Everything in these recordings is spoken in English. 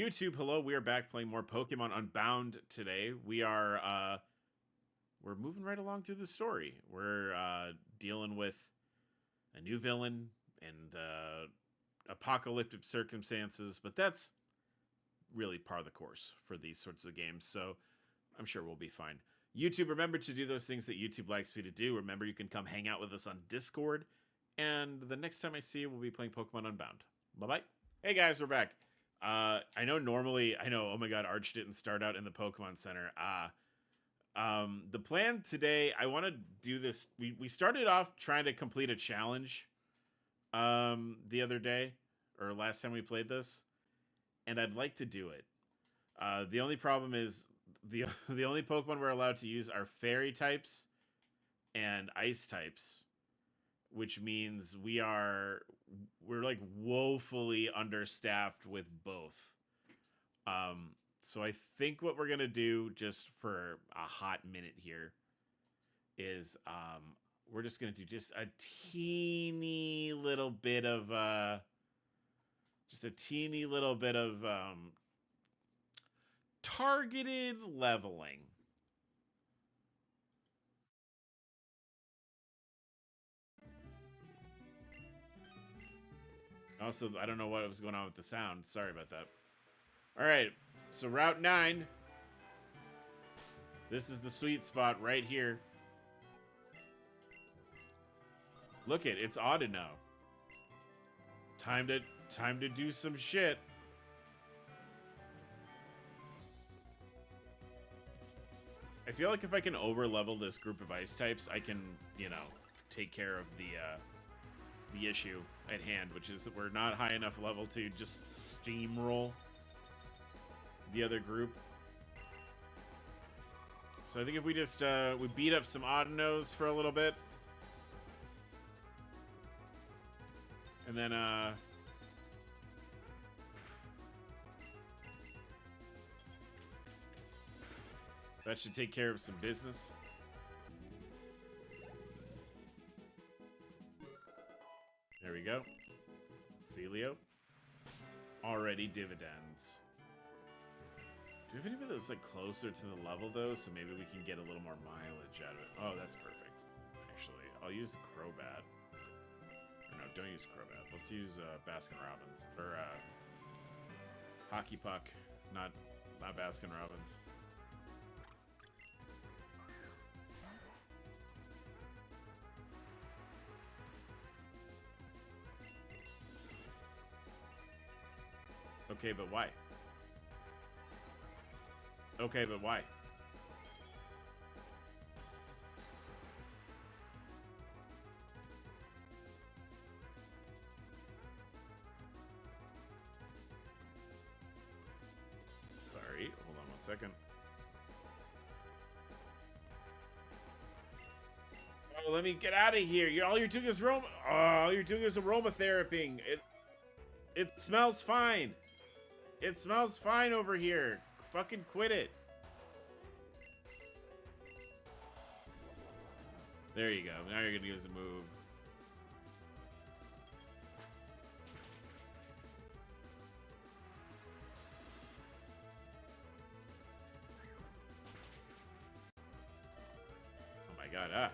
YouTube, hello. We are back playing more Pokemon Unbound today. We're moving right along through the story. We're dealing with a new villain and apocalyptic circumstances, but that's really par the course for these sorts of games, so I'm sure we'll be fine. YouTube, remember to do those things that YouTube likes for you to do. Remember, you can come hang out with us on Discord, and the next time I see you, we'll be playing Pokemon Unbound. Bye-bye. Hey guys, we're back. I know, oh my god, Arch didn't start out in the Pokemon Center. The plan today, I want to do this. We started off trying to complete a challenge the other day, or last time we played this, and I'd like to do it. The only problem is the only Pokemon we're allowed to use are Fairy types and Ice types, which means we're like woefully understaffed with both. So I think what we're gonna do, just for a hot minute here, is we're just gonna do just a teeny little bit of targeted leveling. Also, I don't know what was going on with the sound. Sorry about that. All right, so Route 9. This is the sweet spot right here. Look it's Audino. Time to do some shit. I feel like if I can over-level this group of ice types, I can, take care of the issue at hand, which is that we're not high enough level to just steamroll the other group. So I think if we just we beat up some Audinos for a little bit, and then that should take care of some business. There we go. Celio. Already dividends. Do we have anybody that's like closer to the level though, so maybe we can get a little more mileage out of it? Oh, that's perfect. Actually, I'll use the Crobat. Or no, don't use Crobat. Let's use Baskin Robbins or Hockey Puck, not Baskin Robbins. Okay, but why? Okay, but why? Sorry, hold on one second. Oh, let me get out of here. All you're doing is aromatherapying. It smells fine. It smells fine over here. Fucking quit it. There you go. Now you're gonna use a move. Oh my god,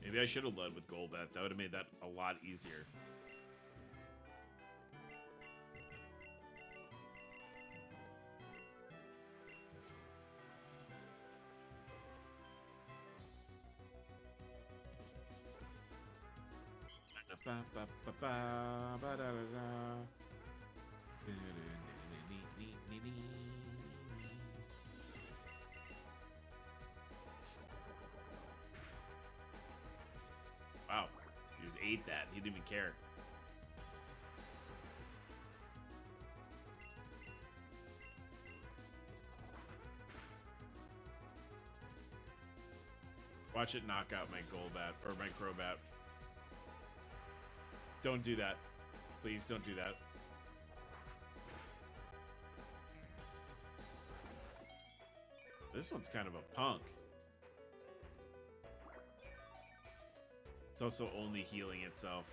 Maybe I should have led with Golbat. That would have made that a lot easier. Wow, he just ate that. He didn't even care. Watch it knock out my Golbat, or my Crobat. Don't do that. Please don't do that. This one's kind of a punk. It's also only healing itself.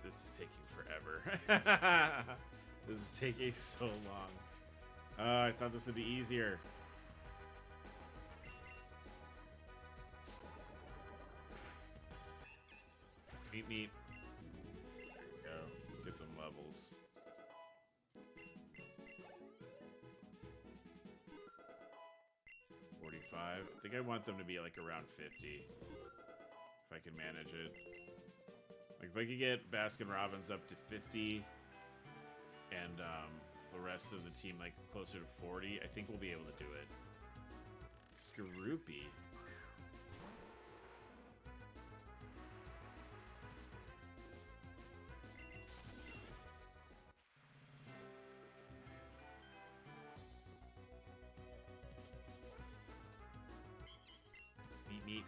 This is taking forever. This is taking so long. I thought this would be easier. Meet. There you go. Get them levels. $45. I think I want them to be like around 50. If I can manage it. Like if I could get Baskin Robbins up to 50 and the rest of the team like closer to 40, I think we'll be able to do it. Skorupi. Meet.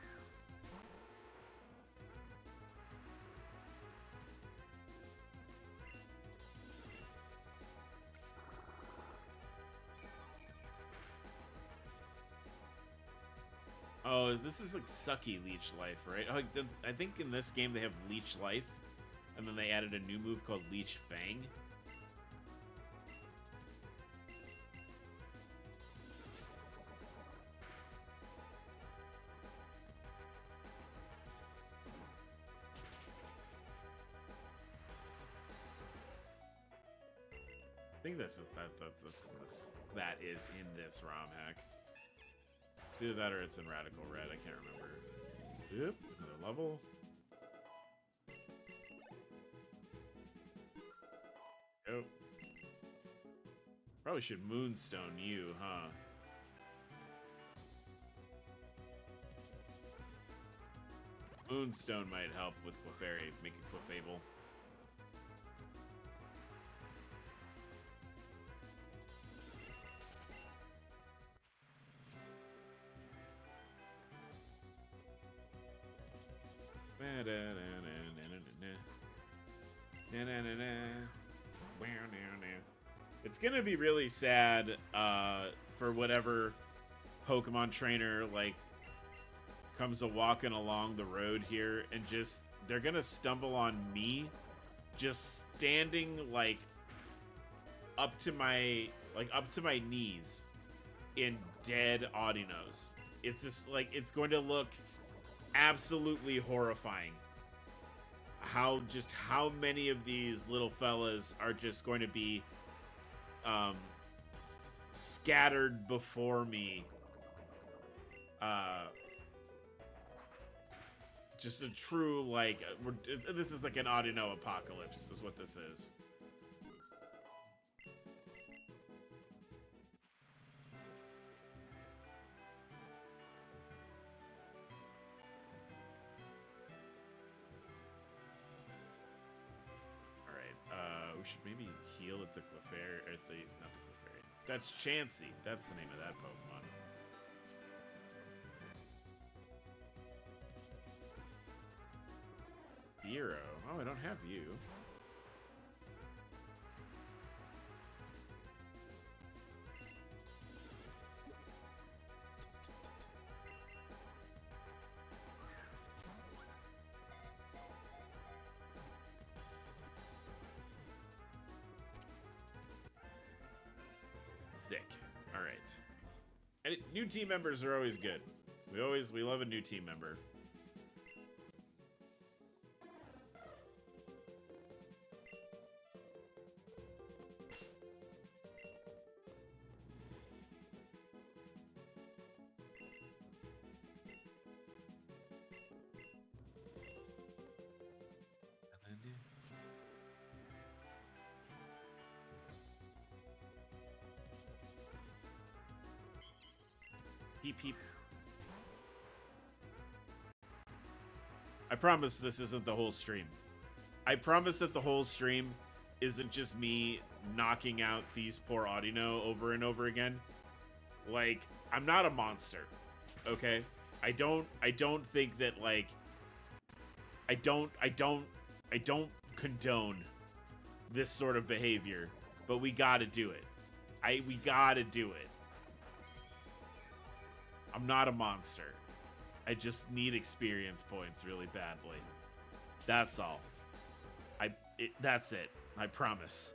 Oh, this is like sucky Leech Life, right? Oh, I think in this game they have Leech Life, and then they added a new move called Leech Fang. I think this is that is in this RomHack. It's either that or it's in Radical Red. I can't remember. Yep, another level. Oh. Probably should Moonstone you, huh? Moonstone might help with Clefairy, make it Clefable. It's gonna be really sad for whatever Pokemon trainer like comes a walking along the road here and just they're gonna stumble on me just standing like up to my knees in dead Audinos. It's just like it's going to look absolutely horrifying. How many of these little fellas are just going to be scattered before me. Just a true like this is like an Audino apocalypse is what this is. We should maybe heal at the Clefairy, or not the Clefairy. That's Chansey. That's the name of that Pokemon. Hero. Oh, I don't have you. Thick. All right. And new team members are always good. We love a new team member. Peep. I promise this isn't the whole stream. I promise that the whole stream isn't just me knocking out these poor Audino over and over again. Like, I'm not a monster, okay? I don't think that, like, I don't condone this sort of behavior, but we gotta do it. We gotta do it. I'm not a monster. I just need experience points really badly. That's all. That's it. I promise.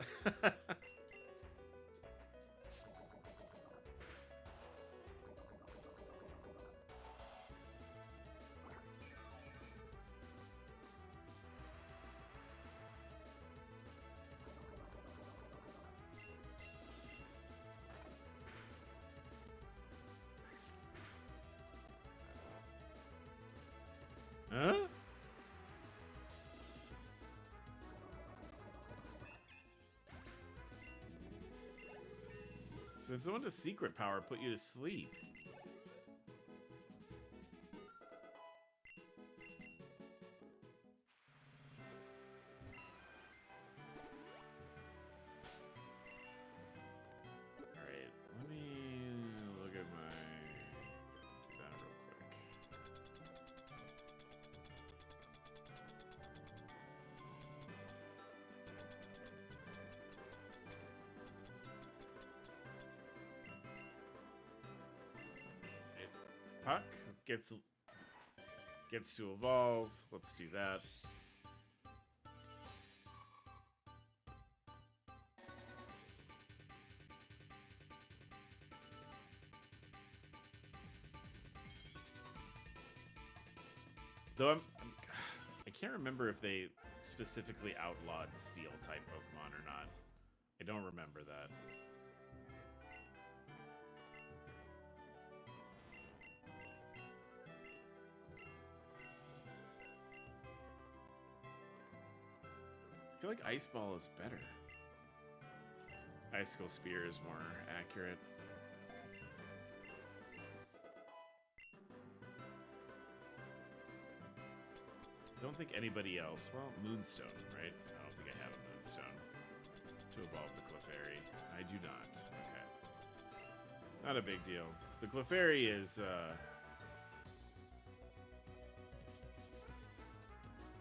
Huh? So someone with secret power put you to sleep. Alright, let me look at my... do that real quick. Puck gets to evolve. Let's do that. Though I can't remember if they specifically outlawed steel type Pokemon or not. I don't remember that. I feel like Ice Ball is better. Icicle Spear is more accurate. I don't think anybody else. Well, Moonstone, right? I don't think I have a Moonstone to evolve the Clefairy. I do not. Okay. Not a big deal. The Clefairy is,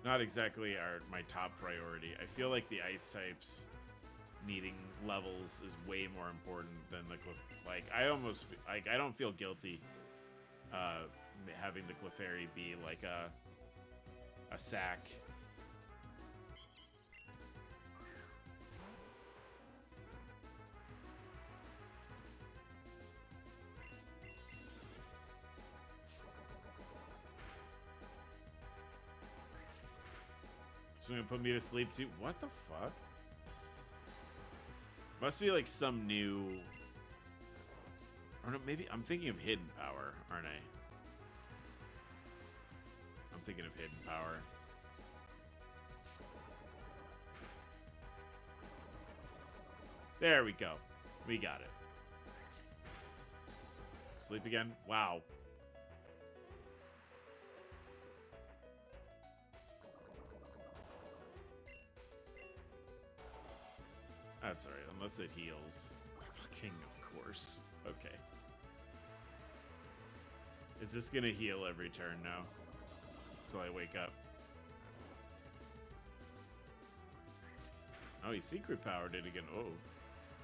not exactly my top priority. I feel like the ice types needing levels is way more important than the like. I don't feel guilty having the Clefairy be like a sack. So gonna put me to sleep too. What the fuck? Must be like some new. Or no, maybe I'm thinking of hidden power, aren't I? I'm thinking of hidden power. There we go. We got it. Sleep again? Wow. That's alright, unless it heals. Fucking of course. Okay. It's just gonna heal every turn now. Until I wake up. Oh, he secret powered it again. Oh.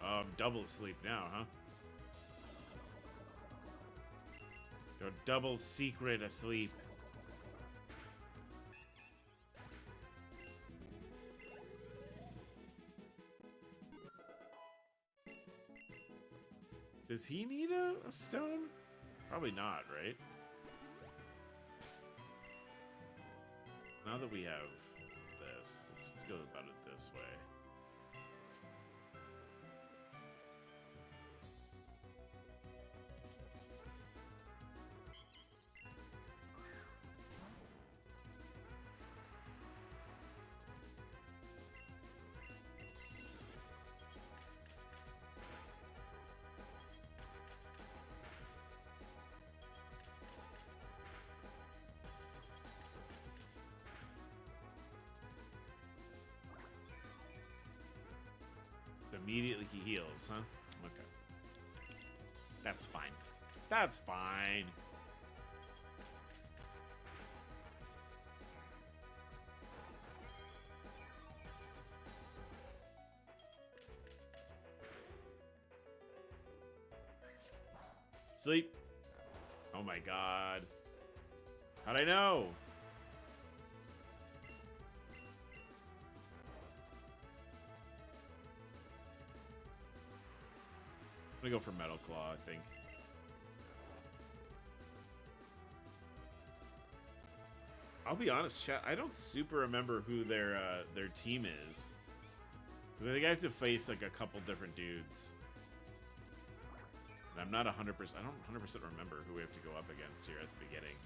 I'm double asleep now, huh? You're double secret asleep. Does he need a stone? Probably not, right? Now that we have this, let's go about it this way. Immediately he heals, huh? Okay. That's fine. That's fine. Sleep. Oh my god. How'd I know? I'm gonna go for Metal Claw, I think. I'll be honest, chat, I don't super remember who their team is. Because I think I have to face like a couple different dudes. And I'm not 100%, I don't 100% remember who we have to go up against here at the beginning.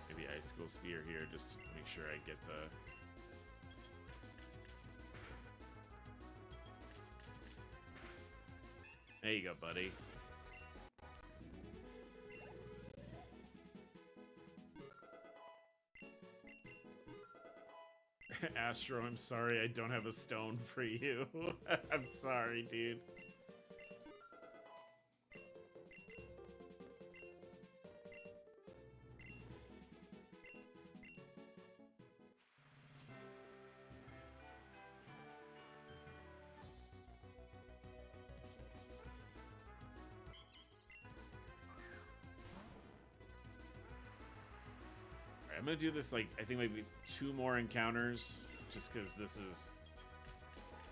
Maybe Icicle Spear here, just to make sure I get the... There you go, buddy. Astro, I'm sorry I don't have a stone for you. I'm sorry, dude. I'm gonna do this, like, I think maybe 2 more encounters, just because this is...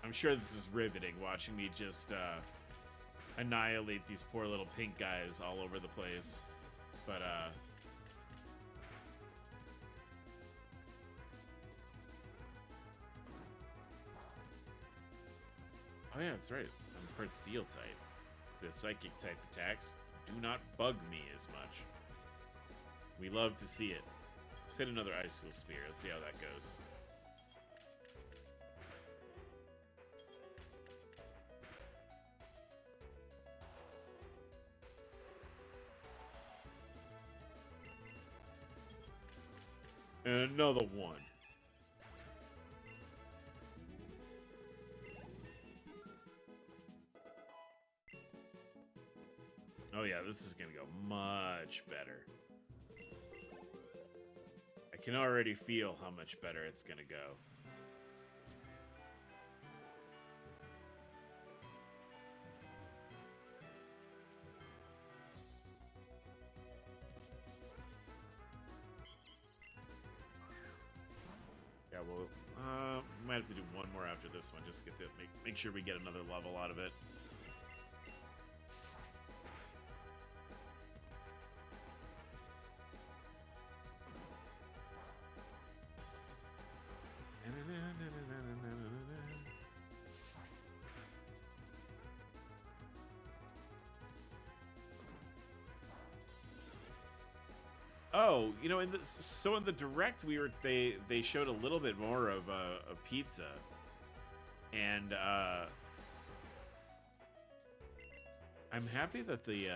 I'm sure this is riveting, watching me just, annihilate these poor little pink guys all over the place. But, oh yeah, that's right. I'm part Steel type. The Psychic type attacks do not bug me as much. We love to see it. Let's hit another Icicle Spear. Let's see how that goes. And another one. Oh yeah, this is gonna go much better. I can already feel how much better it's gonna go. Yeah, well, might have to do one more after this one, just to get the, make sure we get another level out of it. Oh, you know, in the direct they showed a little bit more of a pizza, and I'm happy that the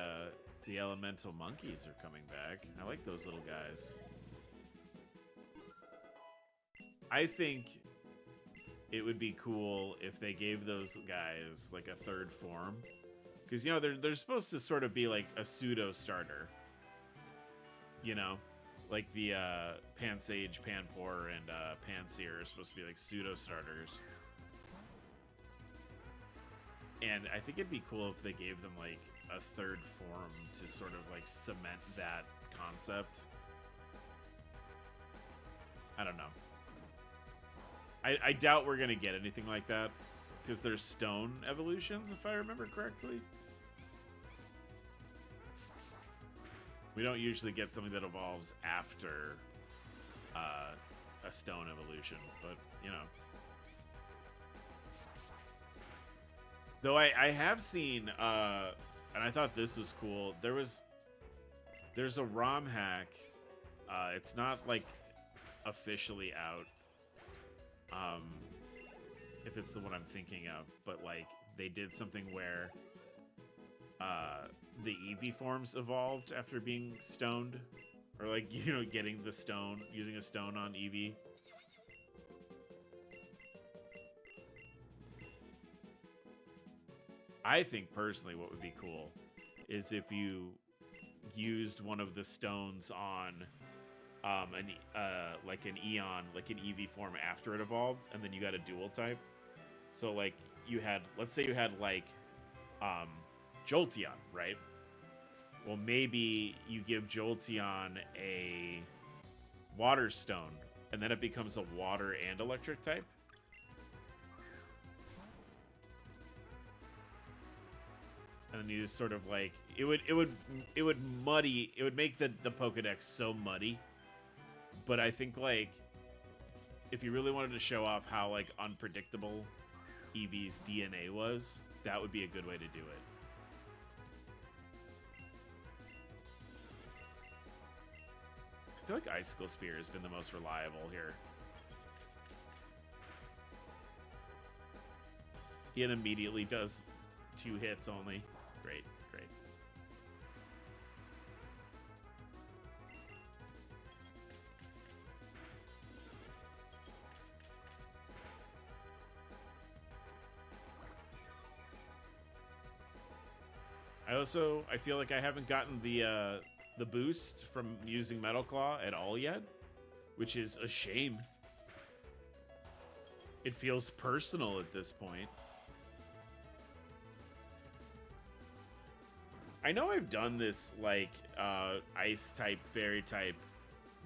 elemental monkeys are coming back. I like those little guys. I think it would be cool if they gave those guys like a third form, because you know they're supposed to sort of be like a pseudo starter. You know, like the Pansage, Panpour, and Panseer are supposed to be like pseudo starters. And I think it'd be cool if they gave them like a third form to sort of like cement that concept. I don't know. I doubt we're gonna get anything like that, because there's stone evolutions, if I remember correctly. We don't usually get something that evolves after a stone evolution, but, you know. Though I have seen, and I thought this was cool, there's a RomHack. It's not, like, officially out, if it's the one I'm thinking of, but, like, they did something where the Eevee forms evolved after being stoned, or like, you know, getting the stone, using a stone on Eevee. I think personally what would be cool is if you used one of the stones on like an Eon, like an Eevee form after it evolved, and then you got a dual type. So like you had, let's say you had like Jolteon, right? Well, maybe you give Jolteon a water stone, and then it becomes a water and electric type. And then you just sort of like, it would make the Pokedex so muddy. But I think like if you really wanted to show off how like unpredictable Eevee's DNA was, that would be a good way to do it. I feel like Icicle Spear has been the most reliable here. It immediately does 2 hits only. Great, great. I feel like I haven't gotten the boost from using Metal Claw at all yet, which is a shame. It feels personal at this point. I know I've done this like ice type, fairy type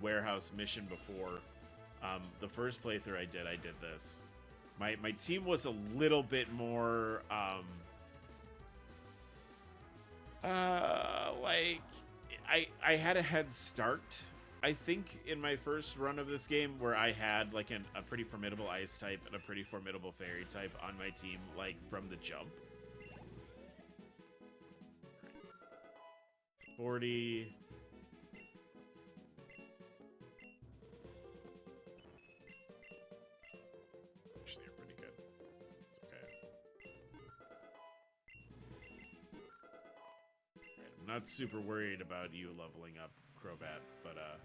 warehouse mission before. The first playthrough I did this. My team was a little bit more like I had a head start, I think, in my first run of this game, where I had like a pretty formidable ice type and a pretty formidable fairy type on my team, like from the jump. 40. Actually, you're pretty good. It's okay. Right, I'm not super worried about you leveling up, Crobat, but right.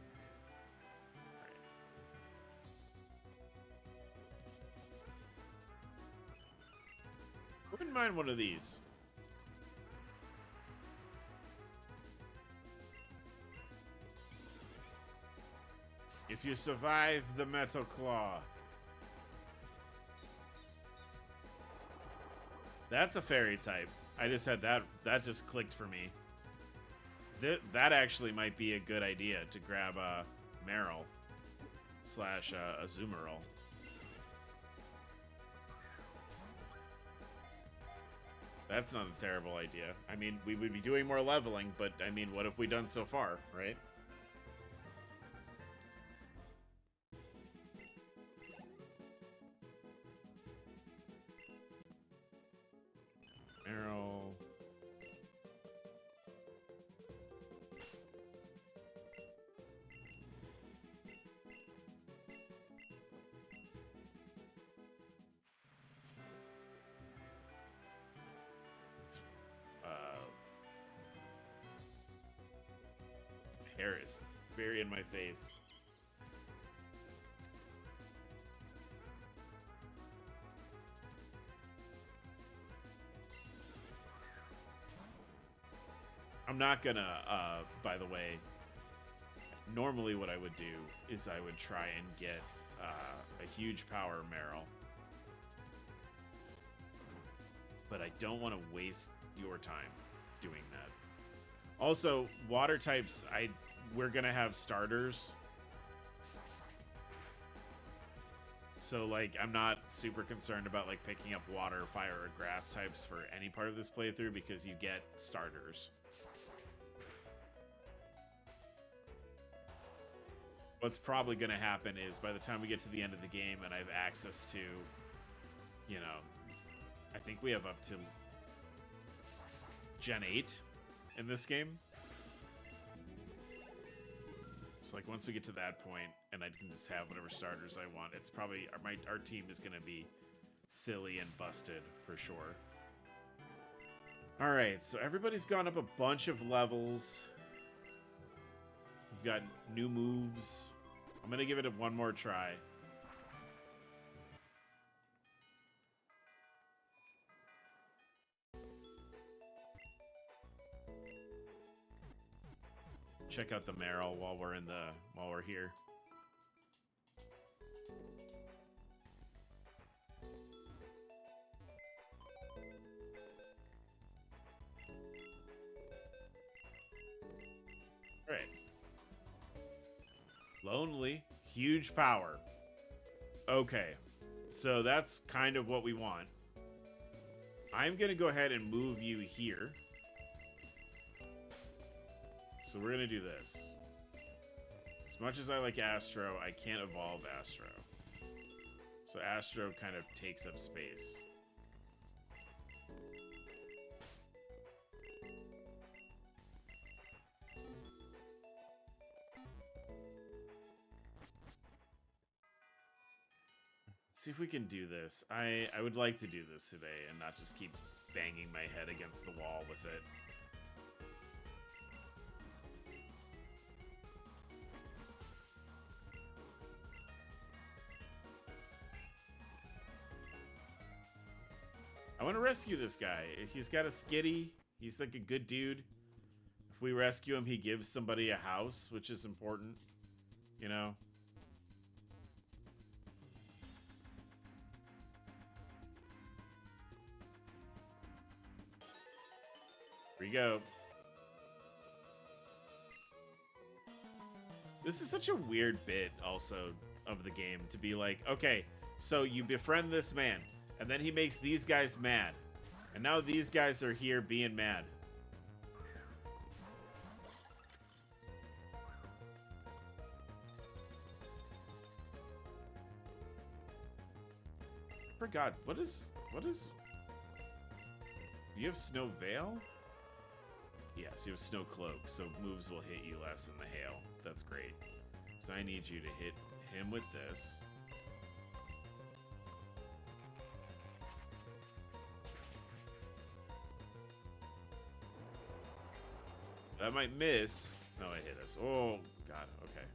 Wouldn't mind one of these. If you survive the Metal Claw. That's a fairy type. I just had that. That just clicked for me. That actually might be a good idea to grab a Meryl / a Azumarill. That's not a terrible idea. I mean, we would be doing more leveling, but I mean, what have we done so far, right? Meryl. Hair is very in my face. I'm not gonna, by the way, normally what I would do is I would try and get a huge power Meryl. But I don't want to waste your time doing that. Also, water types, we're gonna have starters. So, like, I'm not super concerned about, like, picking up water, fire, or grass types for any part of this playthrough because you get starters. What's probably going to happen is by the time we get to the end of the game and I have access to, you know, I think we have up to Gen 8 in this game. So, like, once we get to that point and I can just have whatever starters I want, it's probably, our team is going to be silly and busted for sure. Alright, so everybody's gone up a bunch of levels. We've got new moves. I'm gonna give it one more try. Check out the Meryl while we're here. Right. Lonely, huge power. Okay, so that's kind of what we want. I'm gonna go ahead and move you here. So we're gonna do this. As much as I like Astro, I can't evolve Astro. So Astro kind of takes up space. Let's see if we can do this. I would like to do this today and not just keep banging my head against the wall with it. I want to rescue this guy. He's got a skitty. He's like a good dude. If we rescue him, he gives somebody a house, which is important. You know? Here we go. This is such a weird bit, also, of the game. To be like, okay, so you befriend this man. And then he makes these guys mad. And now these guys are here being mad. I forgot. What is... You have Snow Veil? Yes, you have Snow Cloak, so moves will hit you less in the hail. That's great. So I need you to hit him with this. That might miss. No, it hit us. Oh, God. Okay.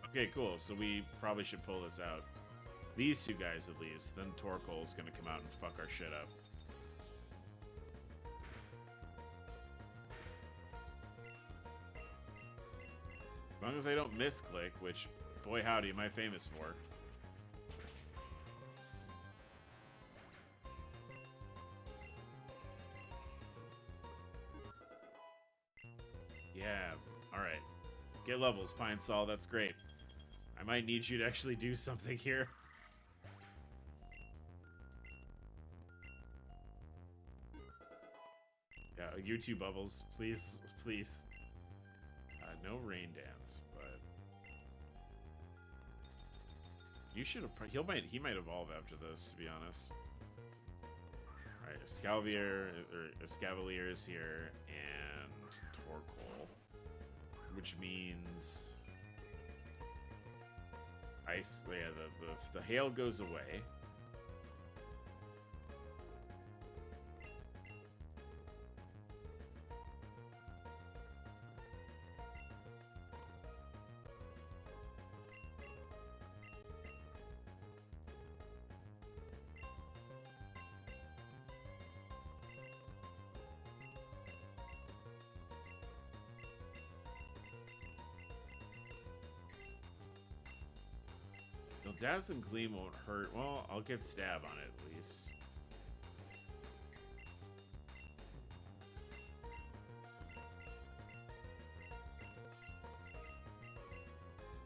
Okay, cool. So we probably should pull this out. These two guys, at least. Then Torkoal's gonna come out and fuck our shit up. As long as I don't misclick, which, boy howdy, am I famous for. Yeah, alright. Get levels, Pine Sol, that's great. I might need you to actually do something here. Yeah, you two Bubbles, please, please. No rain dance, but... You should have... He might evolve after this, to be honest. Alright, Escavalier is here, and Torkoal. Which means... Ice... Yeah, the hail goes away. Dazzling Gleam won't hurt. Well, I'll get stab on it at least.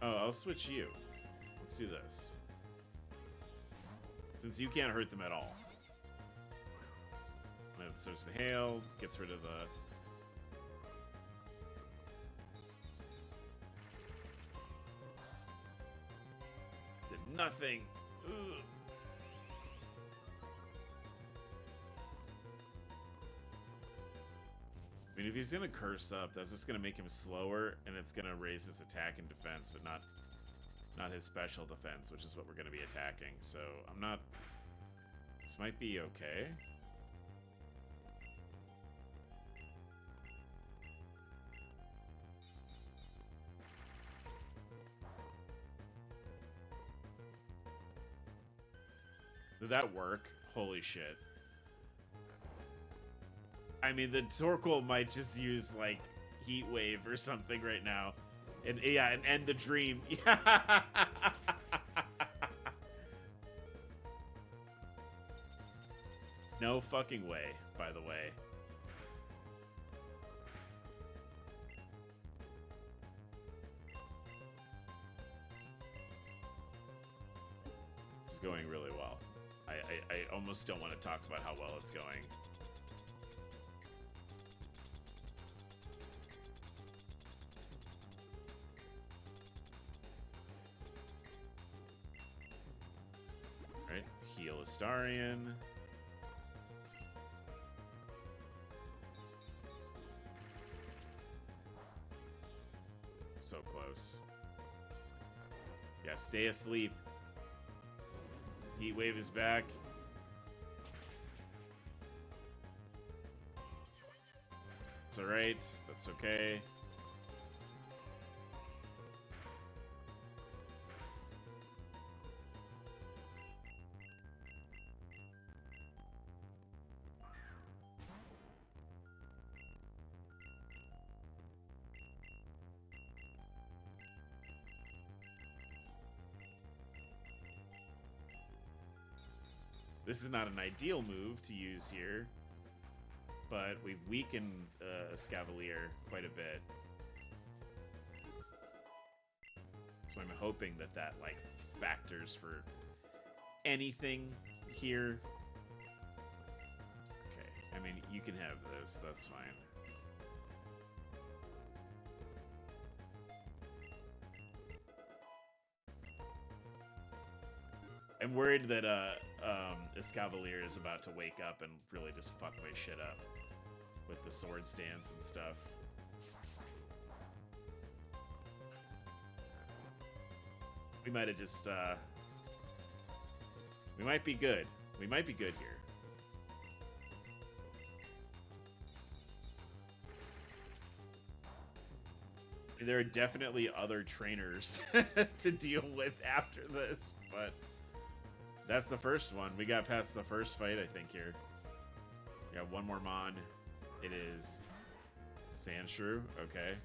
Oh, I'll switch you. Let's do this. Since you can't hurt them at all. That starts the hail, gets rid of the... Nothing. Ugh. I mean, if he's gonna curse up, that's just gonna make him slower, and it's gonna raise his attack and defense, but not Not his special defense, which is what we're going to be attacking. So I'm not... This might be okay. Did that work? Holy shit. I mean, the Torkoal might just use, like, Heat Wave or something right now. And, yeah, and end the dream. No fucking way, by the way. This is going really well. I almost don't want to talk about how well it's going. Alright, heal Astarion. So close. Yeah, stay asleep. Heat Wave is back. It's alright. That's okay. This is not an ideal move to use here, but we've weakened Escavalier quite a bit. So I'm hoping that that, like, factors for anything here. Okay, I mean, you can have this, that's fine. I'm worried that Escavalier is about to wake up and really just fuck my shit up with the sword stance and stuff. We might have just, we might be good. We might be good here. There are definitely other trainers to deal with after this, but that's the first one. We got past the first fight, I think, here. We got one more Mon. It is Sandshrew. Okay.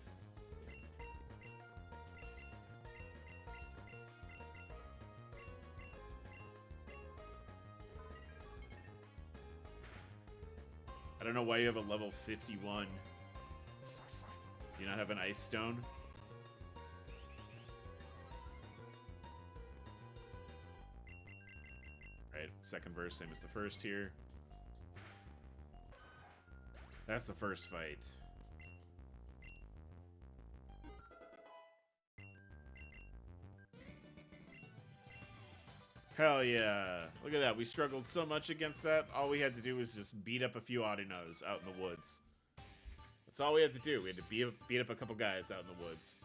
I don't know why you have a level 51. Do you not have an Ice Stone? Right, second verse, same as the first here. That's the first fight. Hell yeah. Look at that. We struggled so much against that. All we had to do was just beat up a few Audinos out in the woods. That's all we had to do. We had to beat up a couple guys out in the woods.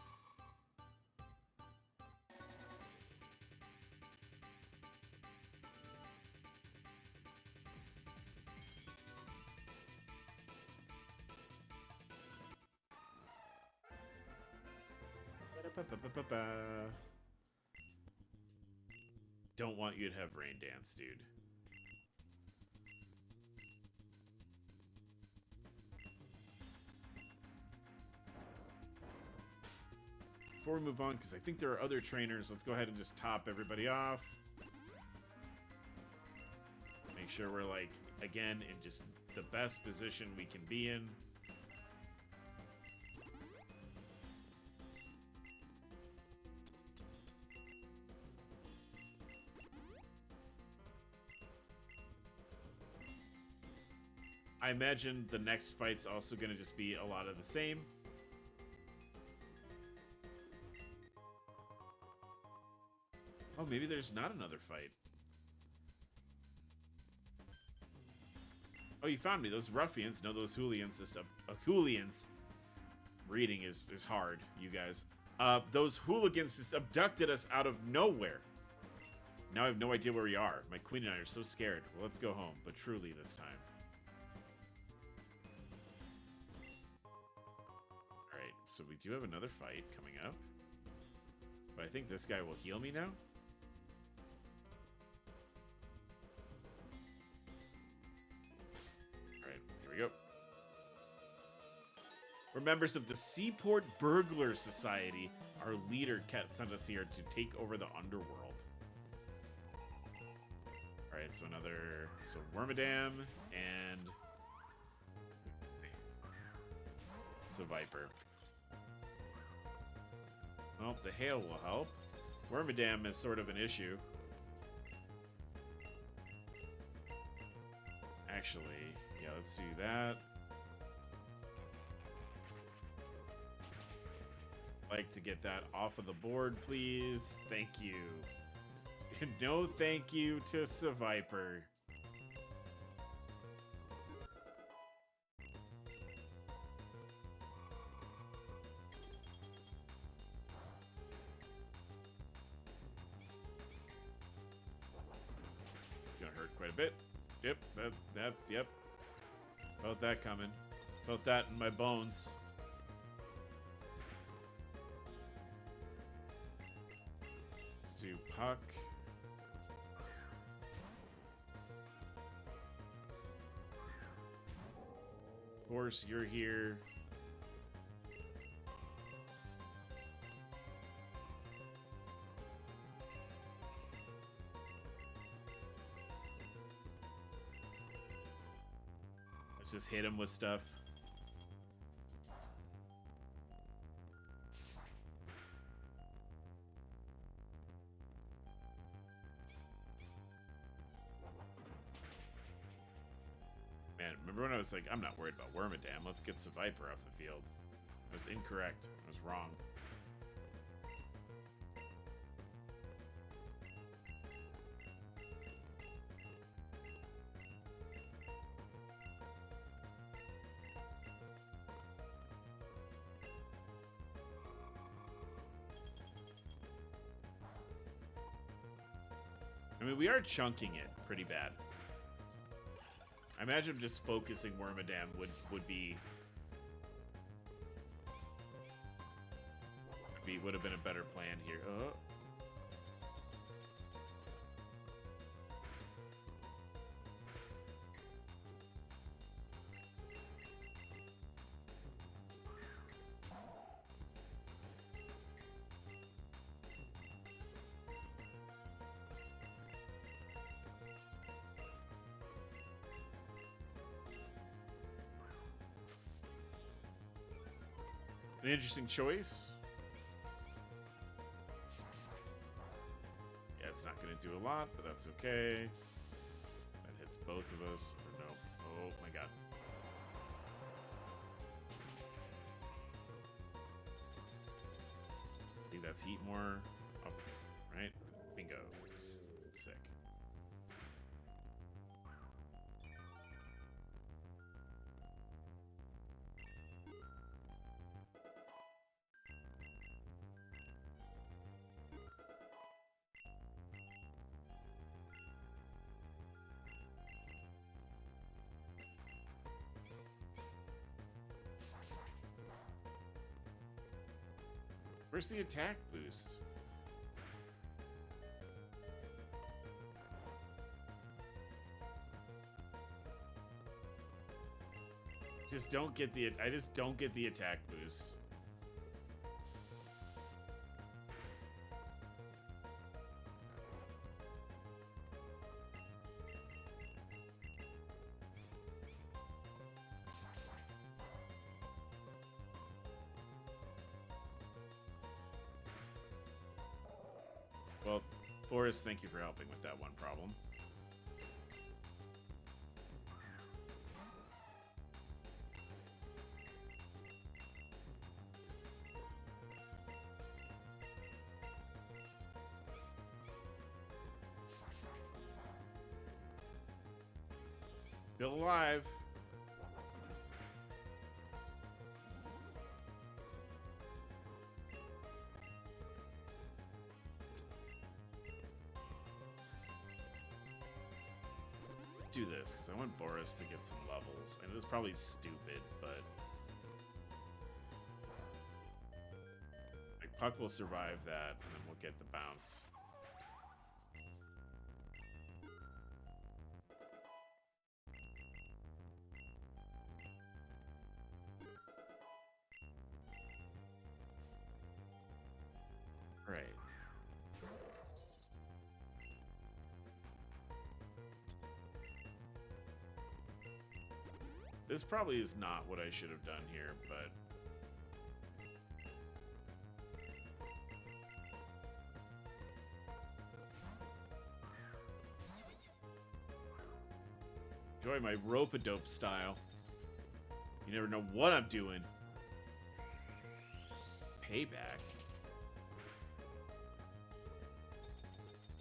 Don't want you to have Rain Dance, dude. Before we move on, because I think there are other trainers, let's go ahead and just top everybody off. Make sure we're, like, again, in just the best position we can be in. I imagine the next fight's also going to just be a lot of the same. Oh, maybe there's not another fight. Oh, you found me. Those ruffians. No, those hooligans. Just a hooligans. Reading is hard, you guys. Those hooligans just abducted us out of nowhere. Now I have no idea where we are. My queen and I are so scared. Well, let's go home, but truly this time. Alright, so we do have another fight coming up. But I think this guy will heal me now. Alright, here we go. We're members of the Seaport Burglar Society. Our leader sent us here to take over the underworld. Alright, so Wormadam and Viper. Well, the hail will help. Wormadam is sort of an issue. Actually, yeah, let's do that. Like to get that off of the board, please. Thank you. No thank you to Viper. Gonna hurt quite a bit. Yep, yep. Felt that coming. Felt that in my bones. Let's do Puck. Of course, you're here. Let's just hit him with stuff. Man, remember when I was like, I'm not worried about Wormadam, let's get some Viper off the field. I was incorrect. I was wrong. I mean, we are chunking it pretty bad. I imagine just focusing Wormadam would have been a better plan here. Oh. An interesting choice. Yeah, it's not going to do a lot, but that's okay. That hits both of us. Or no. Oh my god. I think that's heat more. Oh, right? Bingo. Sick. Where's the attack boost? I just don't get the attack boost. Well, Forrest, thank you for helping with that one problem. Still alive. do this because I want Boris to get some levels. And it is probably stupid, but like Puck will survive that, and then we'll get the bounce. Right. This probably is not what I should have done here, but enjoy my rope-a-dope style. You never know what I'm doing. Payback.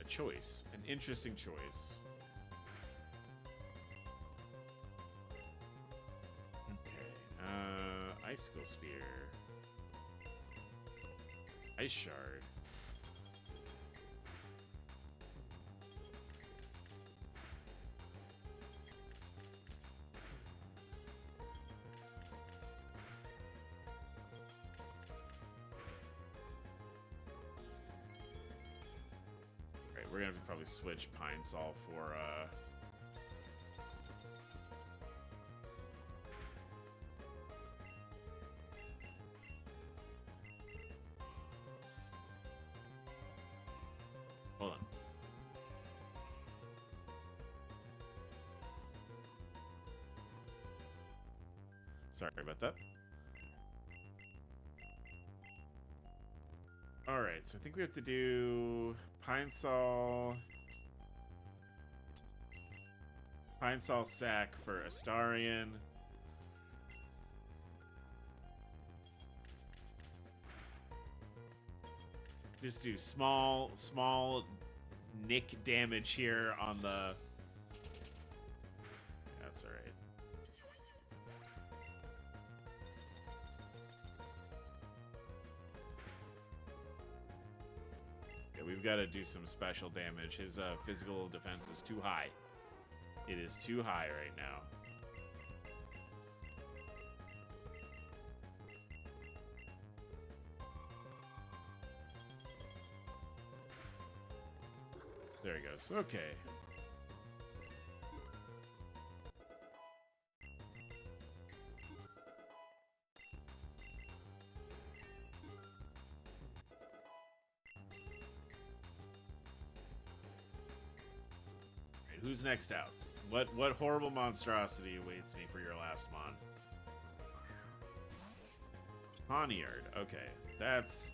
A choice. An interesting choice. Icicle Spear. Ice Shard. Alright, we're gonna have to probably switch Pine Sol for hold on. Sorry about that. Alright, so I think we have to do Pine Sol sack for Astarion. Just do small nick damage here on the... That's alright. Yeah, we've got to do some special damage. His physical defense is too high. It is too high right now. There he goes. Okay. Right, who's next out? What horrible monstrosity awaits me for your last mon? Poniard. Okay, that's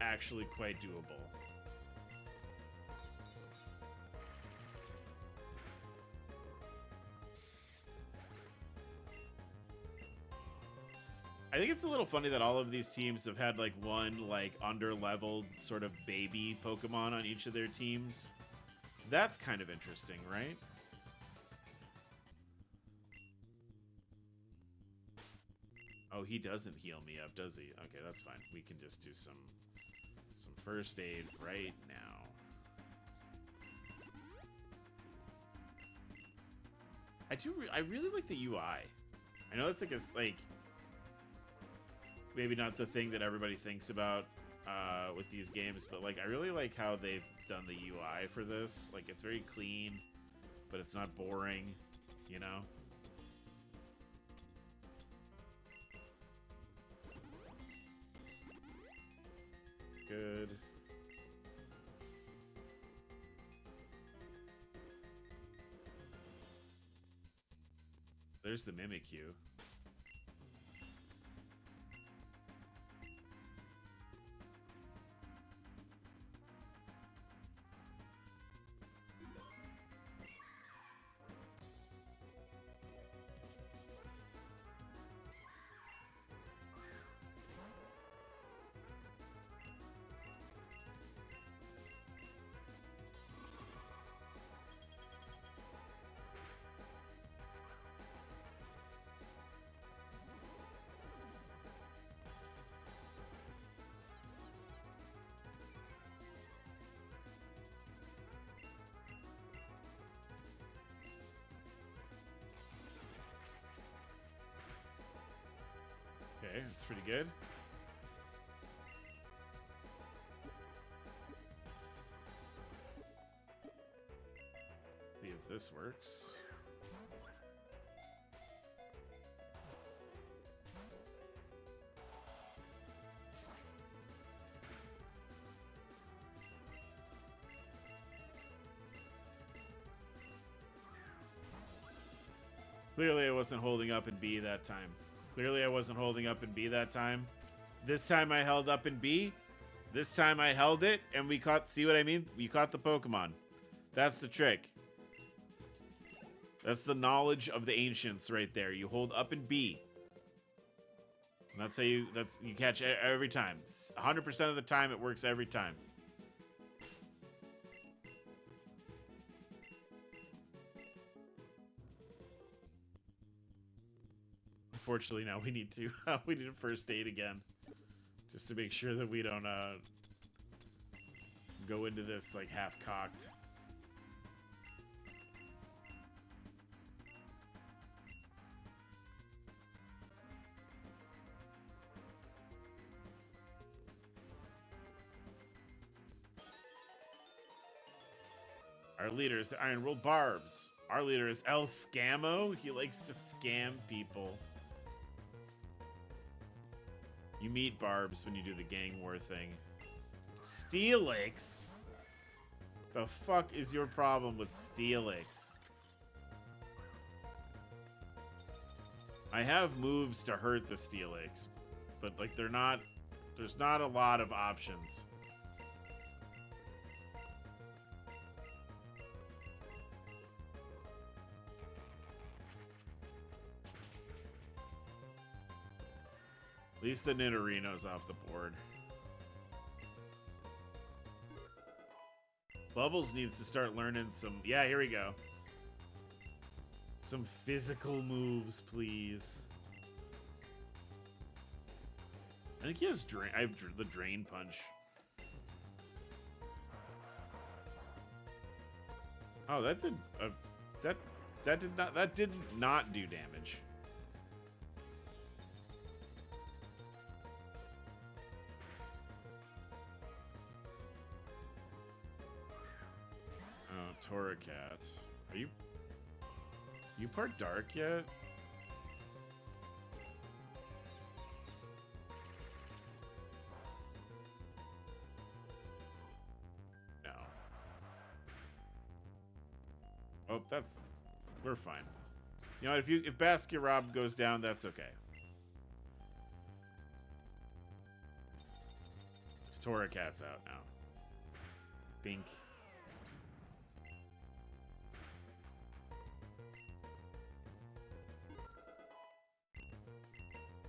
actually quite doable. I think it's a little funny that all of these teams have had like one like under-leveled sort of baby Pokemon on each of their teams. That's kind of interesting, right? Oh, he doesn't heal me up, does he? Okay, that's fine. We can just do some first aid right now. I really like the UI. I know it's like maybe not the thing that everybody thinks about with these games, but like I really like how they've done the UI for this. Like it's very clean, but it's not boring, you know? Good. There's the Mimikyu. Okay, that's pretty good. See if this works. Clearly I wasn't holding up in B that time. Clearly I wasn't holding up in B that time. This time I held up in B. This time I held it and we caught, see what I mean? We caught the Pokemon. That's the trick. That's the knowledge of the ancients right there. You hold up in B. And that's how you catch every time. 100% of the time it works every time. Unfortunately, now we need to first aid again, just to make sure that we don't go into this like half cocked. Our leader is the Iron World Barbs. Our leader is El Scammo. He likes to scam people. You meet Barbs when you do the gang war thing. Steelix? The fuck is your problem with Steelix? I have moves to hurt the Steelix, but like there's not a lot of options. At least the Nidorino's off the board. Bubbles needs to start learning some... Yeah, here we go. Some physical moves, please. I think he has drain. I have the Drain Punch. Oh, that did... that did not do damage. Torracat. Are you part dark yet? No. Oh, we're fine. You know, if Baskin-Rob goes down, that's okay. This Torracat's out now. Bink.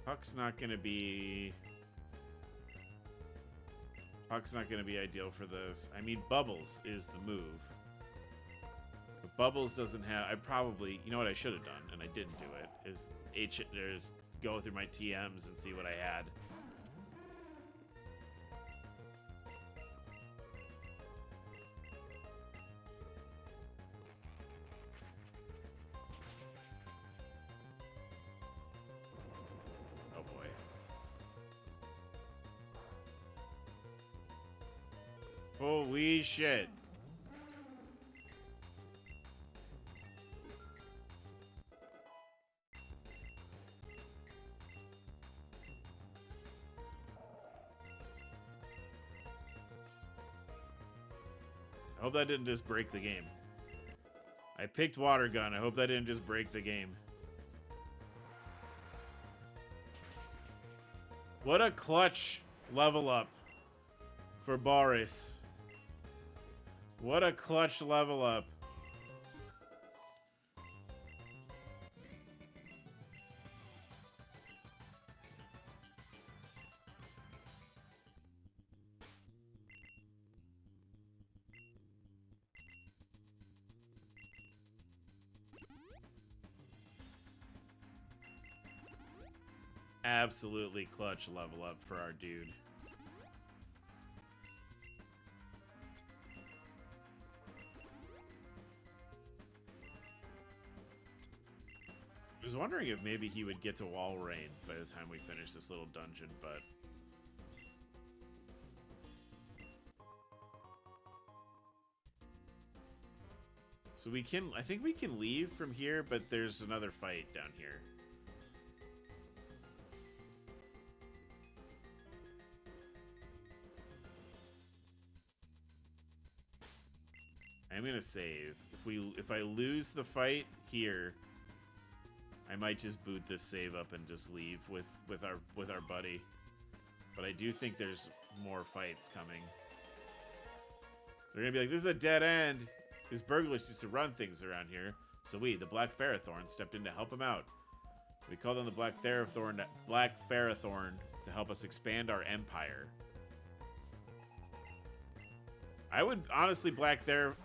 Huck's not gonna be ideal for this. I mean, Bubbles is the move. But Bubbles doesn't have... you know what I should have done, and I didn't do it, is go through my TMs and see what I had. Holy shit. I hope that didn't just break the game. I picked Water Gun. I hope that didn't just break the game. What a clutch level up for Boris. What a clutch level up. Absolutely clutch level up for our dude. There's was wondering if maybe he would get to Walrein by the time we finish this little dungeon, but... So we can... I think we can leave from here, but there's another fight down here. I'm gonna save. If I lose the fight here, I might just boot this save up and just leave with our buddy. But I do think there's more fights coming. They're gonna be like, this is a dead end. His burglars used to run things around here, so we, the Black Ferrothorn, stepped in to help him out. We called on the Black Ferrothorn to help us expand our empire. I would honestly Black Ferrothorn,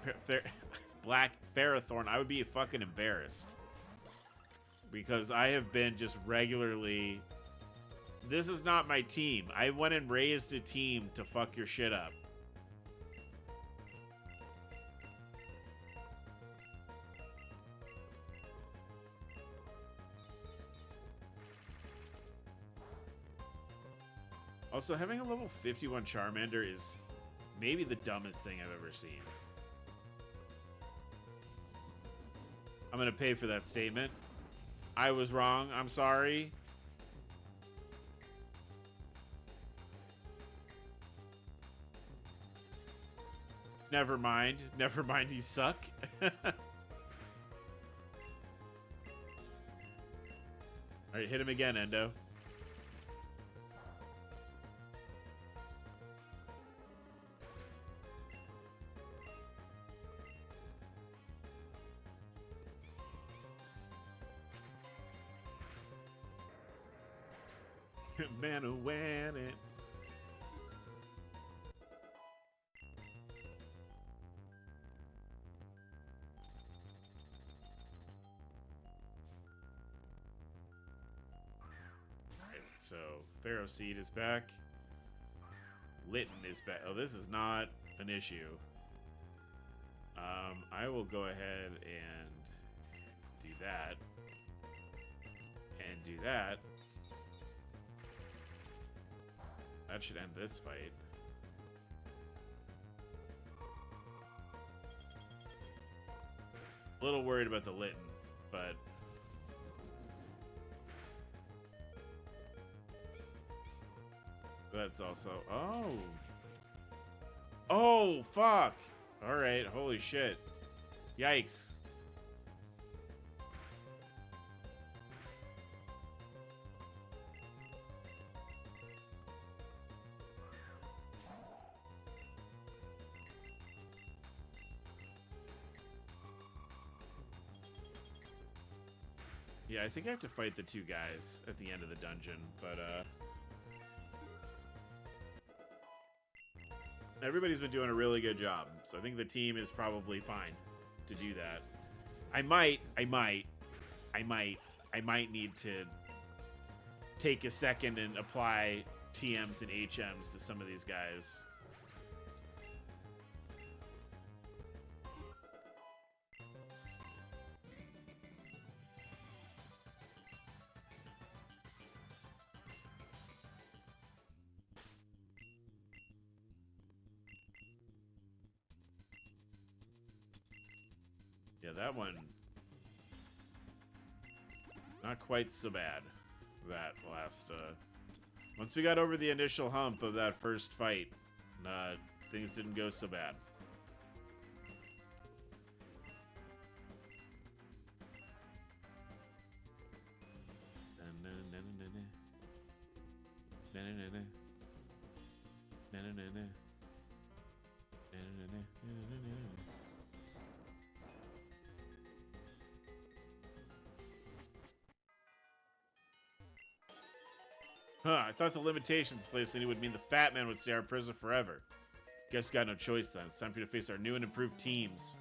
I would be fucking embarrassed. Because I have been just regularly... This is not my team. I went and raised a team to fuck your shit up. Also, having a level 51 Charmander is maybe the dumbest thing I've ever seen. I'm gonna pay for that statement. I was wrong. I'm sorry. Never mind. Never mind, you suck. Alright, hit him again, Endo. Man who win it. Alright, so Pharaoh Seed is back. Litten is back. Oh, this is not an issue. I will go ahead and do that. And do that. That should end this fight. A little worried about the Litten, but... That's also... Oh! Oh, fuck! Alright, holy shit. Yikes. Yeah, I think I have to fight the two guys at the end of the dungeon, but, everybody's been doing a really good job, so I think the team is probably fine to do that. I might need to take a second and apply TMs and HMs to some of these guys. Yeah, that one, not quite so bad. That last, once we got over the initial hump of that first fight, things didn't go so bad. Huh, I thought the limitations placed in it would mean the fat man would stay our prison forever. Guess we got no choice then. It's time for you to face our new and improved teams.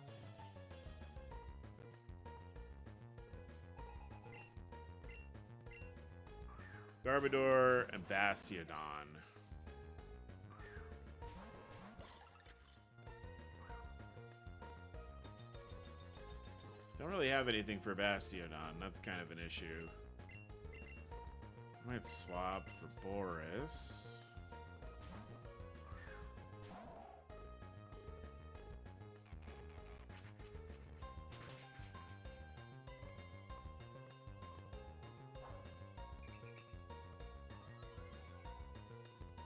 Garbodor and Bastiodon. Don't really have anything for Bastiodon. That's kind of an issue. I might swap for Boris.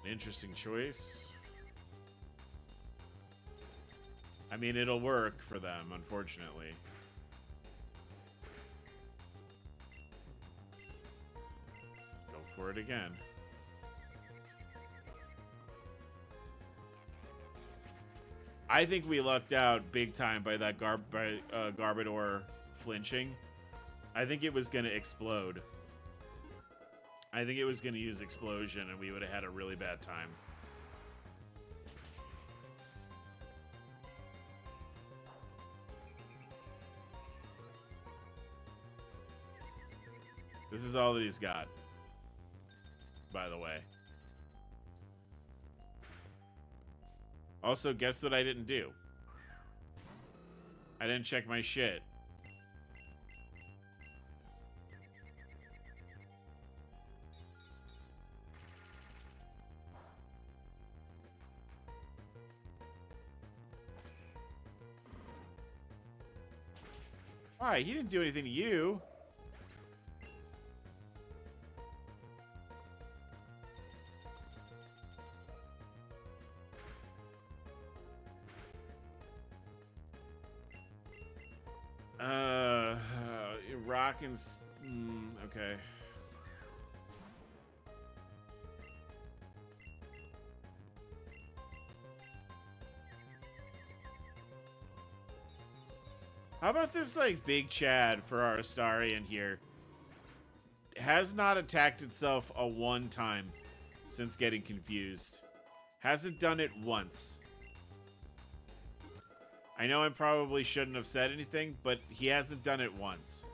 Interesting choice. I mean, it'll work for them, unfortunately. Go for it again. I think we lucked out big time by that Garbodor flinching. I think it was going to explode. I think it was going to use Explosion, and we would have had a really bad time. This is all that he's got, by the way. Also, guess what I didn't do? I didn't check my shit. Why? He didn't do anything to you. Rock and... okay. How about this, like, Big Chad for our Astarion here? Has not attacked itself a one time since getting confused. Hasn't done it once. I know I probably shouldn't have said anything, but he hasn't done it once.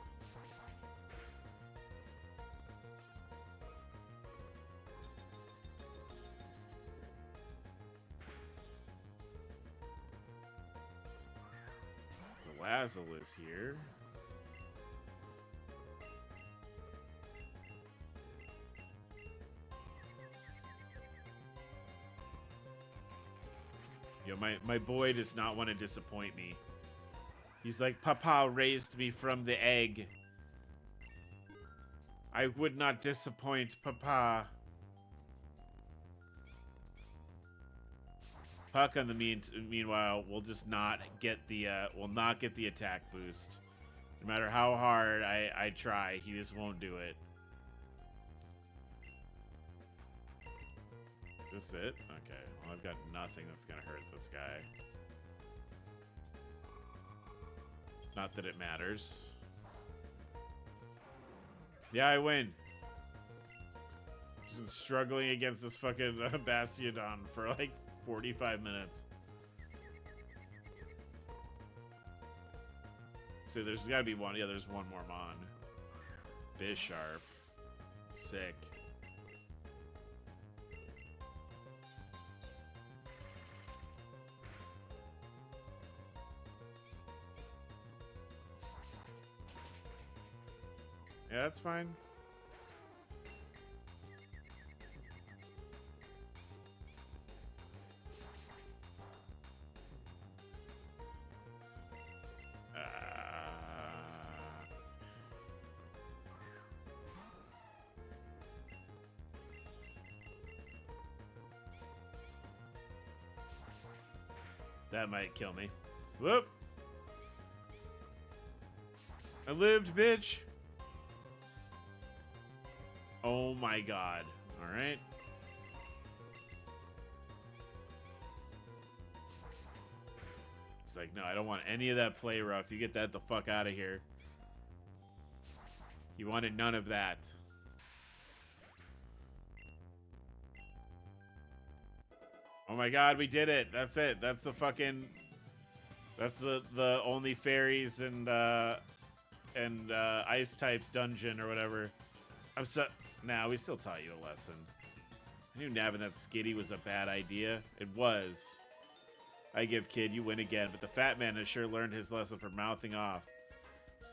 The Lazzle is here. Yo, my boy does not want to disappoint me. He's like, Papa raised me from the egg. I would not disappoint Papa. Puck on the meanwhile will just not get the attack boost. No matter how hard I try, he just won't do it. Is this it? Okay. Well, I've got nothing that's gonna hurt this guy. Not that it matters. Yeah, I win. Just been struggling against this fucking Bastiodon for like 45 minutes. So there's gotta be one. Yeah, there's one more Mon. Bisharp. Sick. Yeah, that's fine. That might kill me. Whoop! I lived, bitch! Oh my god. Alright. It's like, no, I don't want any of that play rough. You get that the fuck out of here. You wanted none of that. Oh my god, we did it. That's it. That's the fucking... That's the only fairies and ice types dungeon or whatever. I'm so... Nah, we still taught you a lesson. I knew nabbing that skitty was a bad idea. It was. I give kid, you win again, but the fat man has sure learned his lesson for mouthing off.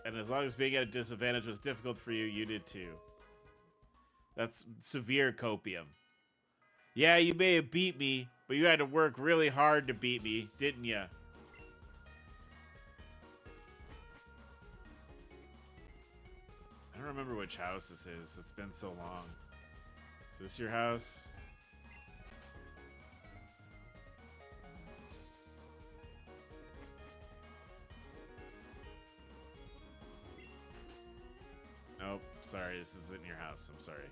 And as long as being at a disadvantage was difficult for you, you did too. That's severe copium. Yeah, you may have beat me, but you had to work really hard to beat me, didn't you? I don't remember which house this is. It's been so long. Is this your house? Nope. Sorry, this isn't your house. I'm sorry.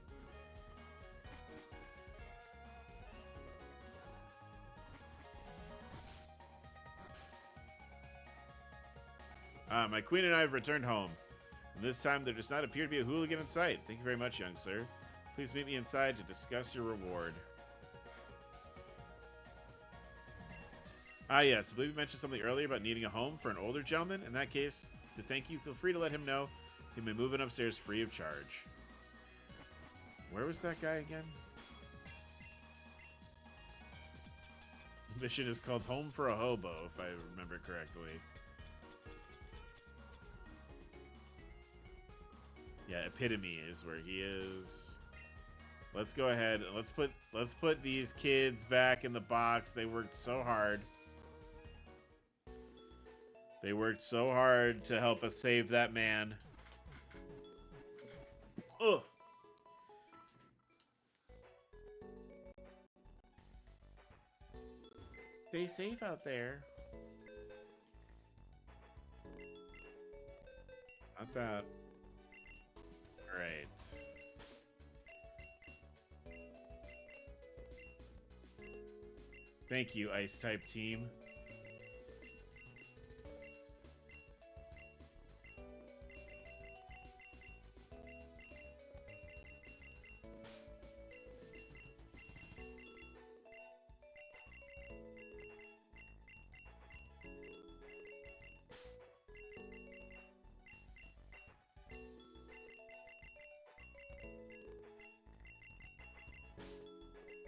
My queen and I have returned home. And this time, there does not appear to be a hooligan in sight. Thank you very much, young sir. Please meet me inside to discuss your reward. Ah, yes. I believe you mentioned something earlier about needing a home for an older gentleman. In that case, to thank you, feel free to let him know. He may move in upstairs free of charge. Where was that guy again? The mission is called Home for a Hobo, if I remember correctly. Yeah, Epitome is where he is. Let's go ahead and let's put these kids back in the box. They worked so hard. They worked so hard to help us save that man. Ugh. Stay safe out there. Not that. All right. Thank you, Ice-type team.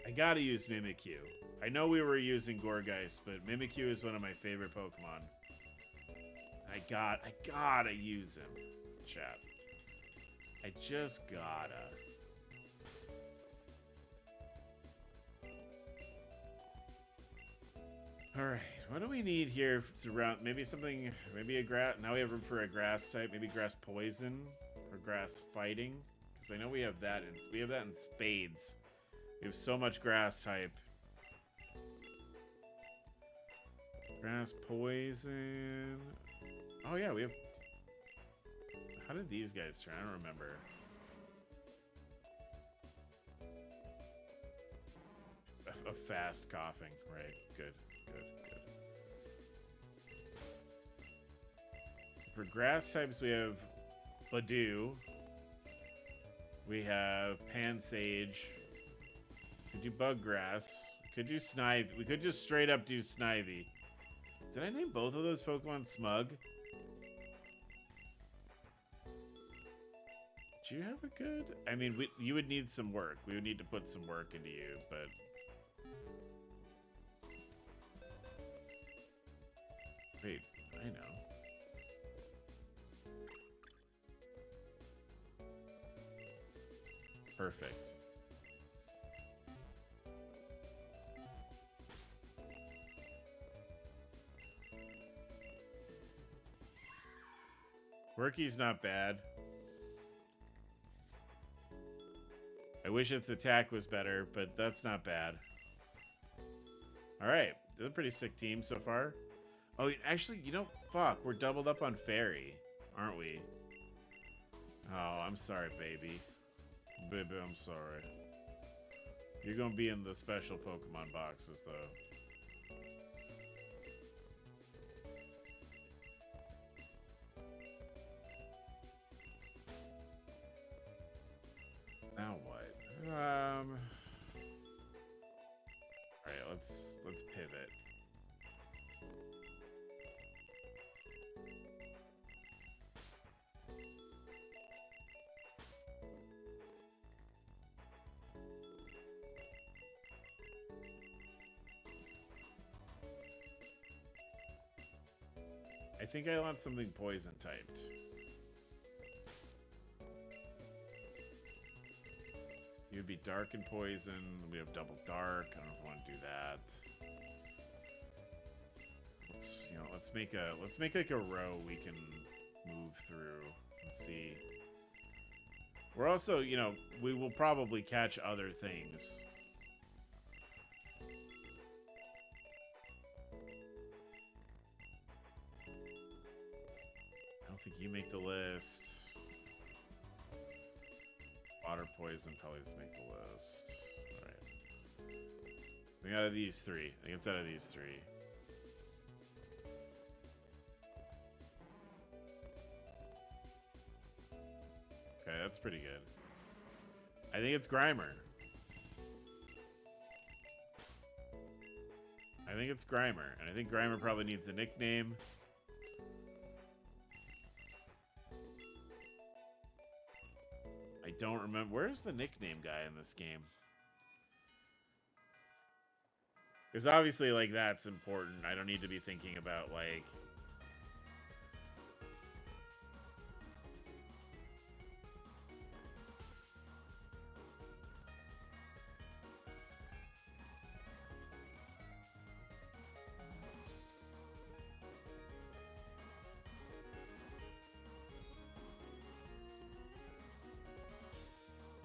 I gotta use Mimikyu. I know we were using Gorgeist, but Mimikyu is one of my favorite Pokemon. I gotta use him, chat. I just gotta. Alright, what do we need here to round? Maybe something, maybe a grass. Now we have room for a grass type, maybe grass poison or grass fighting. Because I know we have that in spades. We have so much grass type. Grass poison. Oh yeah, we have. How did these guys turn? I don't remember. A fast coughing. Right. Good. For grass types, we have Badoo. We have Pansage. We could do Bug Grass. We could do Snivy. We could just straight up do Snivy. Did I name both of those Pokemon Smug? Do you have a good... I mean, you would need some work. We would need to put some work into you, but... Wait, I know. Perfect. Worky's not bad. I wish its attack was better, but that's not bad. Alright, this is a pretty sick team so far. Oh, actually, you know, fuck, we're doubled up on Fairy, aren't we? Oh, I'm sorry, baby. Baby, I'm sorry. You're gonna be in the special Pokemon boxes, though. Now what? Alright, let's pivot. I think I want something poison typed. would be dark and poison. We have double dark. I don't know if I want to do that. Let's make like a row we can move through. Let's see. We're also, we will probably catch other things. I don't think you make the list. Water poison probably doesn't make the list. Alright. I think out of these three. I think it's out of these three. Okay, that's pretty good. I think it's Grimer. And I think Grimer probably needs a nickname. I don't remember. Where's the nickname guy in this game? Because obviously, like, that's important. I don't need to be thinking about, like...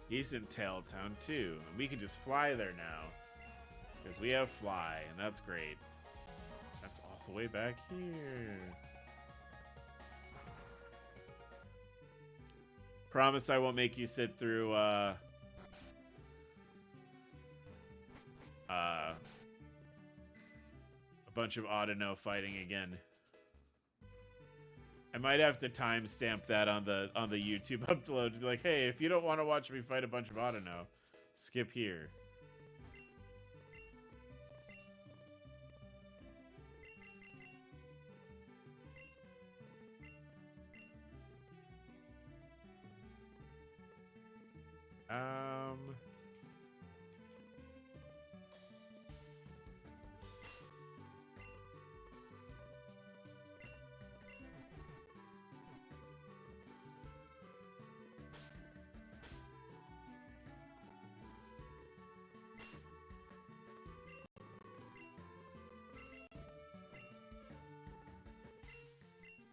Decent Tail Town, too. And we can just fly there now. Because we have fly, and that's great. That's all the way back here. Promise I won't make you sit through, a bunch of Audino fighting again. I might have to timestamp that on the YouTube upload to be like, hey, if you don't want to watch me fight a bunch of Audino, skip here.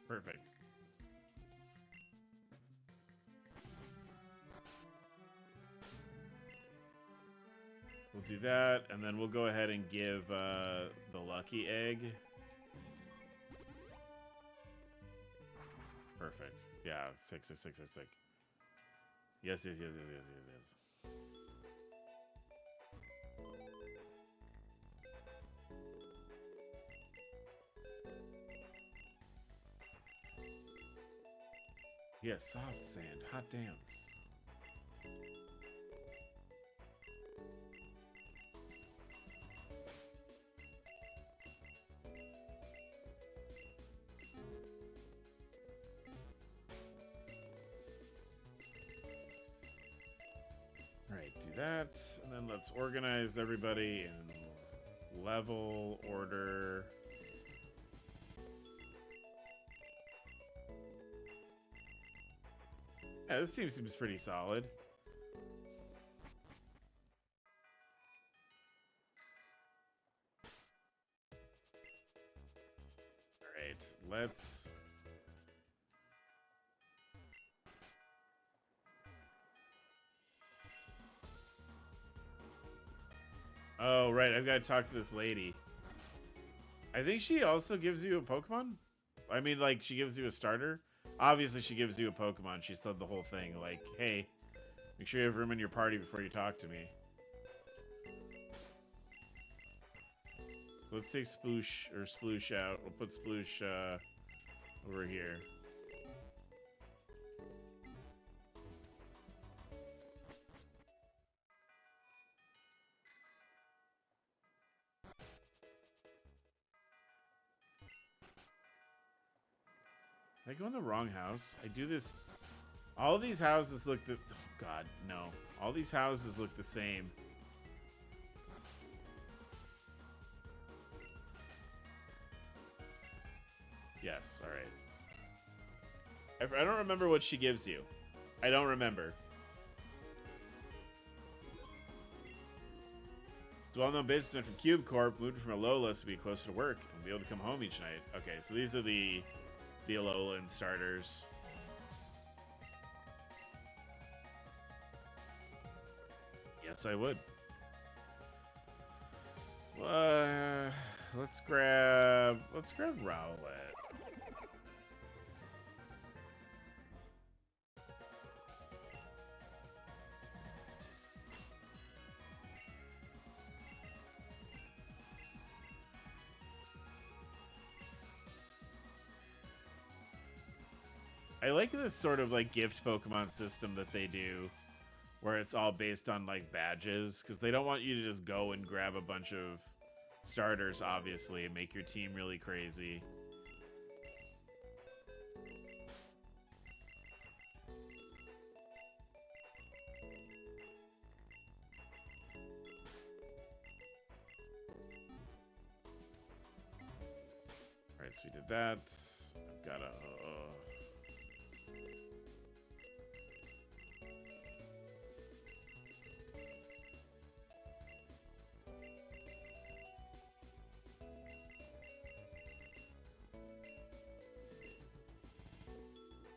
Perfect. We'll do that, and then we'll go ahead and give the lucky egg. Perfect. Yeah, 6. Yes. Yeah, soft sand. Hot damn. Alright, do that. And then let's organize everybody in level order. Yeah, this team seems pretty solid. Alright, let's... Oh, right, I've got to talk to this lady. I think she also gives you a Pokemon? I mean, like, she gives you a starter? Obviously, she gives you a Pokemon. She said the whole thing, like, hey, make sure you have room in your party before you talk to me. So let's take Sploosh out. We'll put Sploosh over here. Did I go in the wrong house? I do this... All these houses look the... Oh, God, no. All these houses look the same. Yes, alright. I don't remember what she gives you. I don't remember. The well-known businessman from Cube Corp moved from Alola to be closer to work and be able to come home each night. Okay, so these are the Alolan starters. Yes, I would. Let's grab Rowlet. I like this sort of like gift Pokemon system that they do, where it's all based on like badges, because they don't want you to just go and grab a bunch of starters, obviously, and make your team really crazy. Alright, so we did that. I've got a...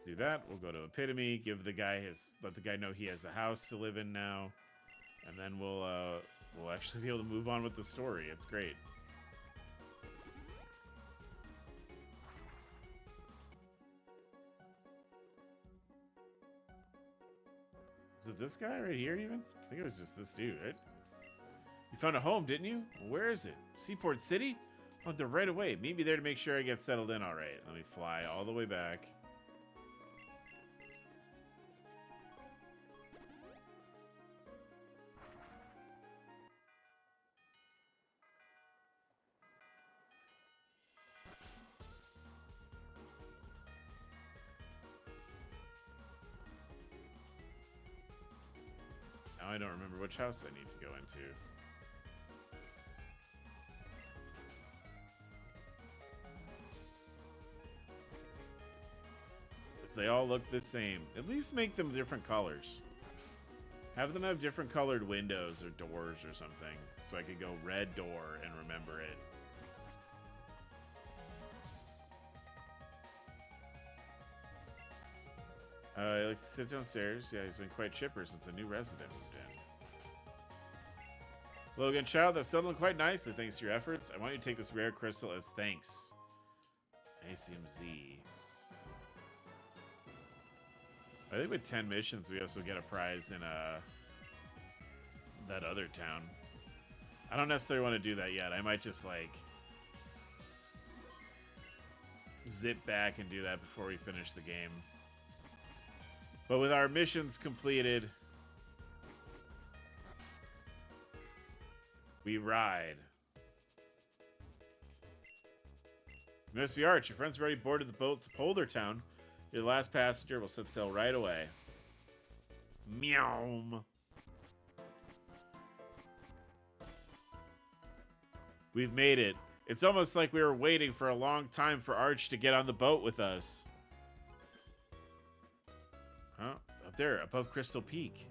do that. We'll go to Epitome, give the guy let the guy know he has a house to live in now, and then we'll actually be able to move on with the story. It's great. Is it this guy right here even? I think it was just this dude, right? You found a home, didn't you? Where is it? Seaport City? Oh, they're right away. Meet me there to make sure I get settled in all right. Let me fly all the way back. Now I don't remember which house I need to go into. They all look the same. At least make them different colors. Have them have different colored windows or doors or something, so I could go red door and remember it. He likes to sit downstairs. Yeah, he's been quite chipper since a new resident moved in. Logan Child, I've settled in quite nicely thanks to your efforts. I want you to take this rare crystal as thanks. ACMZ. I think with 10 missions, we also get a prize in that other town. I don't necessarily want to do that yet. I might just, like, zip back and do that before we finish the game. But with our missions completed, we ride. Must be Arch. Your friends already boarded the boat to Polder Town. You're the last passenger. We'll set sail right away. Meow. We've made it. It's almost like we were waiting for a long time for Arch to get on the boat with us. Huh? Up there, above Crystal Peak.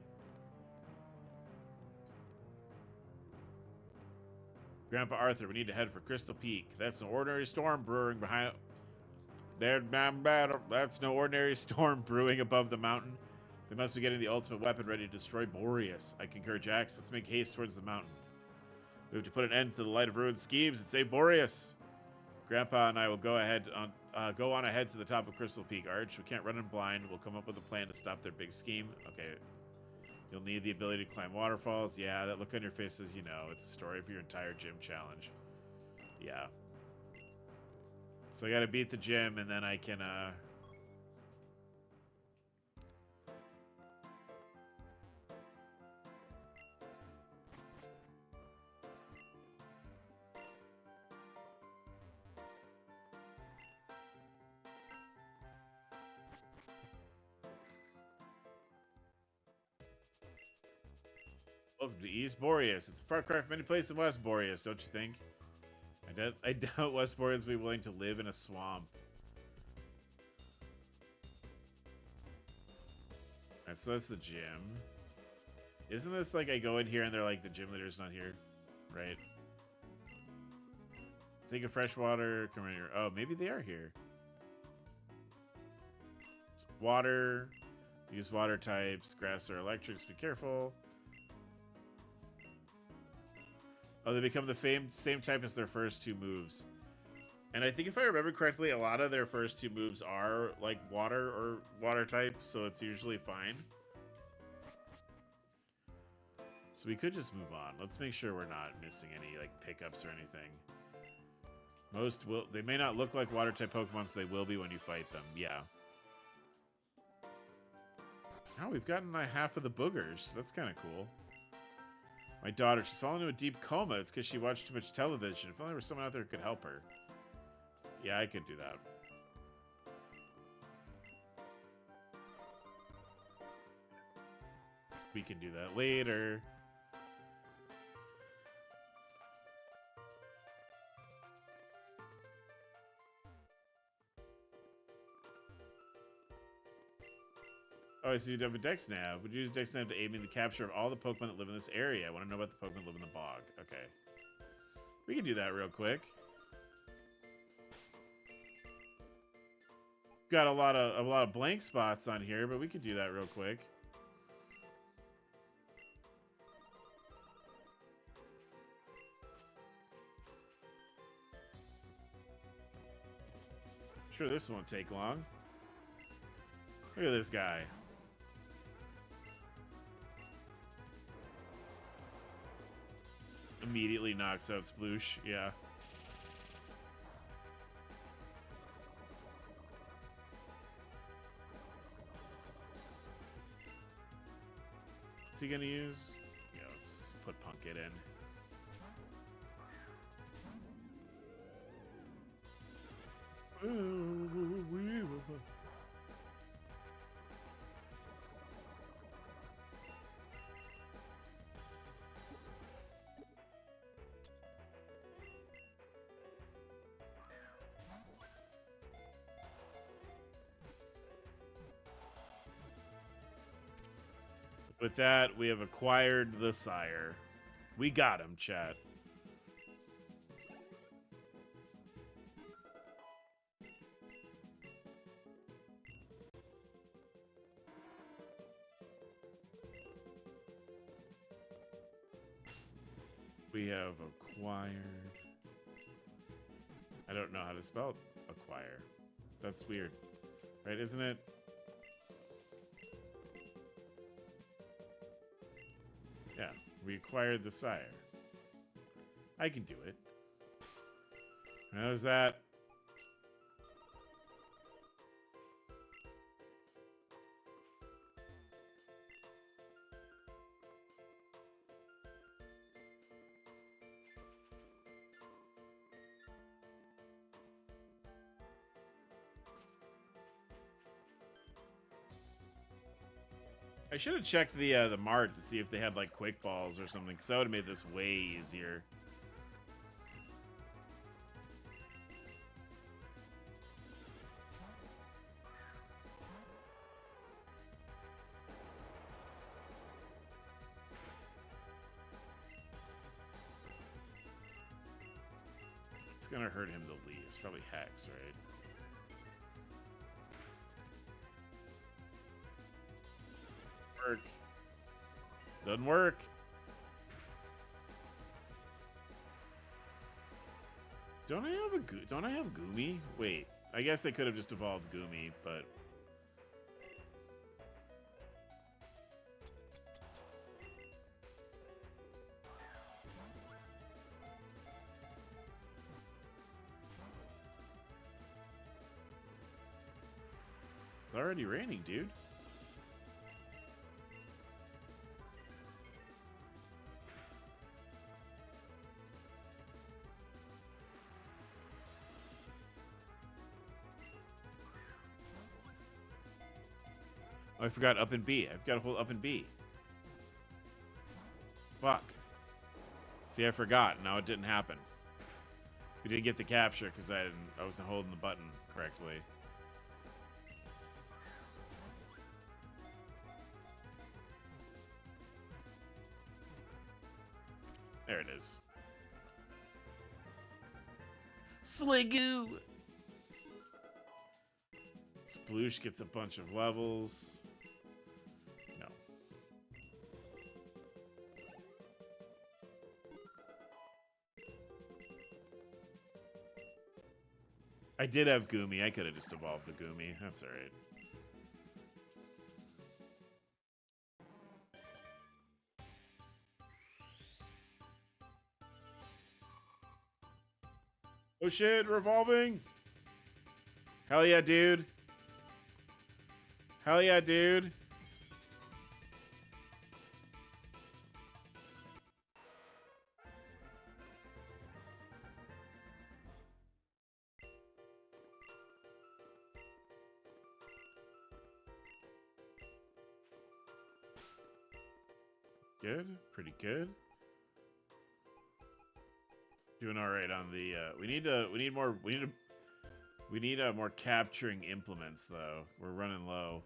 Grandpa Arthur, we need to head for Crystal Peak. That's an ordinary storm brewing behind... That's no ordinary storm brewing above the mountain. They must be getting the ultimate weapon ready to destroy Boreas. I concur, Jax. Let's make haste towards the mountain. We have to put an end to the Light of Ruin schemes and save Boreas. Grandpa and I will go on ahead to the top of Crystal Peak, Arch. We can't run in blind. We'll come up with a plan to stop their big scheme. Okay. You'll need the ability to climb waterfalls. Yeah, that look on your face says you know. It's the story of your entire gym challenge. Yeah. So I gotta beat the gym, and then I can, welcome to East Boreas. It's a far cry from any place in West Boreas, don't you think? I doubt West Boreas will be willing to live in a swamp. Alright, so that's the gym. Isn't this like I go in here and they're like, the gym leader's not here? right? Think of fresh water. Come here. Oh, maybe they are here. Water. Use water types. Grass or electrics. Be careful. Oh, they become the same type as their first two moves. And I think if I remember correctly, a lot of their first two moves are like water or water type, so it's usually fine. So we could just move on. Let's make sure we're not missing any like pickups or anything. Most will, they may not look like water type Pokemon, so they will be when you fight them. Yeah. Oh, we've gotten half of the boogers. That's kind of cool. My daughter, she's fallen into a deep coma. It's because she watched too much television. If only there was someone out there who could help her. Yeah, I could do that. We can do that later. Oh, so you'd have a Dex Nav. Would you use Dex Nav to aid in the capture of all the Pokemon that live in this area? I want to know about the Pokemon that live in the bog. Okay. We can do that real quick. Got a lot of blank spots on here, but we could do that real quick. Sure, this won't take long. Look at this guy. Immediately knocks out Sploosh, yeah. What's he gonna use? Yeah, let's put Punkit in. With that, we have acquired the sire. We got him, chat. We have acquired. I don't know how to spell acquire. That's weird. Right, isn't it? Yeah, we acquired the sire. I can do it. How's that? I should have checked the mart to see if they had like quick balls or something, because that would have made this way easier. It's gonna hurt him the least. Probably Hex, right? Work. Doesn't work. Don't I have Goomy? Wait, I guess I could have just evolved Goomy, but it's already raining, dude. Oh, I forgot up and B. I've got to hold up and B. Fuck. See, I forgot. Now it didn't happen. We didn't get the capture because I wasn't holding the button correctly. There it is. Sligoo! Sploosh gets a bunch of levels. No. I did have Goomy. I could have just evolved the Goomy. That's alright. Oh shit, revolving! Hell yeah, dude. Hell yeah, dude. Good, pretty good. Doing all right on the. We need more capturing implements though. We're running low.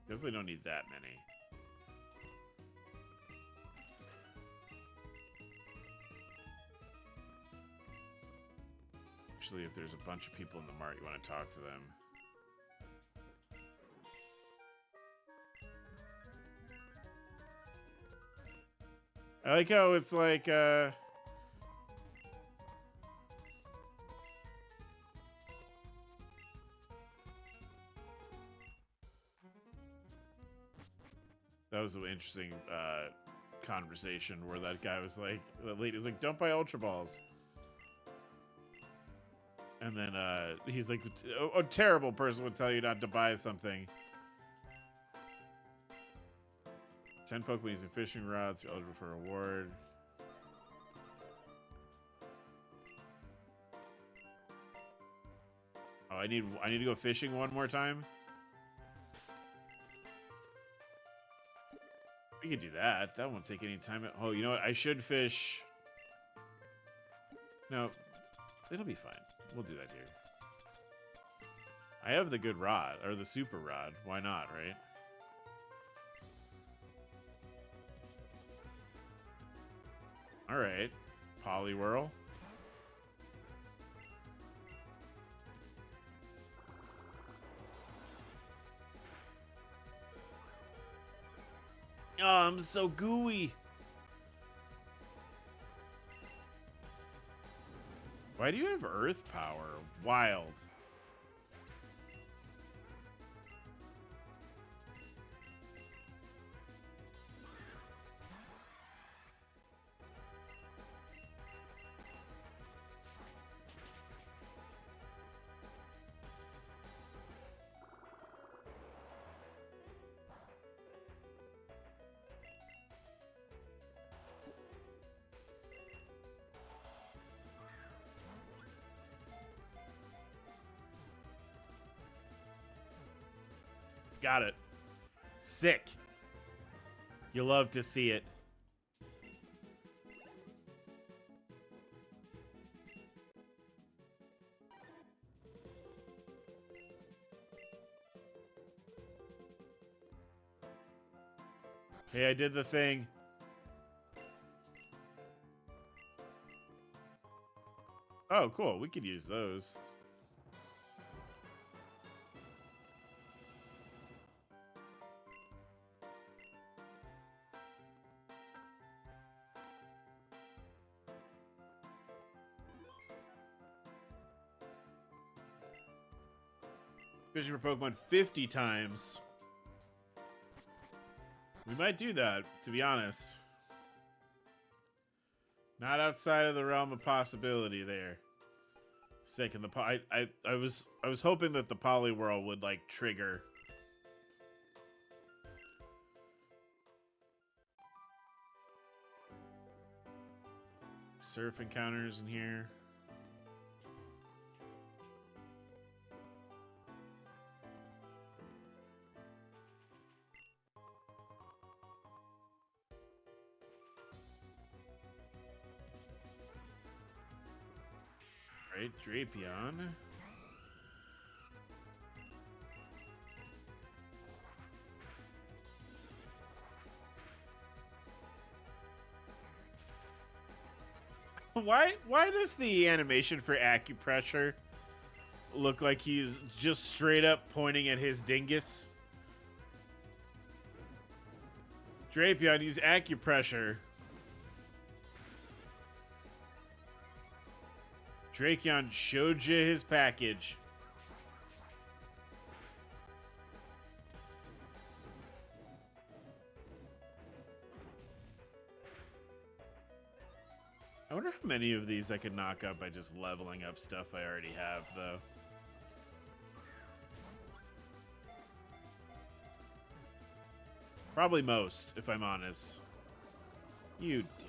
Definitely don't need that many. Actually, if there's a bunch of people in the mart, you want to talk to them. I like how it's like, that was an interesting conversation where that guy was like, the lady was like, don't buy Ultra Balls. And then he's like, a terrible person would tell you not to buy something. 10 Pokemon using fishing rods, you're eligible for a reward. Oh, I need to go fishing one more time. We can do that. That won't take any time. Oh, you know what? I should fish. No, it'll be fine. We'll do that here. I have the good rod, or the super rod. Why not, right? All right. Poliwhirl. Oh, I'm so gooey. Why do you have Earth Power? Wild. Got it. Sick. You love to see it. Hey, I did the thing. Oh, cool. We could use those. Fishing for Pokemon 50 times. We might do that, to be honest. Not outside of the realm of possibility there. Sick, and I was hoping that the Poliwhirl would like trigger. Surf encounters in here. Alright, Drapion. Why does the animation for acupressure look like he's just straight up pointing at his dingus? Drapion, use acupressure. Drapion showed you his package. I wonder how many of these I could knock up by just leveling up stuff I already have, though. Probably most, if I'm honest. You dick.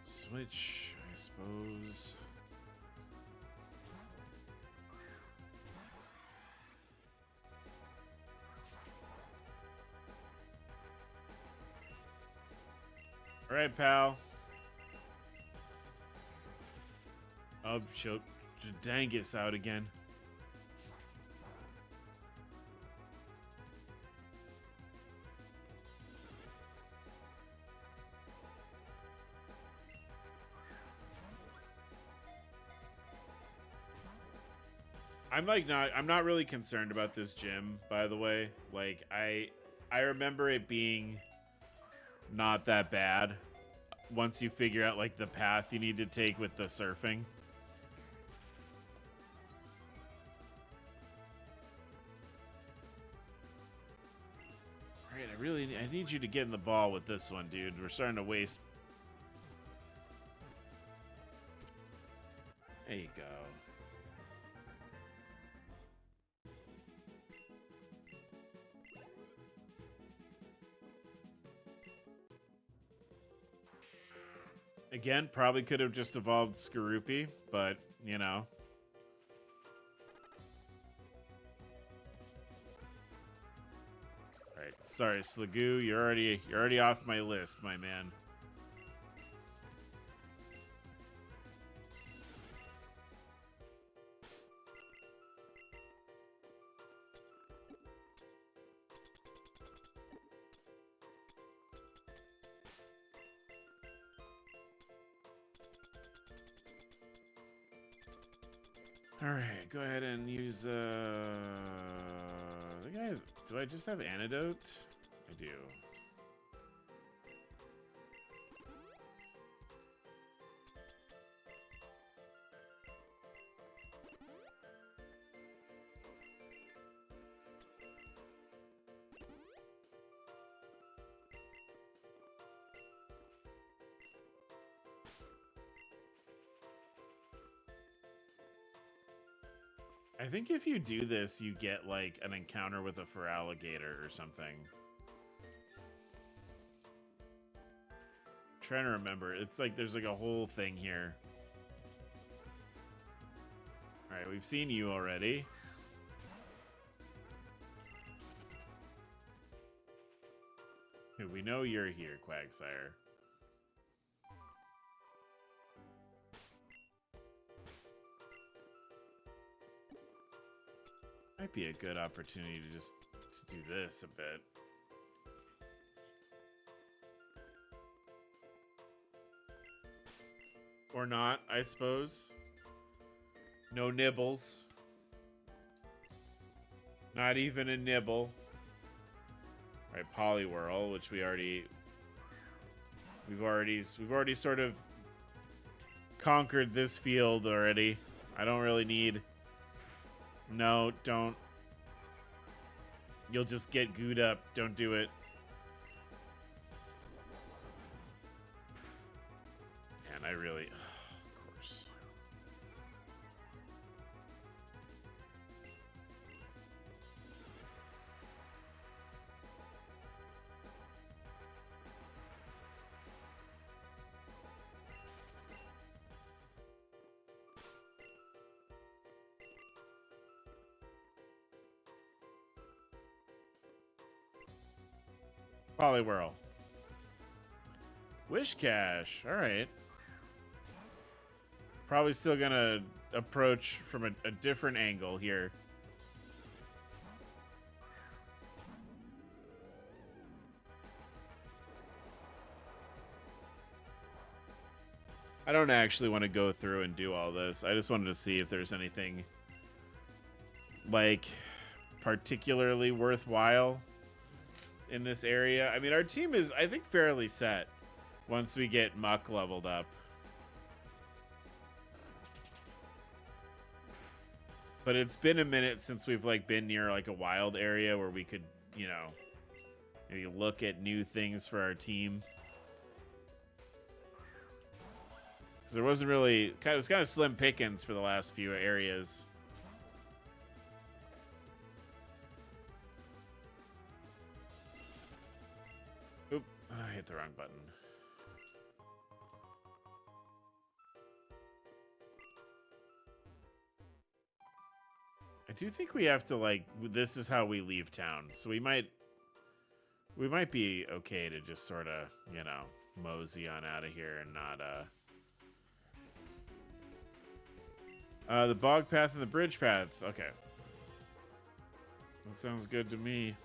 Switch, I suppose. All right, pal. Oh, choke Dangus out again. I'm not really concerned about this gym, by the way. Like, I remember it being not that bad once you figure out, like, the path you need to take with the surfing. Alright, I need you to get in the ball with this one, dude. We're starting to waste. There you go. Again, probably could have just evolved Skorupi, but, you know. Alright, sorry, Sligoo, you're already off my list, my man. Alright, go ahead and use, I think do I just have Antidote? I do. I think if you do this, you get, like, an encounter with a Feraligatr or something. I'm trying to remember. It's like there's, like, a whole thing here. Alright, we've seen you already. We know you're here, Quagsire. Might be a good opportunity to just do this a bit. Or not, I suppose. No nibbles. Not even a nibble. All right, Poliwhirl, which we've already sort of conquered this field already. I don't really need. No, don't. You'll just get gooed up. Don't do it. And I really... of course. Poliwhirl. Wish Cash. All right. Probably still gonna approach from a different angle here. I don't actually want to go through and do all this. I just wanted to see if there's anything like particularly worthwhile in this area. I mean, our team is, I think, fairly set once we get Muck leveled up. But it's been a minute since we've like been near like a wild area where we could, you know, maybe look at new things for our team. Because there wasn't really, it was kind of slim pickings for the last few areas. Oop, I hit the wrong button. I do think we have to, like, this is how we leave town. So we might be okay to just sort of, you know, mosey on out of here and not, the bog path and the bridge path. Okay. That sounds good to me.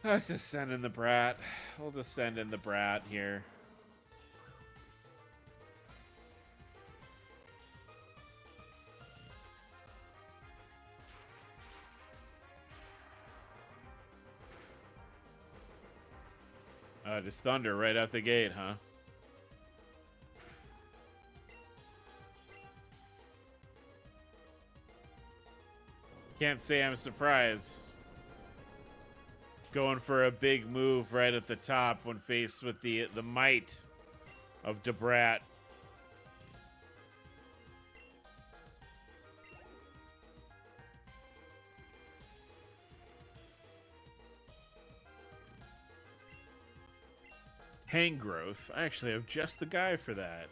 Let's just send in the brat. We'll just send in the brat here. Just thunder right out the gate, huh? Can't say I'm surprised. Going for a big move right at the top when faced with the might of Debrat. Hang growth. I actually have just the guy for that.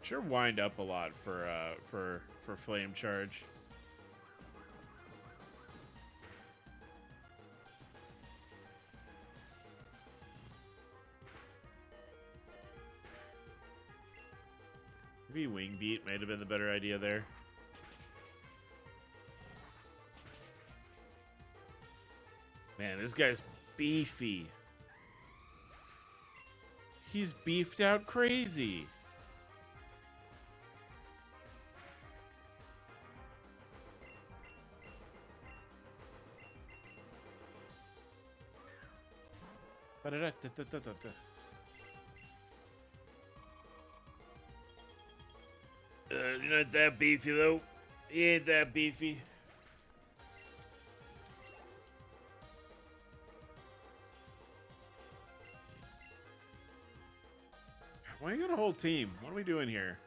Sure, wind up a lot for flame charge. Maybe wing beat might have been the better idea there. Man, this guy's beefy. He's beefed out crazy. You're not that beefy, though. He ain't that beefy. Why you got a whole team? What are we doing here?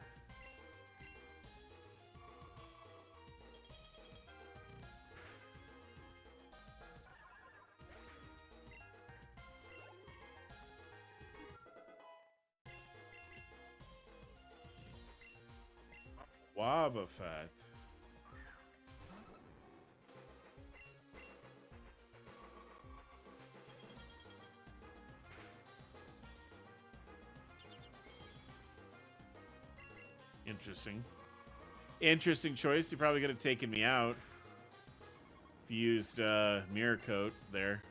Wobbuffet. Interesting. Interesting choice. You probably could have taken me out if you used Mirror Coat there.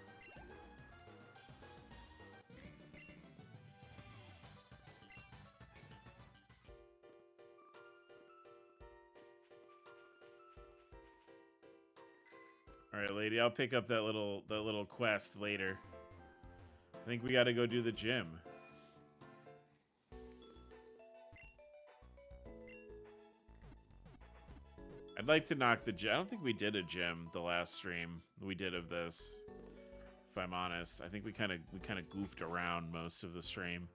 All right, lady. I'll pick up that little quest later. I think we got to go do the gym. I'd like to knock the gym. I don't think we did a gym the last stream we did of this. If I'm honest, I think we kind of goofed around most of the stream.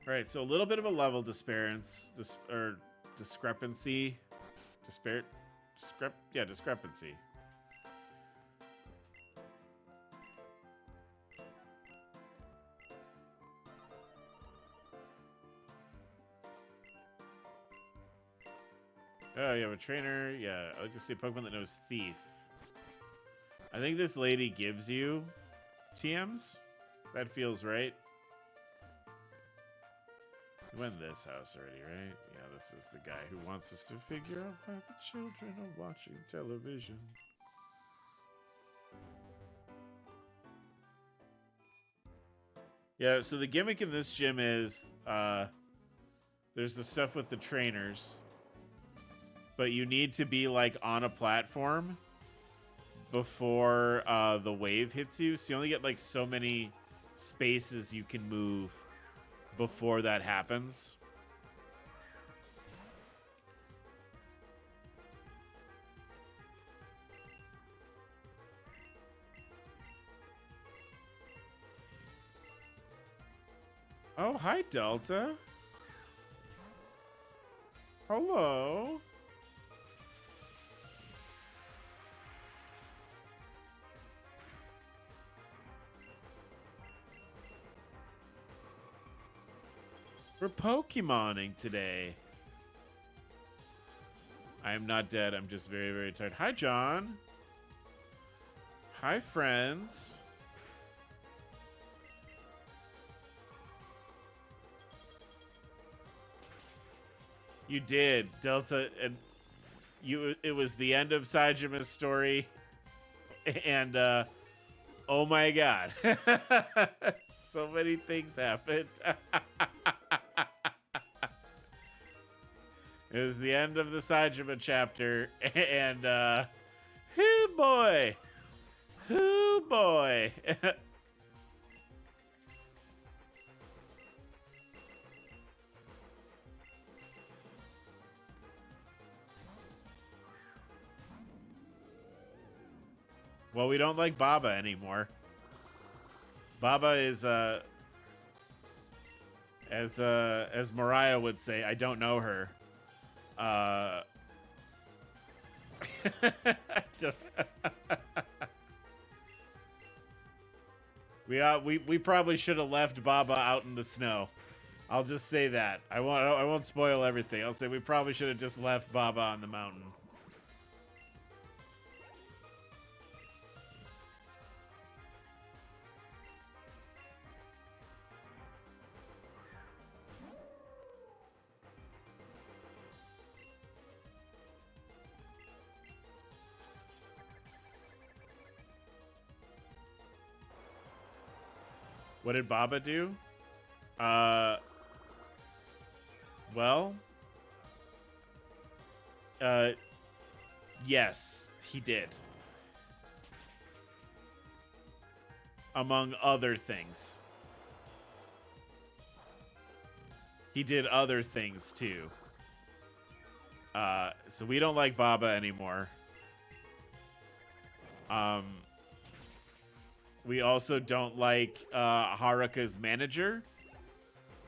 All right, so a little bit of a level discrepancy. Discrepancy. Oh, you have a trainer. Yeah, I like to see a Pokemon that knows Thief. I think this lady gives you TMs. That feels right. We went in this house already, right? Yeah, this is the guy who wants us to figure out why the children are watching television. Yeah, so the gimmick in this gym is there's the stuff with the trainers. But you need to be, like, on a platform before the wave hits you. So you only get, like, so many spaces you can move before that happens. Oh, hi, Delta. Hello. We're Pokemoning today. I am not dead. I'm just very, very tired. Hi, John. Hi, friends. You did, Delta, and it was the end of Sajima's story, and oh my god, so many things happened. It was the end of the Sajima chapter, and hoo boy, hoo boy. Well, we don't like Baba anymore. Baba is as Mariah would say, I don't know her. We probably should have left Baba out in the snow. I'll just say that. I won't spoil everything. I'll say we probably should have just left Baba on the mountain. What did Baba do? Well, yes, he did. Among other things. He did other things too. So we don't like Baba anymore. We also don't like Haruka's manager.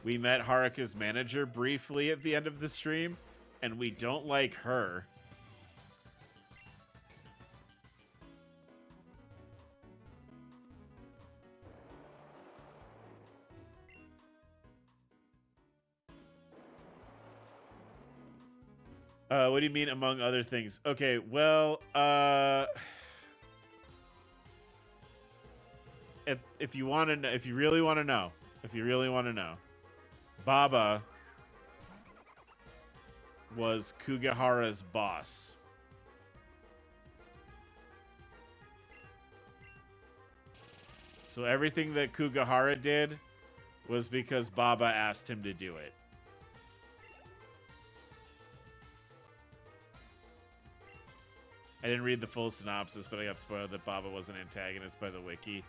We met Haruka's manager briefly at the end of the stream, and we don't like her. What do you mean among other things? Okay, well, if you want to know, if you really want to know, Baba was Kugahara's boss. So everything that Kugahara did was because Baba asked him to do it. I didn't read the full synopsis, but I got spoiled that Baba was an antagonist by the wiki.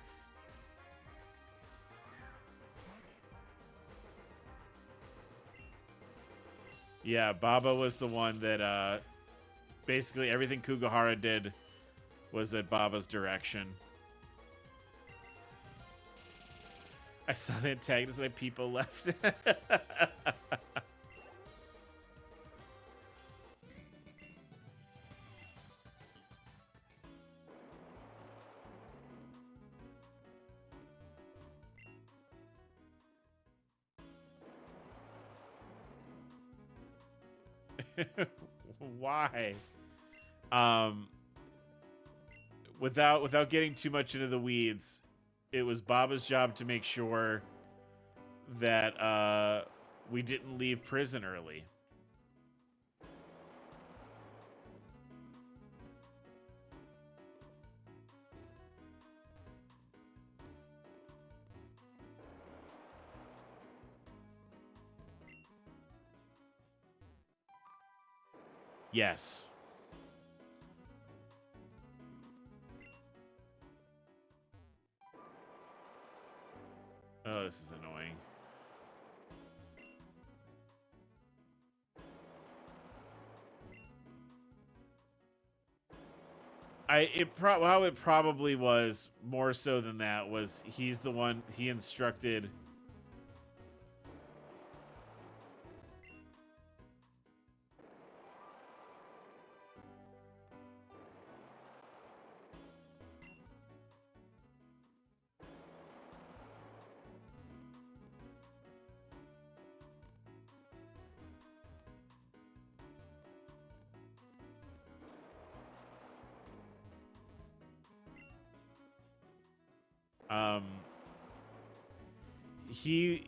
Yeah, Baba was the one that basically everything Kugahara did was at Baba's direction. I saw the antagonist like people left. Why? Without getting too much into the weeds, it was Baba's job to make sure that we didn't leave prison early. Yes. Oh, this is annoying. How it probably was more so than that was he's the one he instructed.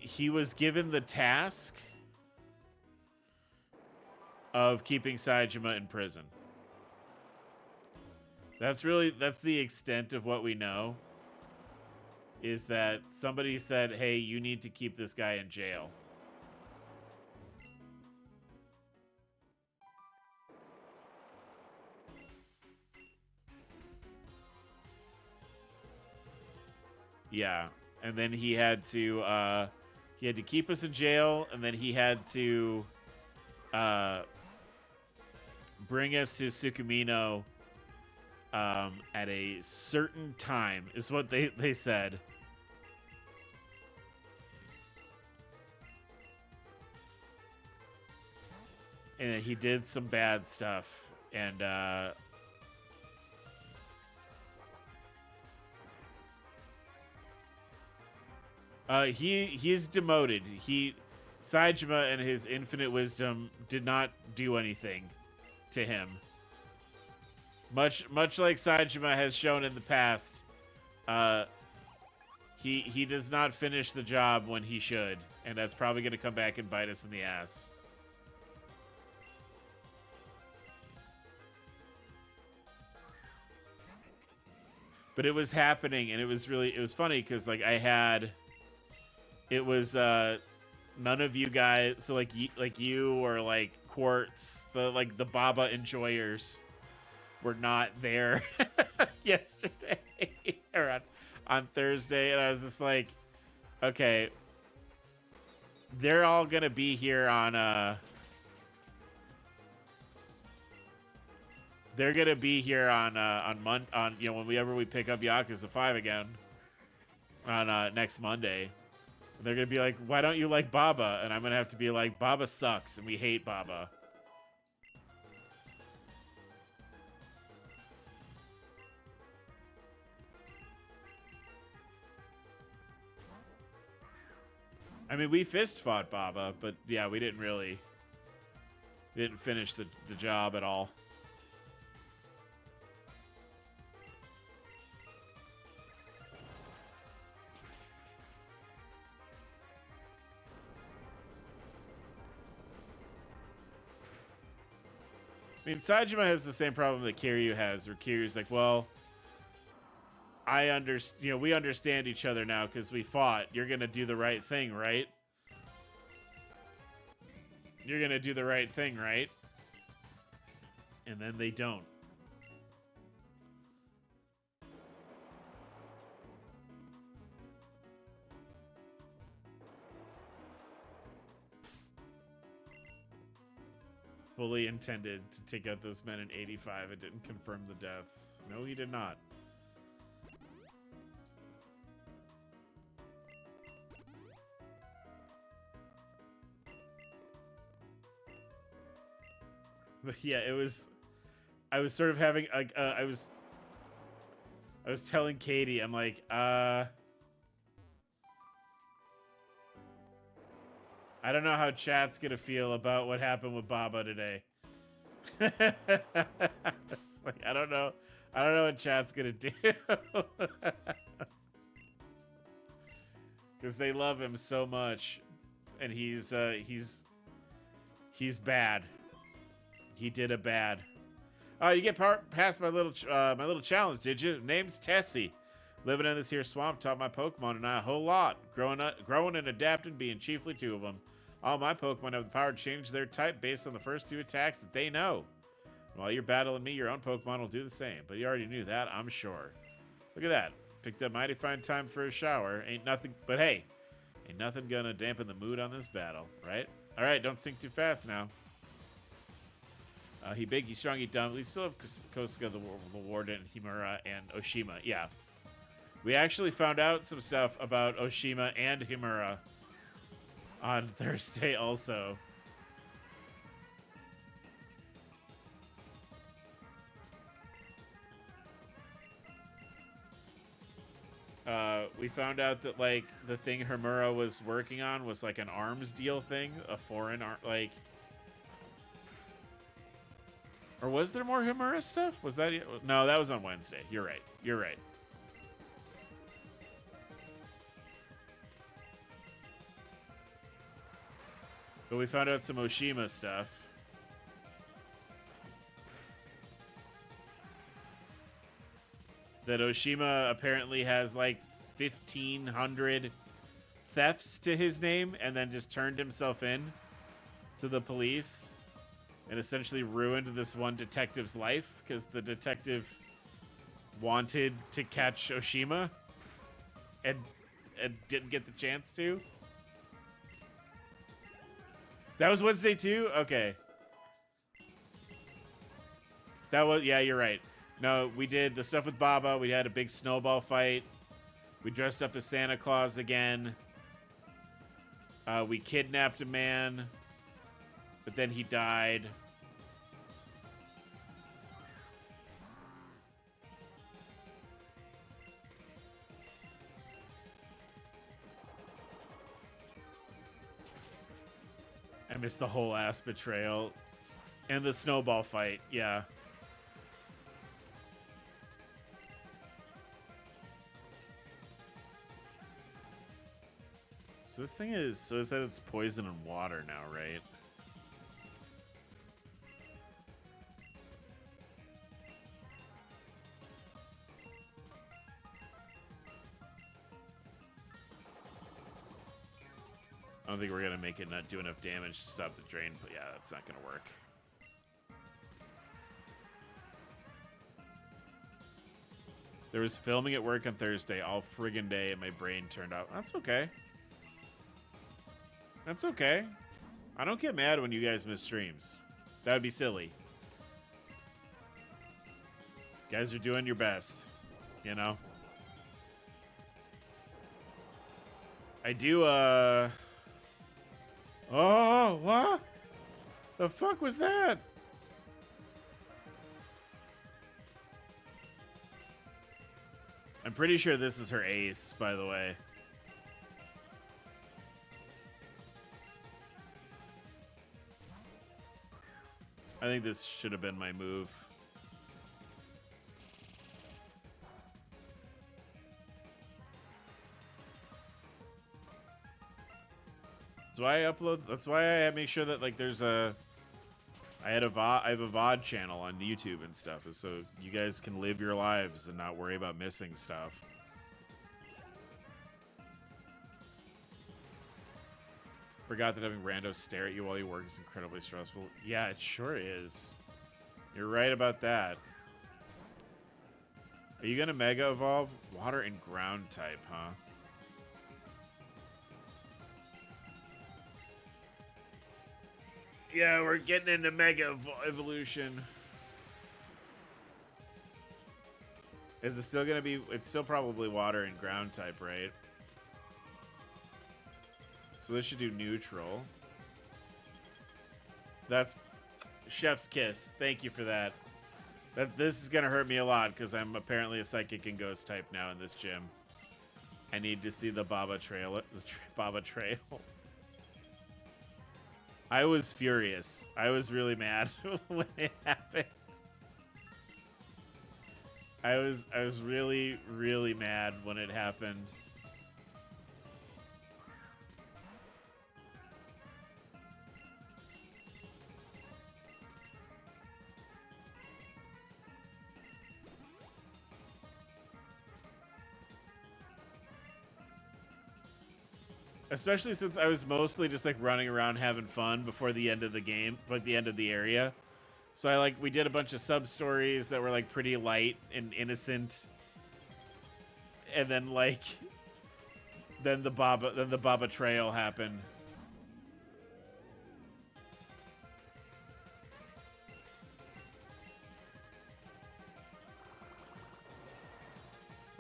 He was given the task of keeping Saejima in prison. That's the extent of what we know. Is that somebody said, "Hey, you need to keep this guy in jail." Yeah, and then he had to keep us in jail, and then he had to bring us to Sukumino at a certain time, is what they said. And then he did some bad stuff, and he's demoted. Saejima and his infinite wisdom did not do anything to him. Much like Saejima has shown in the past, he does not finish the job when he should, and that's probably going to come back and bite us in the ass. But it was happening, and it was funny because like it was none of you guys, so like you or like Quartz, the Baba enjoyers were not there yesterday or on Thursday, and I was just like, okay, they're all gonna be here on they're gonna be here on whenever we pick up Yakuza 5 again on next Monday. And they're gonna be like, why don't you like Baba? And I'm gonna have to be like, Baba sucks and we hate Baba. I mean, we fist fought Baba, but yeah, we didn't finish the job at all. I mean, Saejima has the same problem that Kiryu has, where Kiryu's like, well, we understand each other now because we fought. You're gonna do the right thing, right? You're gonna do the right thing, right? And then they don't. fully intended to take out those men in 85. It didn't confirm the deaths. No, he did not. But yeah, it was. I was sort of having like I was telling Katie, I'm like, I don't know how chat's gonna feel about what happened with Baba today. It's like, I don't know what chat's gonna do. Because they love him so much, and he's bad. He did a bad. Oh, you get past my little challenge, did you? Name's Tessie. Living in this here swamp taught my Pokemon and I a whole lot. Growing and adapting being chiefly two of them. All my Pokemon have the power to change their type based on the first two attacks that they know. While you're battling me, your own Pokemon will do the same. But you already knew that, I'm sure. Look at that. Picked up mighty fine time for a shower. Ain't nothing, but hey, ain't nothing gonna dampen the mood on this battle, right? All right, don't sink too fast now. He big, he strong, he dumb. We still have Kosuke, the Warden, Himura, and Oshima. Yeah. We actually found out some stuff about Oshima and Himura on Thursday also. We found out that, like, the thing Himura was working on was, like, an arms deal thing. A foreign, like... Or was there more Himura stuff? Was that... No, that was on Wednesday. You're right. You're right. But we found out some Oshima stuff. That Oshima apparently has, like, 1,500 thefts to his name and then just turned himself in to the police and essentially ruined this one detective's life because the detective wanted to catch Oshima and didn't get the chance to. That was Wednesday too? Okay. That was, yeah, you're right. No, we did the stuff with Baba. We had a big snowball fight. We dressed up as Santa Claus again. We kidnapped a man, but then he died. I missed the whole ass betrayal. And the snowball fight, yeah. So this thing is, so it said it's poison and water now, right? I don't think we're gonna make it not do enough damage to stop the drain, but yeah, that's not gonna work. There was filming at work on Thursday all friggin' day and my brain turned off. That's okay. That's okay. I don't get mad when you guys miss streams. That would be silly. You guys are doing your best, you know? I do, Oh, what? The fuck was that? I'm pretty sure this is her ace, by the way. I think this should have been my move. That's why I upload. That's why I make sure that, like, there's a. I have a VOD channel on YouTube and stuff, so you guys can live your lives and not worry about missing stuff. Forgot that having randos stare at you while you work is incredibly stressful. Yeah, it sure is. You're right about that. Are you gonna Mega Evolve? Water and ground type, huh? Yeah, we're getting into Mega Evolution. Is it still gonna be... It's still probably water and ground type, right? So this should do neutral. That's Chef's Kiss. Thank you for that. This is gonna hurt me a lot because I'm apparently a Psychic and Ghost type now in this gym. I need to see the Baba Trail. Baba Trail. I was furious. I was really mad when it happened. I was really, really mad when it happened. Especially since I was mostly just like running around having fun before the end of the game, like the end of the area. So we did a bunch of sub stories that were like pretty light and innocent. And then then the Baba Trail happened.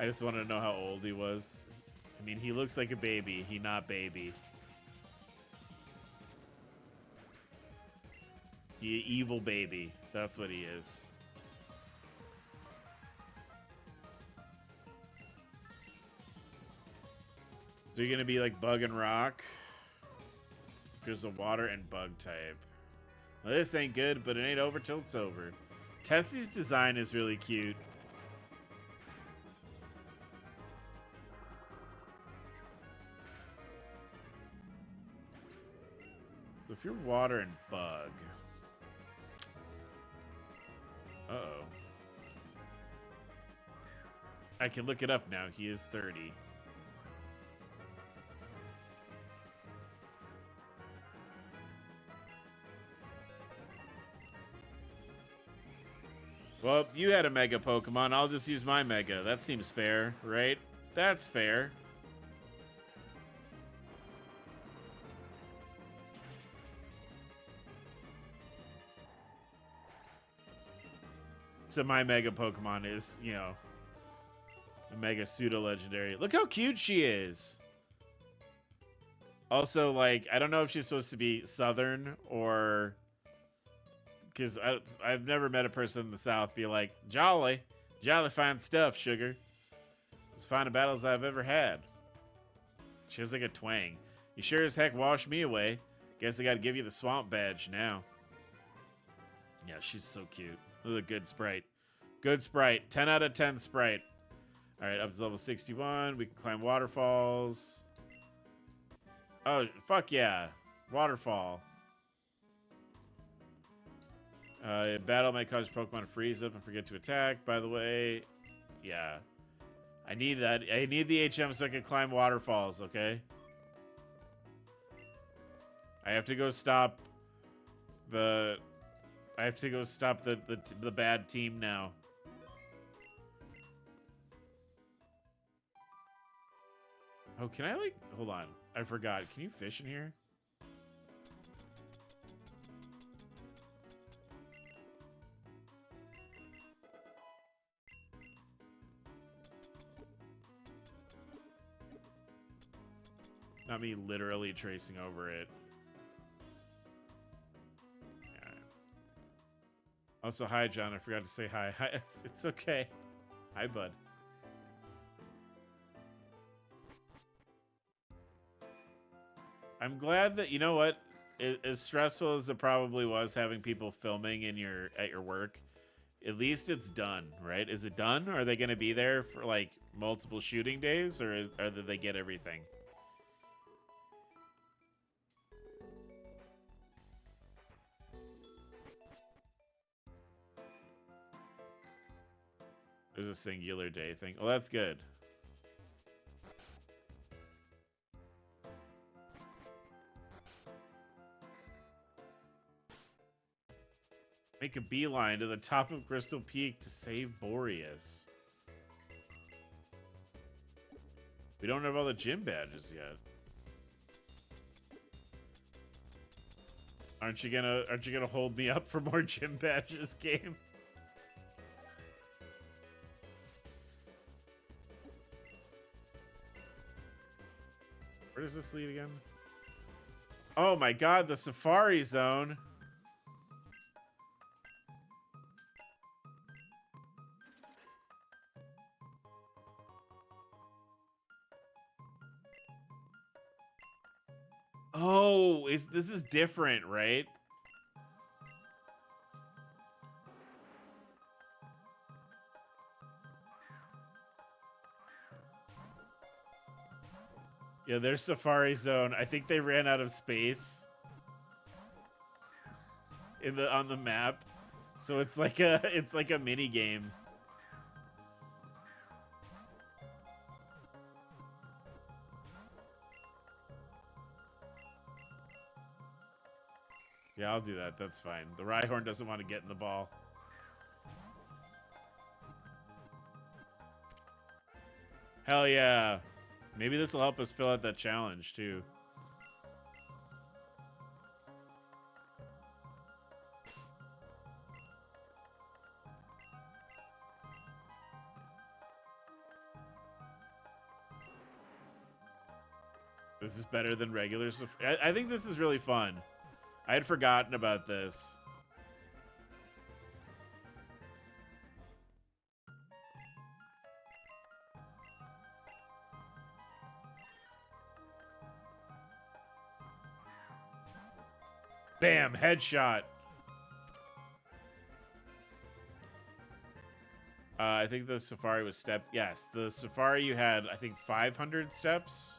I just wanted to know how old he was. I mean, he looks like a baby. He not baby. He evil baby. That's what he is. So you're gonna be like bug and rock. There's a water and bug type. Well, this ain't good, but it ain't over till it's over. Tessie's design is really cute. So if you're water and bug. Uh-oh. I can look it up now. He is 30. Well, you had a Mega Pokemon. I'll just use my Mega. That seems fair, right? That's fair. So my Mega Pokemon is, you know, a Mega Pseudo-Legendary. Look how cute she is. Also, like, I don't know if she's supposed to be Southern or... Because I've never met a person in the South be like, jolly fine stuff, sugar. As fine a battles I've ever had. She has like a twang. You sure as heck washed me away. Guess I gotta give you the swamp badge now. Yeah, she's so cute. Look at a good sprite. Good sprite. 10 out of 10 sprite. Alright, up to level 61. We can climb waterfalls. Oh, fuck yeah. Waterfall. Battle might cause your Pokemon to freeze up and forget to attack. By the way, yeah. I need that. I need the HM so I can climb waterfalls, okay? I have to go stop the... I have to go stop the bad team now. Oh, can I, like... Hold on. I forgot. Can you fish in here? Not me literally tracing over it. Yeah. Also, hi, John. I forgot to say hi. Hi. It's okay. Hi, bud. I'm glad that, you know what? As stressful as it probably was having people filming at your work, at least it's done, right? Is it done? Or are they going to be there for like multiple shooting days, or did they get everything? There's a singular day thing. Oh, that's good. Make a beeline to the top of Crystal Peak to save Boreas. We don't have all the gym badges yet. Aren't you gonna hold me up for more gym badges, game? Where does this lead again? Oh my god, the Safari Zone. Oh, this is different, right? Yeah, there's Safari Zone. I think they ran out of space on the map. So it's like a mini game. Yeah, I'll do that. That's fine. The Rhyhorn doesn't want to get in the ball. Hell yeah. Maybe this will help us fill out that challenge, too. This is better than regular stuff. I think this is really fun. I had forgotten about this. Bam, headshot. I think the Safari was step. Yes, the Safari you had, I think, 500 steps.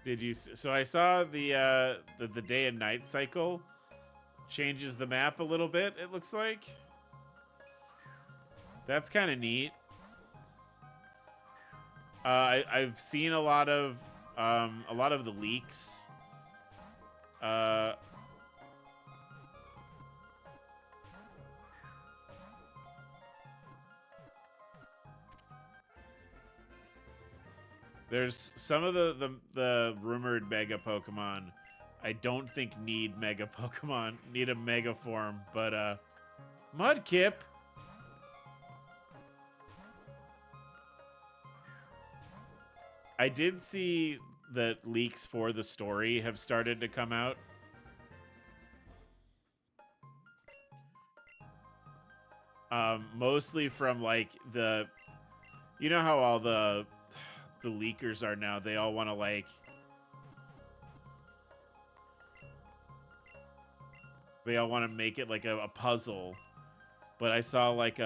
Did you? So I saw the day and night cycle changes the map a little bit. It looks like that's kind of neat. I've seen a lot of the leaks. There's some of the rumored Mega Pokemon I don't think need Mega Pokemon, need a Mega form, but Mudkip. I did see that leaks for the story have started to come out. Mostly from like you know how all the leakers are now. They all want to like make it like a puzzle. But I saw like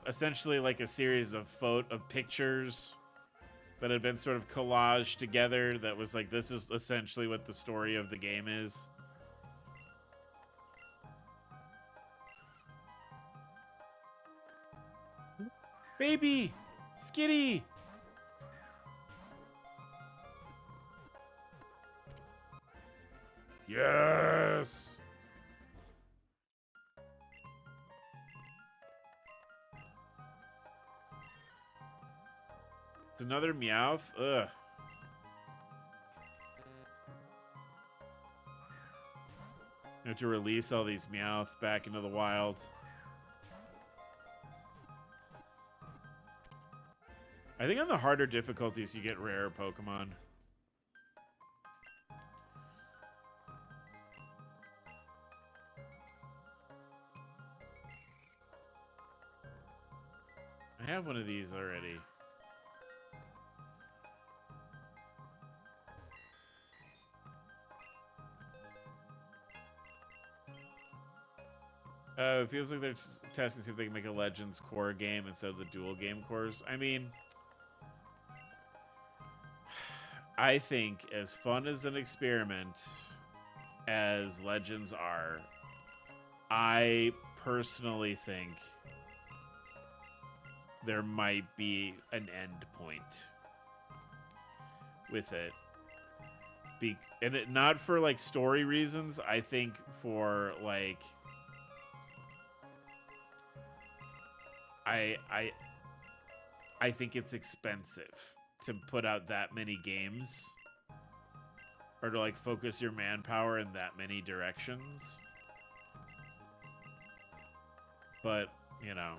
essentially like a series of pictures that had been sort of collaged together that was like, this is essentially what the story of the game is. Baby! Skitty! Yes! It's another Meowth? Ugh. I have to release all these Meowth back into the wild. I think on the harder difficulties, you get rarer Pokemon. I have one of these already. It feels like they're testing to see if they can make a Legends core game instead of the dual game cores. I mean, I think as fun as an experiment as Legends are, I personally think there might be an end point with it. And it, not for like story reasons. I think for like I think it's expensive to put out that many games or to like focus your manpower in that many directions. But, you know,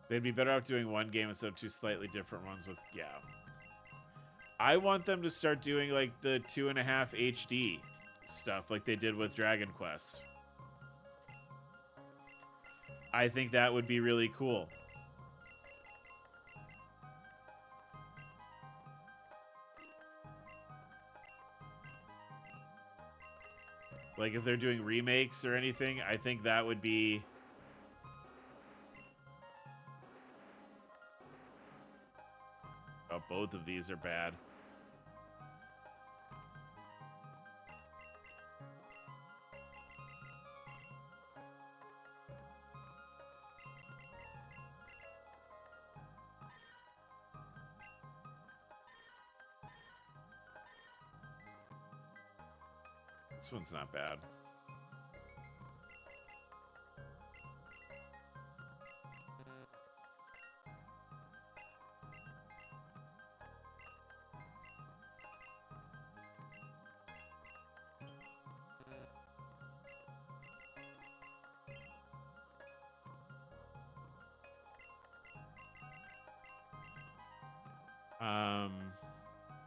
they'd be better off doing one game instead of two slightly different ones with, yeah. I want them to start doing like the 2.5 HD stuff like they did with Dragon Quest. I think that would be really cool. Like if they're doing remakes or anything, I think that would be... Oh, both of these are bad. This one's not bad.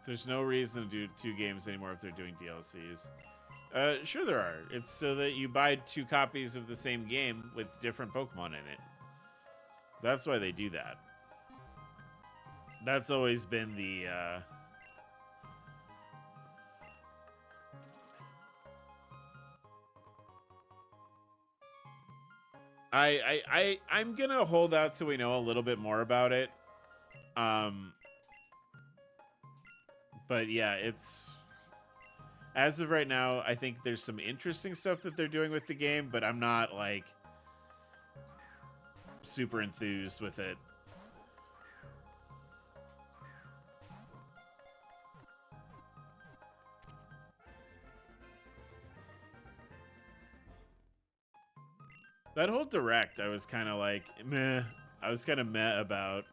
There's no reason to do 2 games anymore if they're doing DLCs. Sure there are. It's so that you buy 2 copies of the same game with different Pokemon in it. That's why they do that. That's always been the... I'm gonna hold out till we know a little bit more about it. But yeah, it's... As of right now, I think there's some interesting stuff that they're doing with the game, but I'm not, like, super enthused with it. That whole direct, I was kind of like, meh. I was kind of meh about...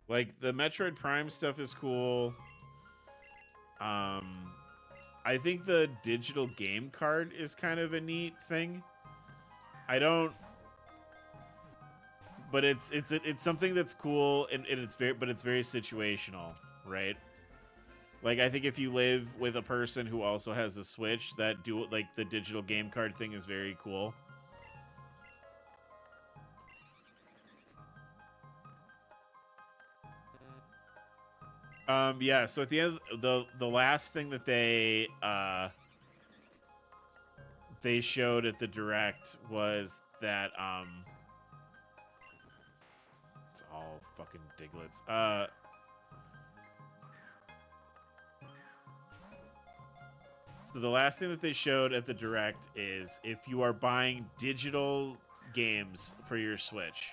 Like, the Metroid Prime stuff is cool. I think the digital game card is kind of a neat thing. I don't... But it's something that's cool, and it's very situational, right? Like, I think if you live with a person who also has a Switch, that like the digital game card thing is very cool. Yeah, so at the end, the last thing that they showed at the Direct was that it's all fucking Diglets. So the last thing that they showed at the Direct is if you are buying digital games for your Switch,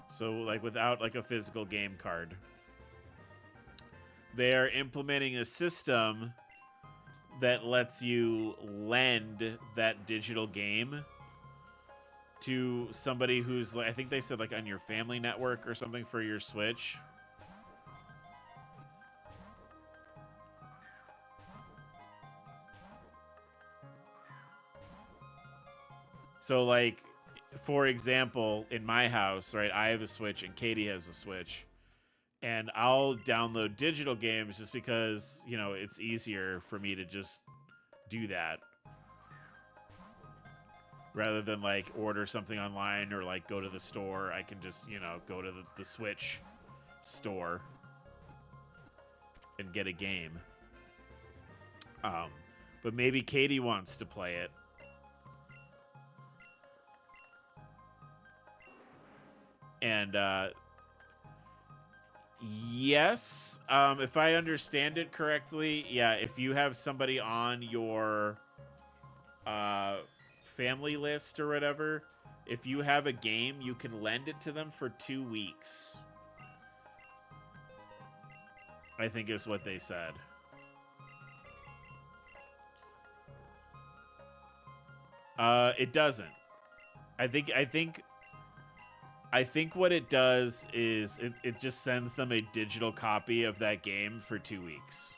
so like without like a physical game card, they are implementing a system that lets you lend that digital game to somebody who's, like, I think they said like on your family network or something for your Switch. So, like, for example, in my house, right, I have a Switch and Katie has a Switch. And I'll download digital games just because, you know, it's easier for me to just do that. Rather than, like, order something online or, like, go to the store. I can just, you know, go to the Switch store. and get a game. But maybe Katie wants to play it. And yes, if I understand it correctly, yeah, if you have somebody on your family list or whatever, if you have a game, you can lend it to them for 2 weeks. I think is what they said. It doesn't. I think what it does is it just sends them a digital copy of that game for 2 weeks.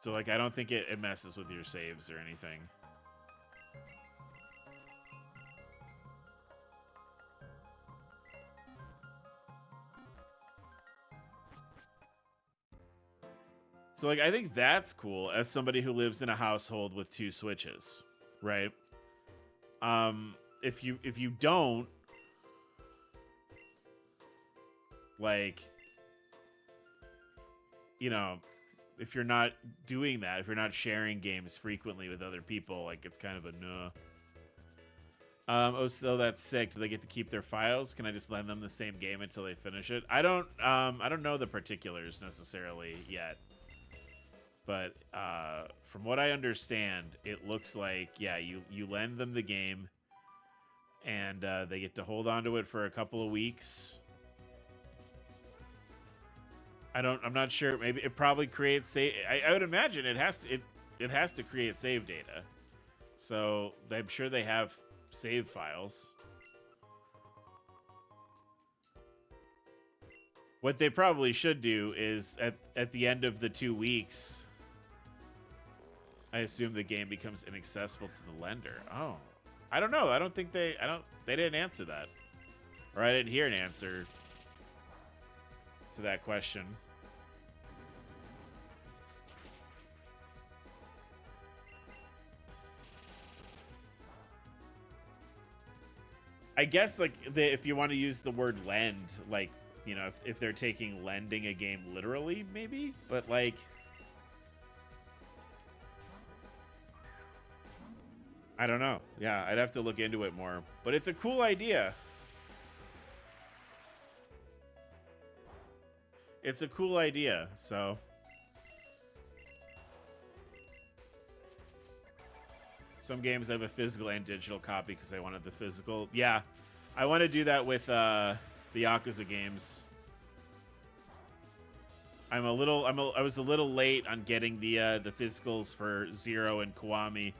So, like, I don't think it messes with your saves or anything. So, like, I think that's cool as somebody who lives in a household with 2 Switches, right? If you don't, like, you know, if you're not doing that, if you're not sharing games frequently with other people, like, it's kind of a no. Oh, so that's sick. Do they get to keep their files? Can I just lend them the same game until they finish it? I don't know the particulars necessarily yet. But from what I understand, it looks like, yeah, you lend them the game, and they get to hold on to it for a couple of weeks. I'm not sure. Maybe it probably creates save. I would imagine it has to create save data. So I'm sure they have save files. What they probably should do is at the end of the 2 weeks, I assume the game becomes inaccessible to the lender. Oh, I don't know. They didn't answer that, or I didn't hear an answer to that question. I guess, like, if you want to use the word lend, like, you know, if they're taking lending a game literally, maybe, but, like, I don't know. Yeah, I'd have to look into it more, but it's a cool idea. It's a cool idea, so. Some games have a physical and digital copy because I wanted the physical. Yeah, I want to do that with the Yakuza games. I was a little late on getting the physicals for Zero and Kiwami,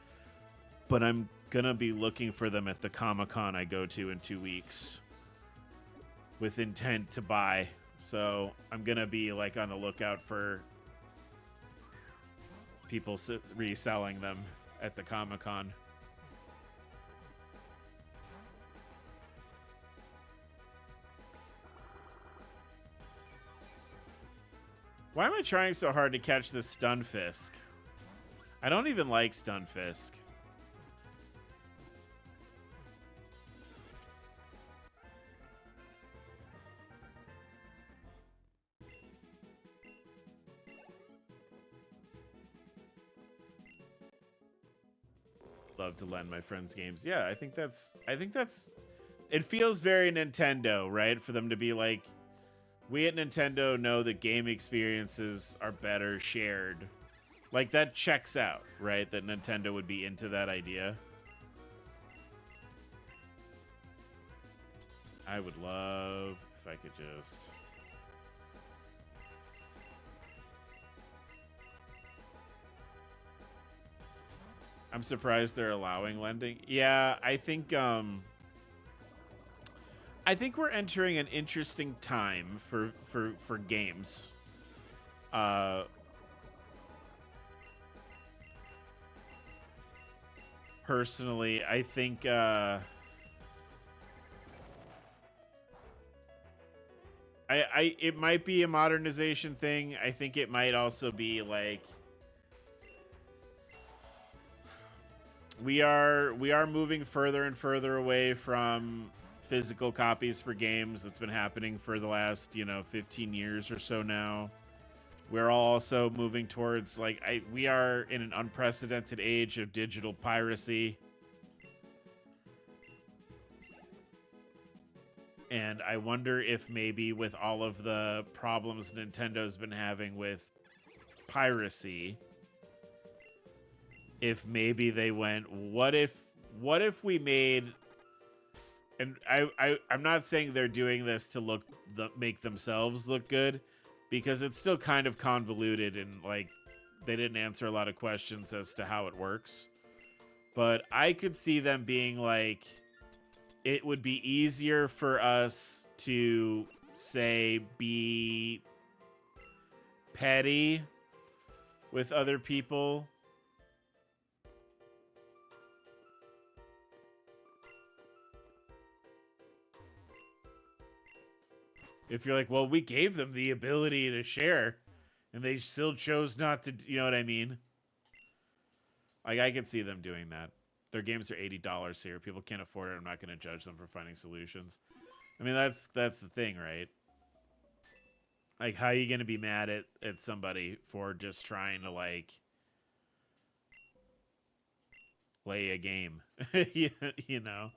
but I'm gonna be looking for them at the Comic-Con I go to in 2 weeks with intent to buy. So I'm gonna be, like, on the lookout for people reselling them at the Comic-Con. Why am I trying so hard to catch this Stunfisk? I don't even like Stunfisk. Love to lend my friends games. Yeah, I think that's it feels very Nintendo, right? For them to be like, we at Nintendo know that game experiences are better shared. Like, that checks out, right? That Nintendo would be into that idea. I would love if I could just... I'm surprised they're allowing lending. Yeah, I think we're entering an interesting time for games. Personally, I think it might be a modernization thing. I think it might also be like we are moving further and further away from physical copies for games. That's been happening for the last, 15 years or so now. We're also moving towards, we are in an unprecedented age of digital piracy. And I wonder if maybe with all of the problems Nintendo's been having with piracy, if maybe they went, what if we made, and I'm not saying they're doing this to make themselves look good, because it's still kind of convoluted and they didn't answer a lot of questions as to how it works. But I could see them being like, it would be easier for us to, say, be petty with other people. If you're like, well, we gave them the ability to share, and they still chose not to, you know what I mean? I could see them doing that. Their games are $80 here. People can't afford it. I'm not going to judge them for finding solutions. I mean, that's the thing, right? How are you going to be mad at somebody for just trying to, play a game? you know?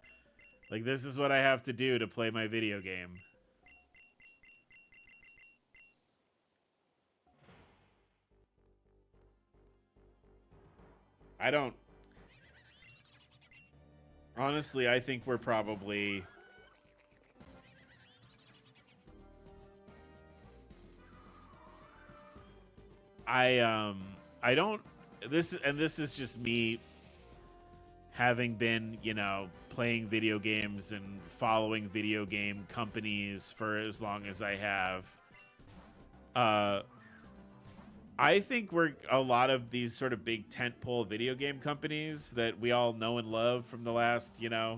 This is what I have to do to play my video game. Honestly, I think we're probably... I don't... This is just me having been, playing video games and following video game companies for as long as I have. I think a lot of these sort of big tentpole video game companies that we all know and love from the last, 10,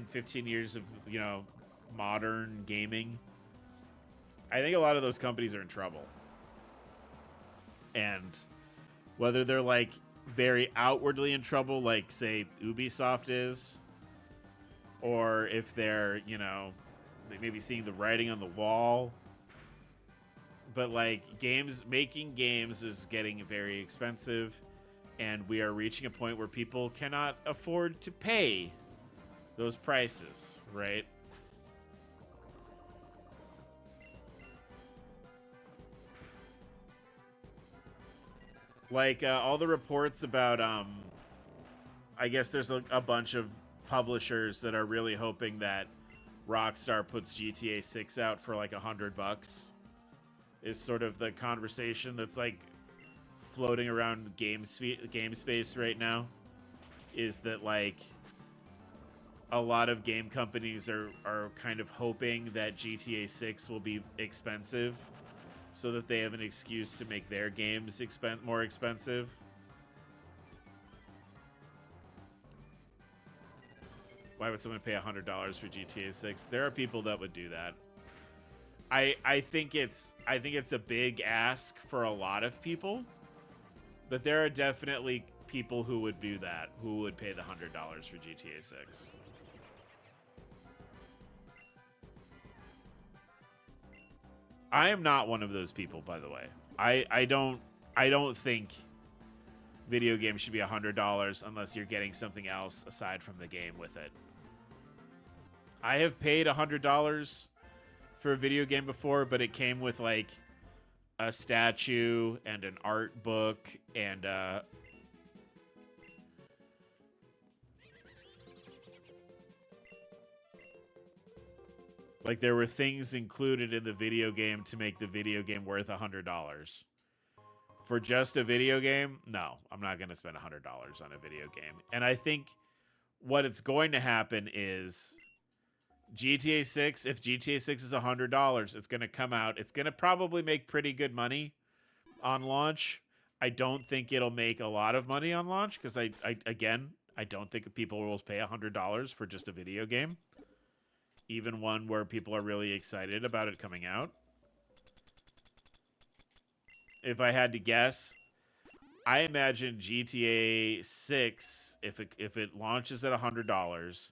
15 years of, modern gaming. I think a lot of those companies are in trouble. And whether they're very outwardly in trouble, say Ubisoft is, or if they're, they may be seeing the writing on the wall. But making games is getting very expensive, and we are reaching a point where people cannot afford to pay those prices, right? All the reports about, I guess there's a bunch of publishers that are really hoping that Rockstar puts GTA 6 out for $100. Is sort of the conversation that's floating around game space right now. Is that a lot of game companies are kind of hoping that GTA 6 will be expensive, so that they have an excuse to make their games more expensive. Why would someone pay $100 for GTA 6? There are people that would do that. I think it's a big ask for a lot of people, but there are definitely people who would do that, who would pay the $100 for GTA 6. I am not one of those people, by the way. I don't think video games should be $100 unless you're getting something else aside from the game with it. I have paid $100 for a video game before, but it came with a statue and an art book and there were things included in the video game to make the video game worth $100. For just a video game, no, I'm not going to spend $100 on a video game. And I think what it's going to happen is GTA 6, if GTA 6 is $100, it's going to come out. It's going to probably make pretty good money on launch. I don't think it'll make a lot of money on launch because I don't think people will pay $100 for just a video game, even one where people are really excited about it coming out. If I had to guess, I imagine GTA 6, if it launches at $100,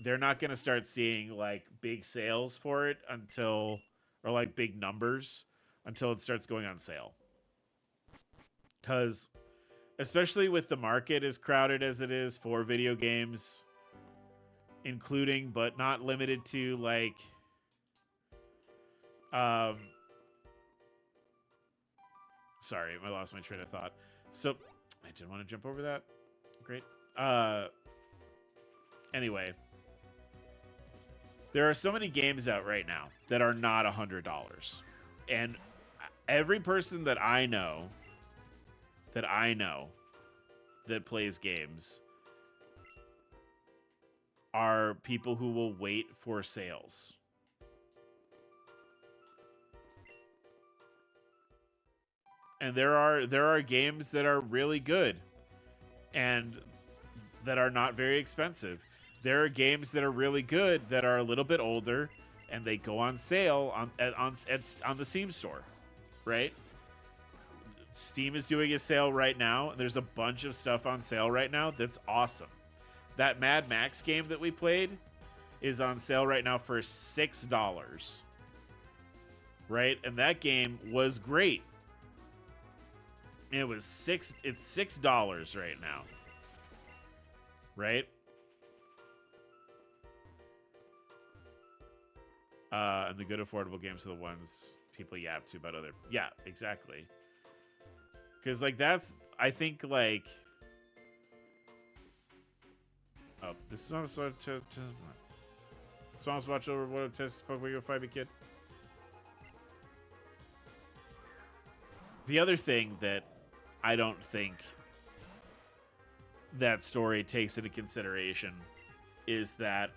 they're not going to start seeing like big sales for it until, or like big numbers until it starts going on sale. Because especially with the market as crowded as it is for video games, including but not limited to like sorry, I lost my train of thought. So I didn't want to jump over that. Great. Anyway, there are so many games out right now that are not $100. And every person that I know that plays games are people who will wait for sales. And there are games that are really good and that are not very expensive. There are games that are really good that are a little bit older and they go on sale on the Steam store, right? Steam is doing a sale right now. There's a bunch of stuff on sale right now that's awesome. That Mad Max game that we played is on sale right now for $6. Right? And that game was great. It was $6 right now. Right? And the good affordable games are the ones people yap to about other. Yeah, exactly. Because like that's, I think like, oh, this is what I'm supposed to this one I was watching over what test Pokemon Go 5 kid. The other thing that I don't think that story takes into consideration is that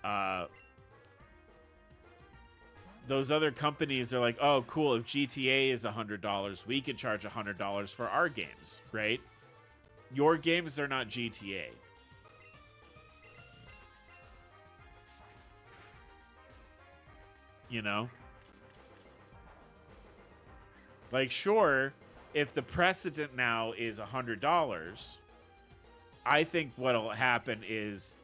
those other companies are like, oh, cool, if GTA is $100, we could charge $100 for our games, right? Your games are not GTA. You know? Like, sure, if the precedent now is $100, I think what'll happen is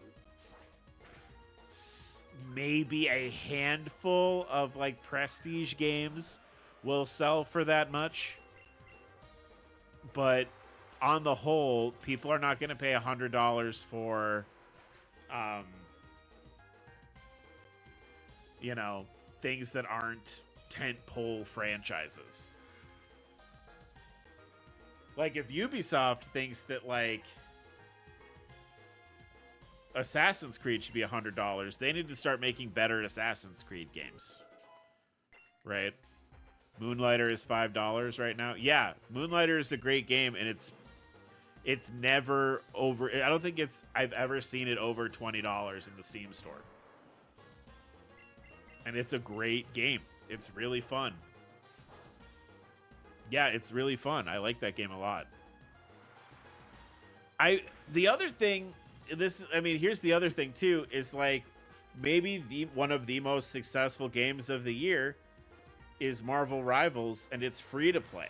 maybe a handful of like prestige games will sell for that much. But on the whole, people are not going to pay $100 for, you know, things that aren't tentpole franchises. Like if Ubisoft thinks that like Assassin's Creed should be $100, they need to start making better Assassin's Creed games. Right? Moonlighter is $5 right now. Yeah, Moonlighter is a great game, and it's never over. I don't think I've ever seen it over $20 in the Steam store. And it's a great game. It's really fun. Yeah, it's really fun. I like that game a lot. The other thing, here's the other thing too, is like maybe one of the most successful games of the year is Marvel Rivals, and it's free to play.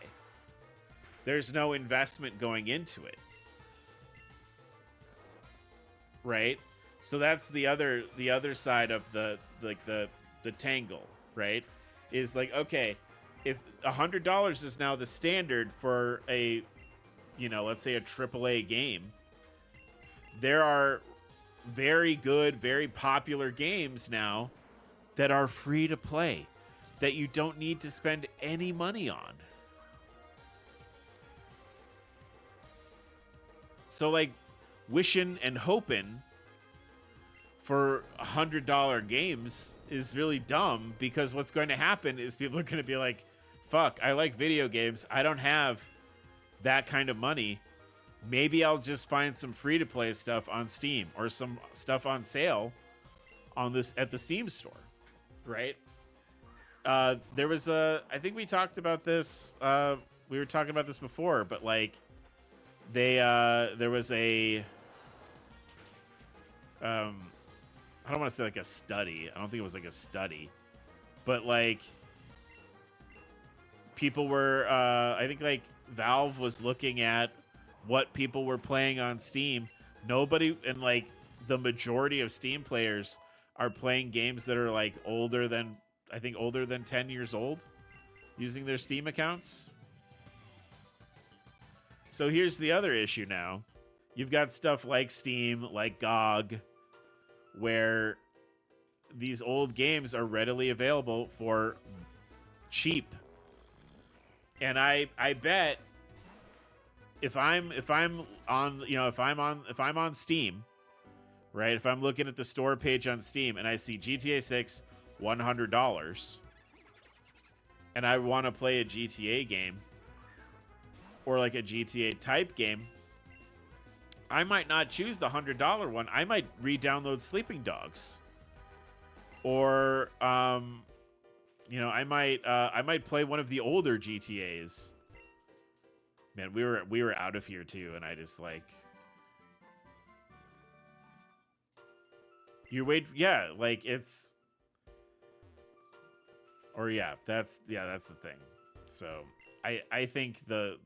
There's no investment going into it. Right? So that's the other side of the tangle, right? Is like, okay, if $100 is now the standard for a, let's say a AAA game, there are very good, very popular games now that are free to play that you don't need to spend any money on. So like wishing and hoping for $100 games is really dumb, because what's going to happen is people are going to be like, fuck, I like video games. I don't have that kind of money. Maybe I'll just find some free-to-play stuff on Steam or some stuff on sale at the Steam store, right? There was I think we talked about this. We were talking about this before, but like there was a I don't want to say like a study. I don't think it was like a study, but like people were I think like Valve was looking at what people were playing on Steam, nobody, and like the majority of Steam players are playing games that are like older than 10 years old using their Steam accounts. So here's the other issue now. You've got stuff like Steam, like GOG, where these old games are readily available for cheap. And I bet if I'm on Steam, right? If I'm looking at the store page on Steam and I see GTA 6 $100 and I want to play a GTA game or like a GTA type game, I might not choose the $100 one. I might re-download Sleeping Dogs. Or I might play one of the older GTAs. Man, we were out of here too, and I just like it's that's the thing. So I think the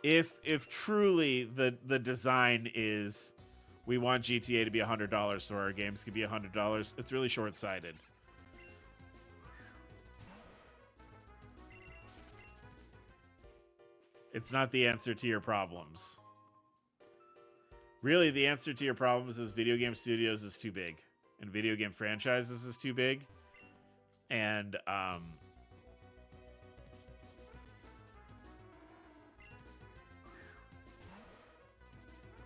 if truly the design is we want GTA to be $100 so our games can be $100, it's really short-sighted. It's not the answer to your problems. Really, the answer to your problems is video game studios is too big, and video game franchises is too big, and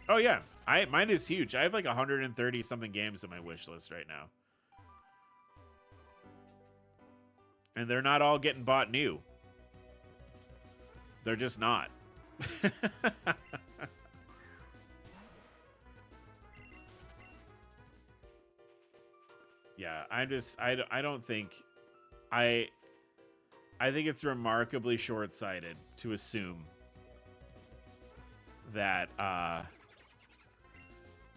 oh yeah, mine is huge. I have like 130 something games on my wish list right now, and they're not all getting bought new. They're just not. Yeah, I don't think I think it's remarkably short-sighted to assume that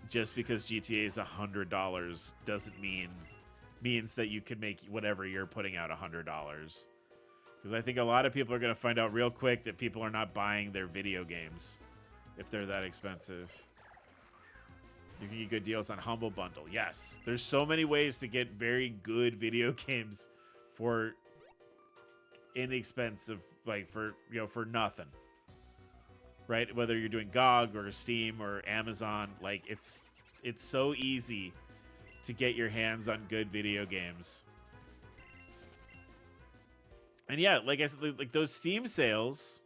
just because GTA is $100 doesn't means that you can make whatever you're putting out $100. Because I think a lot of people are going to find out real quick that people are not buying their video games if they're that expensive. You can get good deals on Humble Bundle. Yes, there's so many ways to get very good video games for inexpensive, like for nothing. Right? Whether you're doing GOG or Steam or Amazon, like it's so easy to get your hands on good video games. And yeah, like I said, like those Steam sales,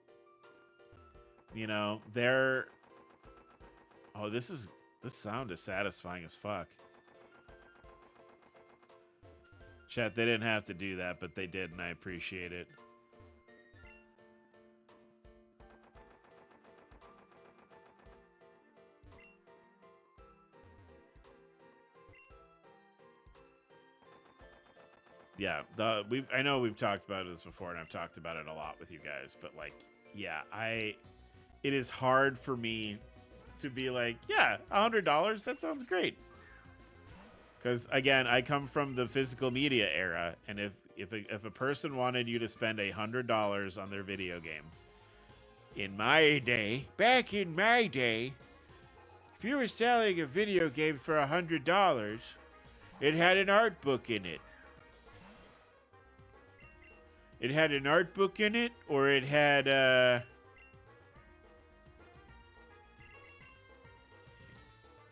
they're... Oh, this sound is satisfying as fuck. Chat, they didn't have to do that, but they did, and I appreciate it. Yeah, I know we've talked about this before, and I've talked about it a lot with you guys, but like, yeah, it is hard for me to be like, yeah, $100, that sounds great. Because again, I come from the physical media era, and if a person wanted you to spend $100 on their video game, back in my day, if you were selling a video game for $100, it had an art book in it. It had an art book in it, or it had,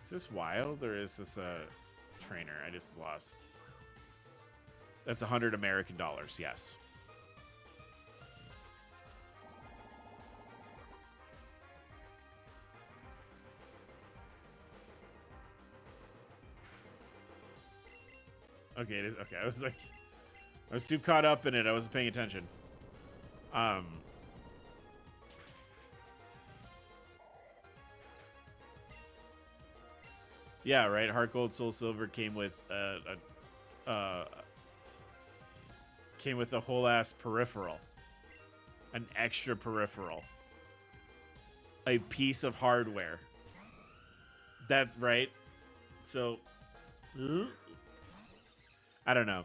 Is this wild, or is this a trainer? I just lost. That's $100 American, yes. Okay, it is. Okay, I was too caught up in it. I wasn't paying attention. Yeah, right. Heart Gold, Soul Silver came with a whole ass peripheral, an extra peripheral, a piece of hardware. That's right. So, I don't know.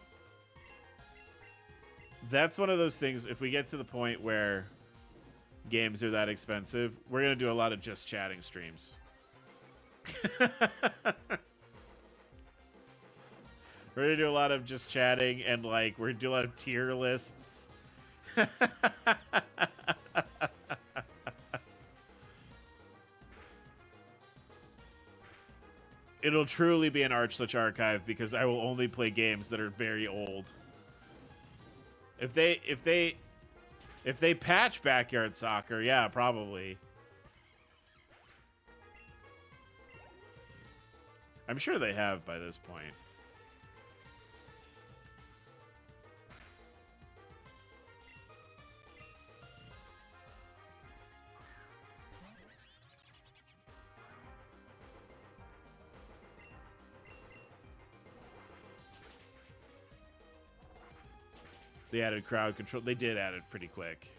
That's one of those things. If we get to the point where games are that expensive. We're going to do a lot of just chatting streams. We're going to do a lot of just chatting and like we're going to do a lot of tier lists. It'll truly be an Archlich archive because I will only play games that are very old. If they patch Backyard Soccer, yeah, probably. I'm sure they have by this point. They added crowd control. They did add it pretty quick.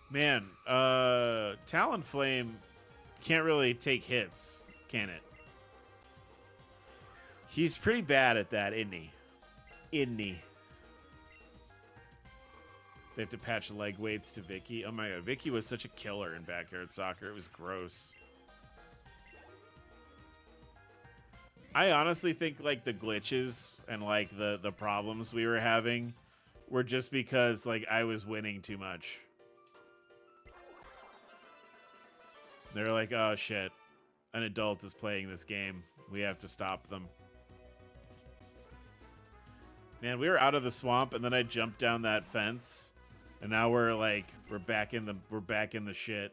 Man, Talonflame can't really take hits, can it? He's pretty bad at that, isn't he? They have to patch leg weights to Vicky. Oh my god, Vicky was such a killer in Backyard Soccer. It was gross. I honestly think like the glitches and like the problems we were having were just because like I was winning too much. They're like, oh shit, an adult is playing this game. We have to stop them. Man, we were out of the swamp and then I jumped down that fence, and now we're back in the shit.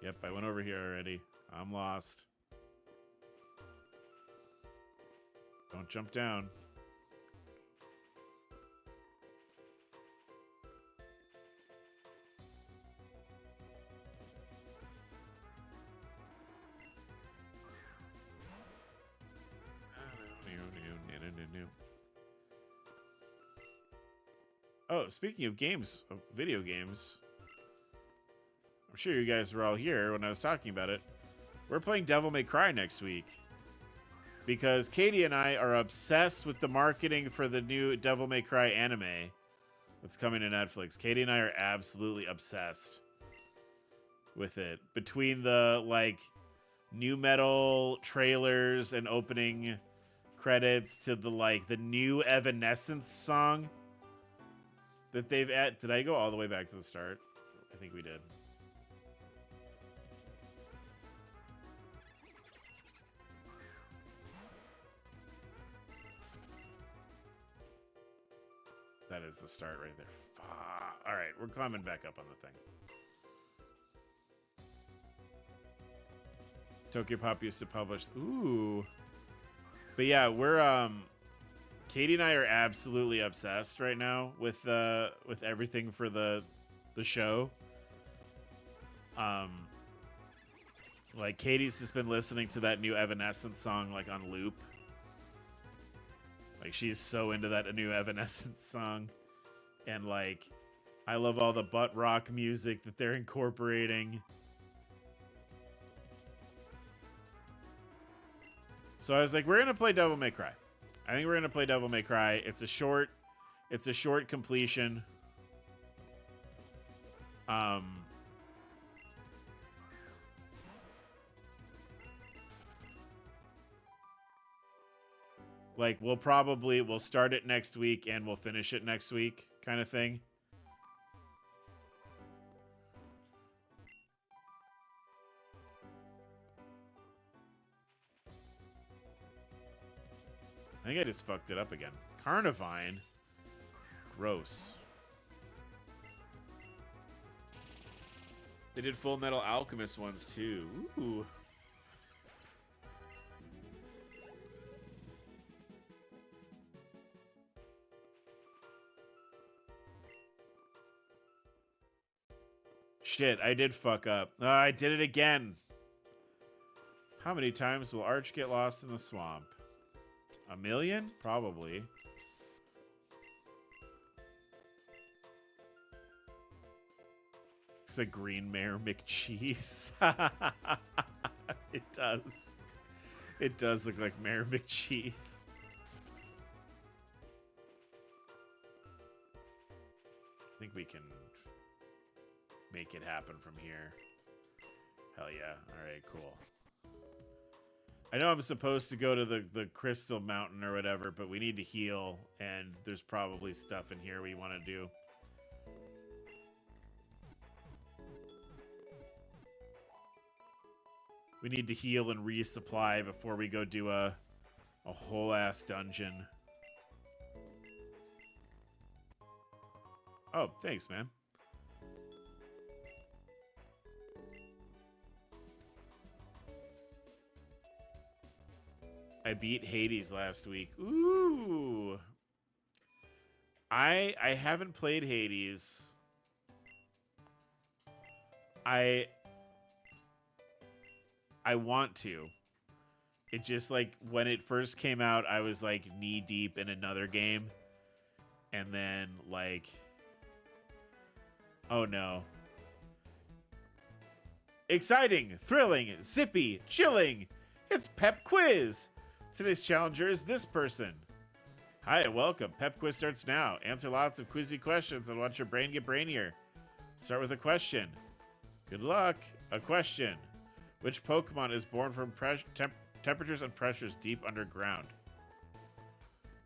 Yep, I went over here already. I'm lost. Don't jump down. Oh, speaking of games, of video games, I'm sure you guys were all here when I was talking about it. We're playing Devil May Cry next week because Katie and I are obsessed with the marketing for the new Devil May Cry anime that's coming to Netflix. Katie and I are absolutely obsessed with it. Between the like new metal trailers and opening credits to the new Evanescence song that they've added. Did I go all the way back to the start? I think we did. That is the start right there. All right, we're climbing back up on the thing. Tokyo Pop used to publish. Ooh. But yeah, we're Katie and I are absolutely obsessed right now with everything for the show. Like Katie's just been listening to that new Evanescence song like on loop. Like she's so into that new Evanescence song, and like I love all the butt rock music that they're incorporating. So I was like, we're gonna play Devil May Cry. I think we're gonna play Devil May Cry. It's a short completion. Like we'll start it next week and we'll finish it next week, kind of thing. I think I just fucked it up again. Carnivine. Gross. They did Full Metal Alchemist ones too. Ooh. Shit, I did fuck up. I did it again. How many times will Arch get lost in the swamp? A million? Probably. It's a green Mayor McCheese. It does. It does look like Mayor McCheese. I think we can make it happen from here. Hell yeah. Alright, cool. I know I'm supposed to go to the Crystal Mountain or whatever, but we need to heal, and there's probably stuff in here we want to do. We need to heal and resupply before we go do a whole ass dungeon. Oh, thanks, man. I beat Hades last week. Ooh. I haven't played Hades. I want to. It just, like, when it first came out, I was, like, knee-deep in another game. And then, like... Oh, no. Exciting, thrilling, zippy, chilling. It's Pep Quiz. Today's challenger is this person. Hi, welcome. Pep Quiz starts now. Answer lots of quizzy questions and watch your brain get brainier. Start with a question. Good luck. A question. Which Pokemon is born from temperatures and pressures deep underground?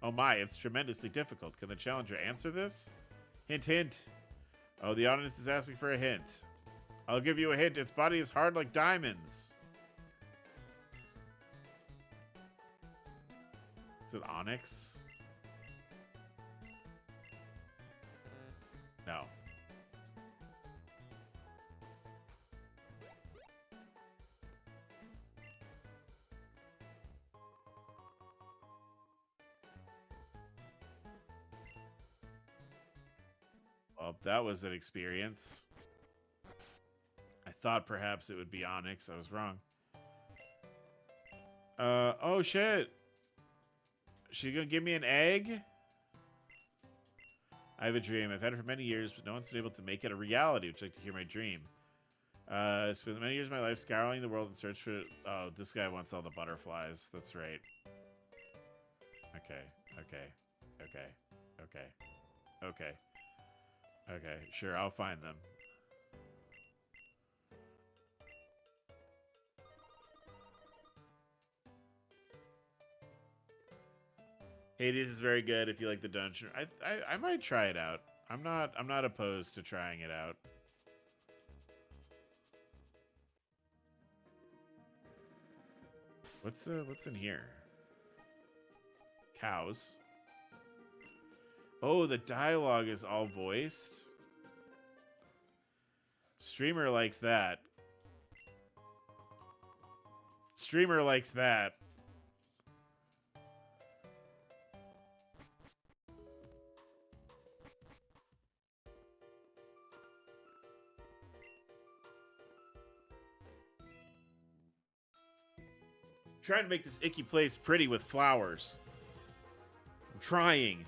Oh my, it's tremendously difficult. Can the challenger answer this? Hint, hint. Oh, the audience is asking for a hint. I'll give you a hint. Its body is hard like diamonds. Is it Onyx? No. Well, that was an experience. I thought perhaps it would be Onyx. I was wrong. Oh shit. She gonna give me an egg? I have a dream. I've had it for many years, but no one's been able to make it a reality. Would you like to hear my dream? Spent many years of my life scouring the world in search for... Oh, this guy wants all the butterflies. That's right. Okay. Okay, sure, I'll find them. Hades is very good if you like the dungeon. I might try it out. I'm not opposed to trying it out. What's in here? Cows. Oh, the dialogue is all voiced. Streamer likes that. Streamer likes that. I'm trying to make this icky place pretty with flowers. I'm trying.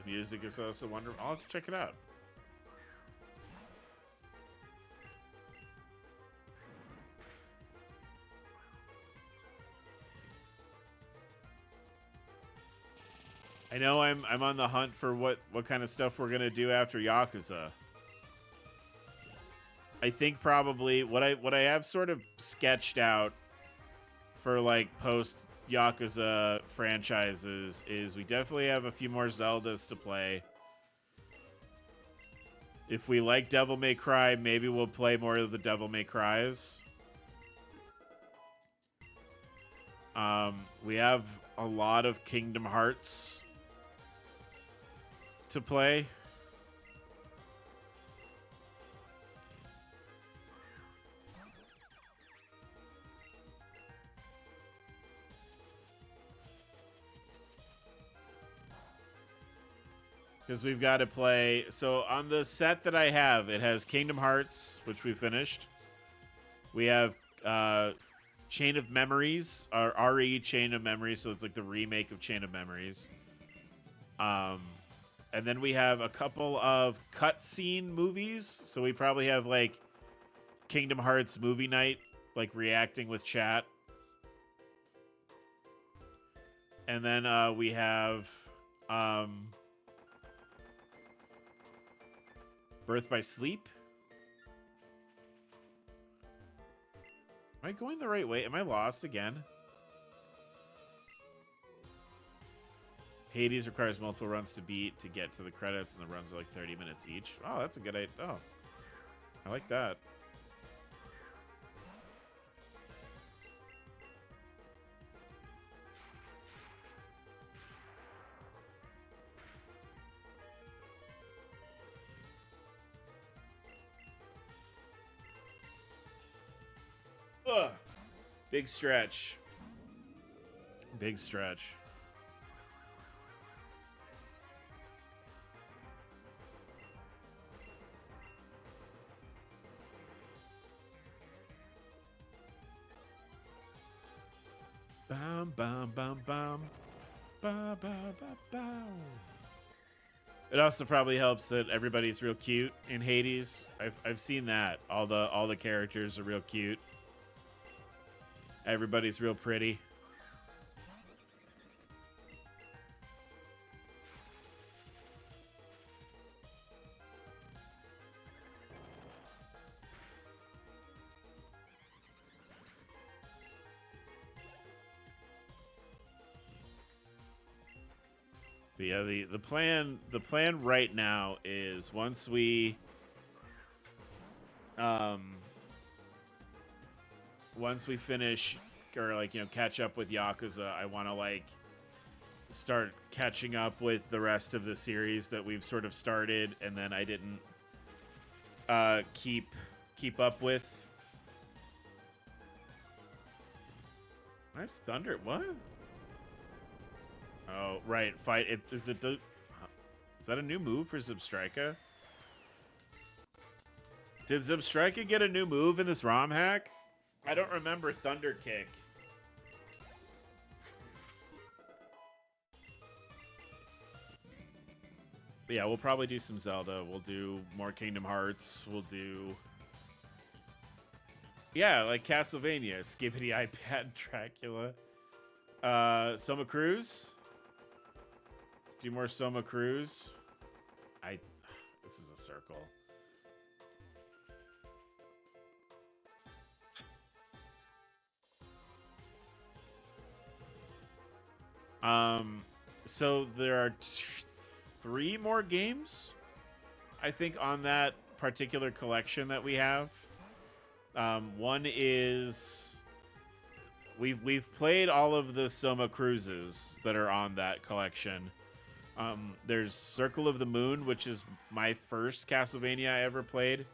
The music is also wonderful. I'll have to check it out. I know I'm on the hunt for what kind of stuff we're gonna do after Yakuza. I think probably what I have sort of sketched out for like post Yakuza franchises is we definitely have a few more Zeldas to play. If we like Devil May Cry, maybe we'll play more of the Devil May Cries. We have a lot of Kingdom Hearts to play. Because we've got to play... So on the set that I have, it has Kingdom Hearts, which we finished. We have Chain of Memories, or RE Chain of Memories, so it's like the remake of Chain of Memories. And then we have a couple of cutscene movies. So we probably have like Kingdom Hearts movie night, like reacting with chat. And then we have Birth by Sleep. Am I going the right way? Am I lost again? Hades requires multiple runs to beat to get to the credits, and the runs are like 30 minutes each. Oh, that's a good idea. Oh, I like that. Ugh. Big stretch. Big stretch. Bam, bam, bam, bam. Ba, ba, ba, ba. It also probably helps that everybody's real cute in Hades. I've seen that. All the characters are real cute. Everybody's real pretty. But yeah, the plan right now is once we finish or like, you know, catch up with Yakuza, I want to like start catching up with the rest of the series that we've sort of started and then I didn't keep up with. Nice thunder. What? Oh, right. Fight. Is that a new move for Zubstrika? Did Zubstrika get a new move in this RomHack? I don't remember Thunder Kick. But yeah, we'll probably do some Zelda. We'll do more Kingdom Hearts. We'll do... Yeah, like Castlevania. Skibbity iPad Dracula. Soma Cruz. Do more Soma Cruz. This is a circle. So there are 3 more games, I think, on that particular collection that we have. One is we've played all of the Soma Cruises that are on that collection. There's Circle of the Moon, which is my first Castlevania I ever played.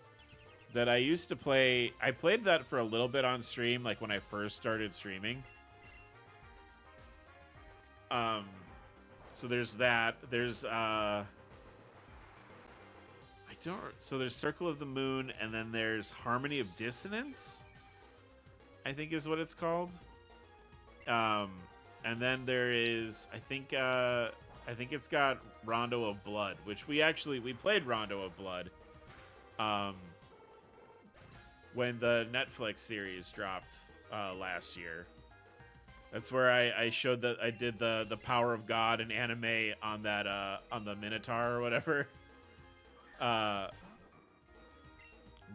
That I used to play. I played that for a little bit on stream, like when I first started streaming. So there's that. There's so there's Circle of the Moon, and then there's Harmony of Dissonance, I think is what it's called. And then there is, I think it's got Rondo of Blood, which we played Rondo of Blood when the Netflix series dropped last year. That's where I showed that I did the power of God in anime on that on the Minotaur or whatever. But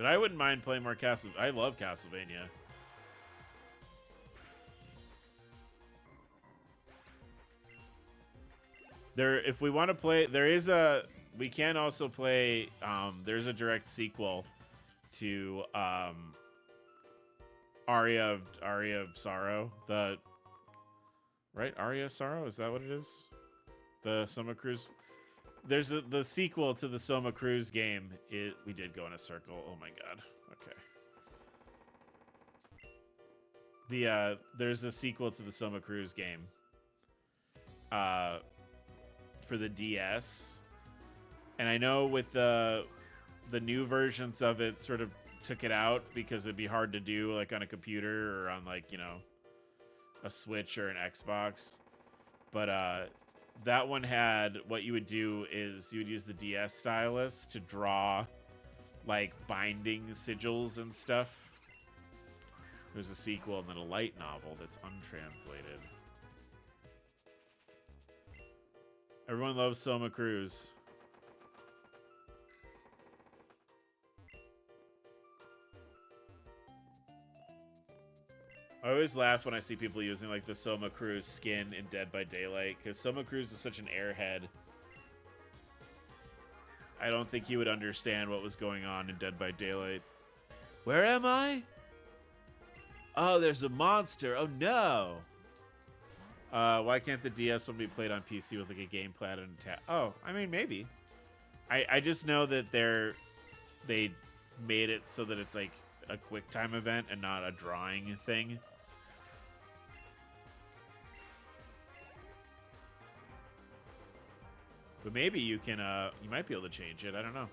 I wouldn't mind playing more I love Castlevania. If we want to play, we can also play. There's a direct sequel to Aria of Sorrow. Aria of Sorrow, is that what it is? The Soma Cruz. There's the sequel to the Soma Cruz game. We did go in a circle. Oh my god. Okay. There's a sequel to the Soma Cruz game. For the DS, and I know with the new versions of it sort of took it out because it'd be hard to do like on a computer or on like, you know, a Switch or an Xbox. But that one had, what you would do is you would use the DS stylus to draw like binding sigils and stuff. There's a sequel and then a light novel that's untranslated. Everyone loves Soma Cruz. I always laugh when I see people using like the Soma Cruz skin in Dead by Daylight, because Soma Cruz is such an airhead. I don't think he would understand what was going on in Dead by Daylight. Where am I? Oh, there's a monster. Oh no. Why can't the DS one be played on PC with like a gamepad and a tab? Oh, I mean maybe. I just know that they made it so that it's like a quick time event and not a drawing thing. But maybe you can you might be able to change it. I don't know.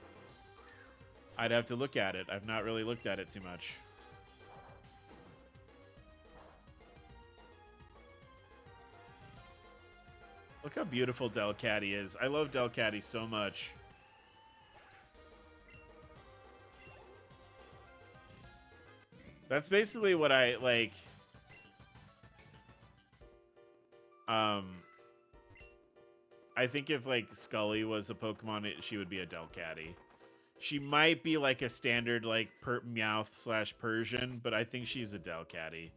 I'd have to look at it. I've not really looked at it too much. Look how beautiful Delcatty is. I love Delcatty so much. That's basically what I like. I think if like Scully was a Pokemon, she would be a Delcatty. She might be like a standard like Meowth / Persian, but I think she's a Delcatty.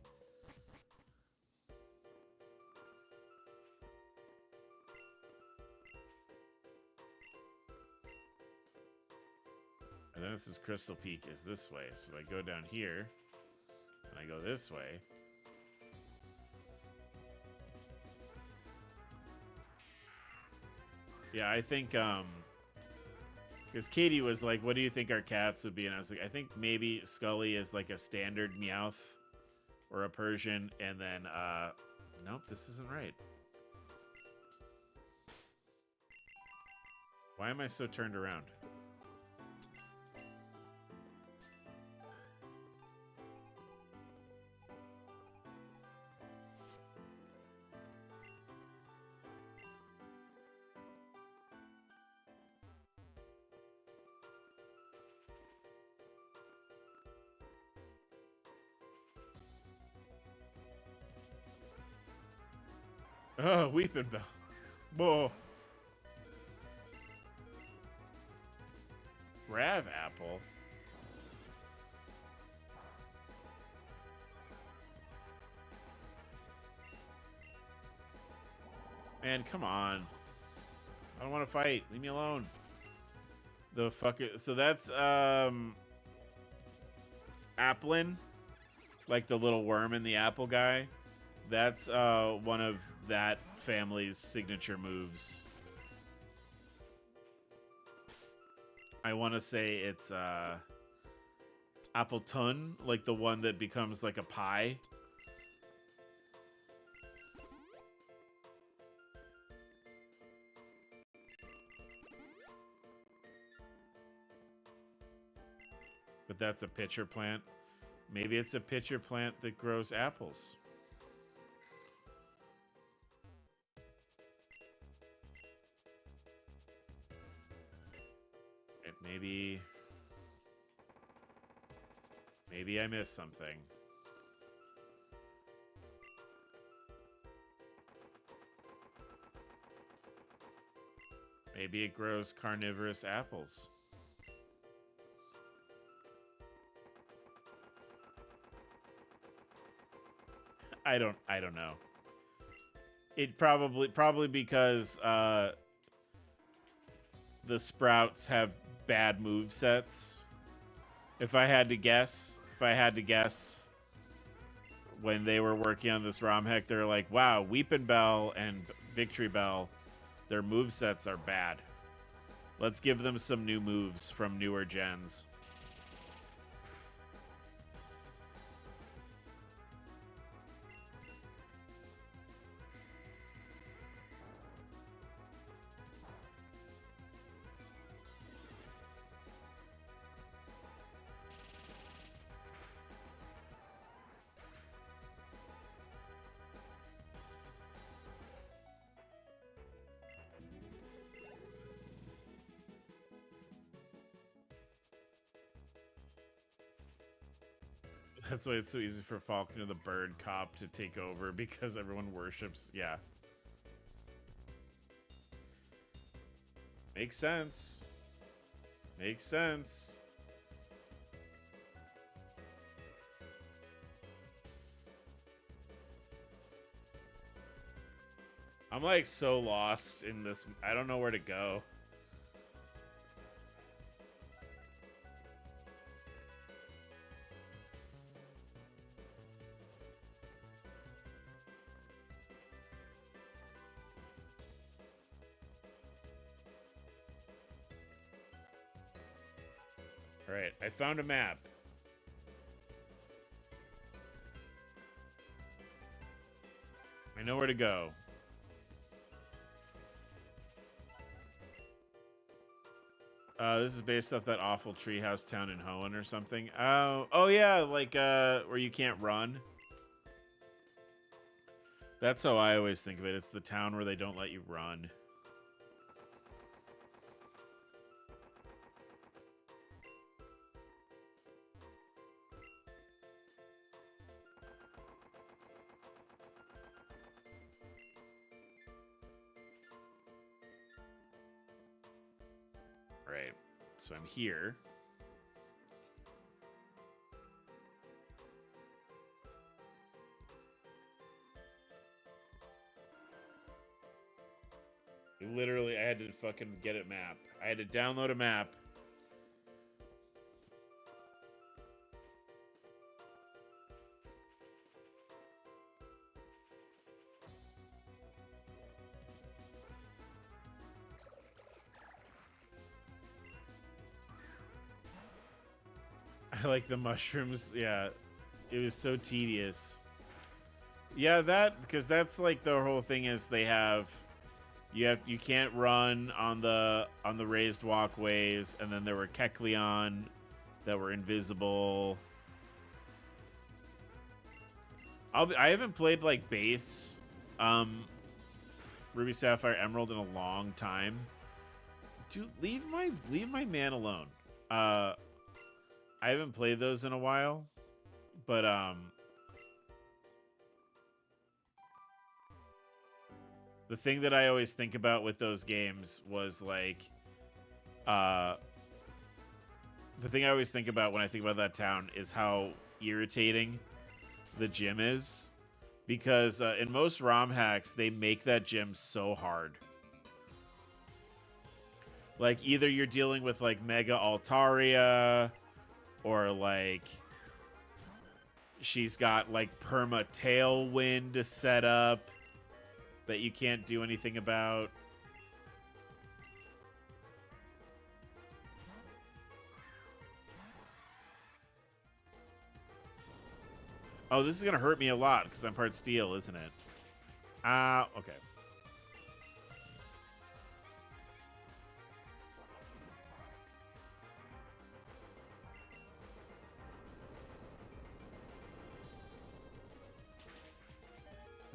And then this is Crystal Peak is this way. So if I go down here and I go this way. Yeah, I think because Katie was like, what do you think our cats would be? And I was like, I think maybe Scully is like a standard Meowth or a Persian, and then nope, this isn't right. Why am I so turned around? Oh, Weeping Bell. Whoa. Grav Apple. Man, come on. I don't want to fight. Leave me alone. The fuck is, so that's Applin, like the little worm in the apple guy. That's one of that family's signature moves. I want to say it's Appleton, like the one that becomes like a pie. But that's a pitcher plant. Maybe it's a pitcher plant that grows apples. Maybe I missed something. Maybe it grows carnivorous apples. I don't know. It probably because the Sprouts have bad move sets. If I had to guess, when they were working on this RomHack, they're like, wow, Weeping Bell and Victory Bell, their move sets are bad. Let's give them some new moves from newer gens. That's why it's so easy for Falconer the Bird Cop to take over, because everyone worships. Yeah. Makes sense. Makes sense. I'm like so lost in this. I don't know where to go. All right, I found a map. I know where to go. This is based off that awful treehouse town in Hoenn or something. Oh yeah, like where you can't run. That's how I always think of it. It's the town where they don't let you run. Right. So I'm here. Literally, I had to fucking get a map. I had to download a map. I like the mushrooms. Yeah, it was so tedious. Yeah, because that's like the whole thing is they have you can't run on the raised walkways, and then there were Kecleon that were invisible. I haven't played like base Ruby Sapphire Emerald in a long time. Dude, leave my man alone. I haven't played those in a while, but the thing that I always think about with those games was like the thing I always think about when I think about that town is how irritating the gym is, because in most ROM hacks they make that gym so hard. Like either you're dealing with like Mega Altaria, or like she's got like perma tailwind to set up that you can't do anything about. Oh, this is gonna hurt me a lot because I'm part steel, isn't it? Okay.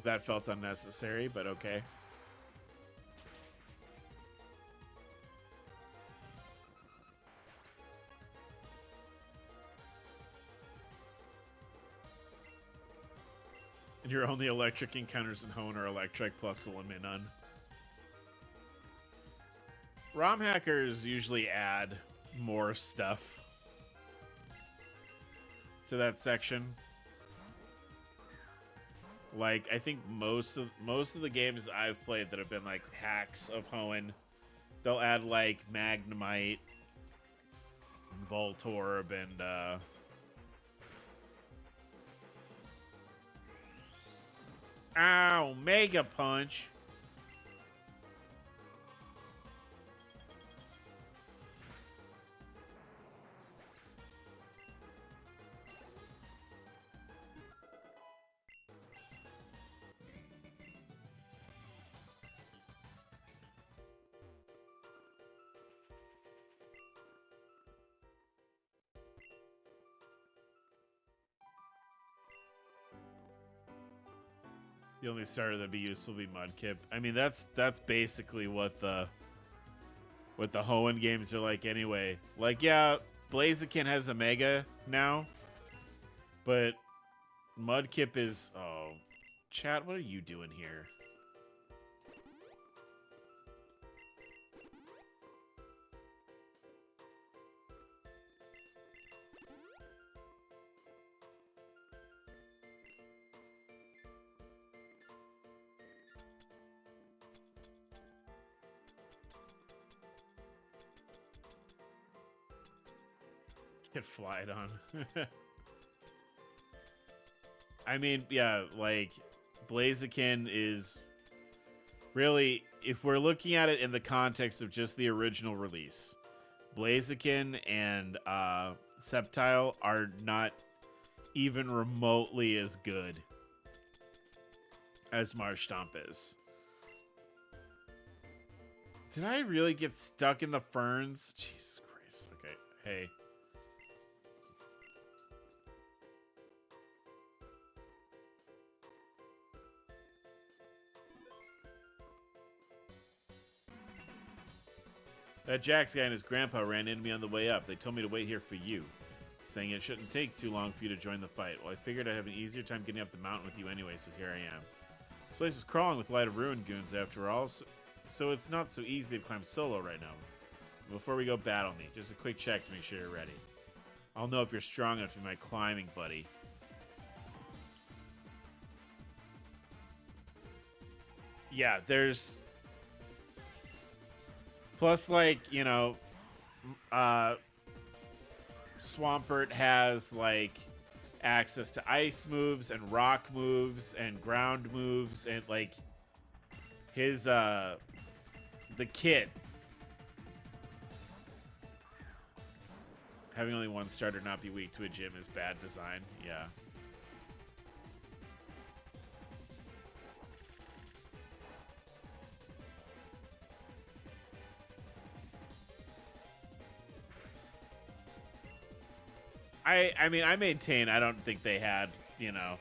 That felt unnecessary, but okay. And your only electric encounters in Hoenn are electric plus Illuminun. ROM hackers usually add more stuff to that section. Like, I think most of the games I've played that have been like hacks of Hoenn, they'll add like Magnemite, and Voltorb, and ow, Mega Punch. The only starter that'd be useful would be Mudkip. I mean, that's basically what the Hoenn games are like anyway. Like, yeah, Blaziken has a Mega now, but Mudkip is... Oh, chat, what are you doing here? Get flied on. I mean, yeah, like, Blaziken is really, if we're looking at it in the context of just the original release, Blaziken and Sceptile are not even remotely as good as Marshtomp is. Did I really get stuck in the ferns? Jesus Christ. Okay, hey. That Jax guy and his grandpa ran into me on the way up. They told me to wait here for you, saying it shouldn't take too long for you to join the fight. Well, I figured I'd have an easier time getting up the mountain with you anyway, so here I am. This place is crawling with Light of Ruin goons after all, so it's not so easy to climb solo right now. Before we go battle me, just a quick check to make sure you're ready. I'll know if you're strong enough to be my climbing buddy. Yeah, there's... Plus, like, you know, Swampert has, like, access to ice moves and rock moves and ground moves and, like, his, the kit. Having only one starter not be weak to a gym is bad design. Yeah. I mean, I maintain I don't think they had, you know,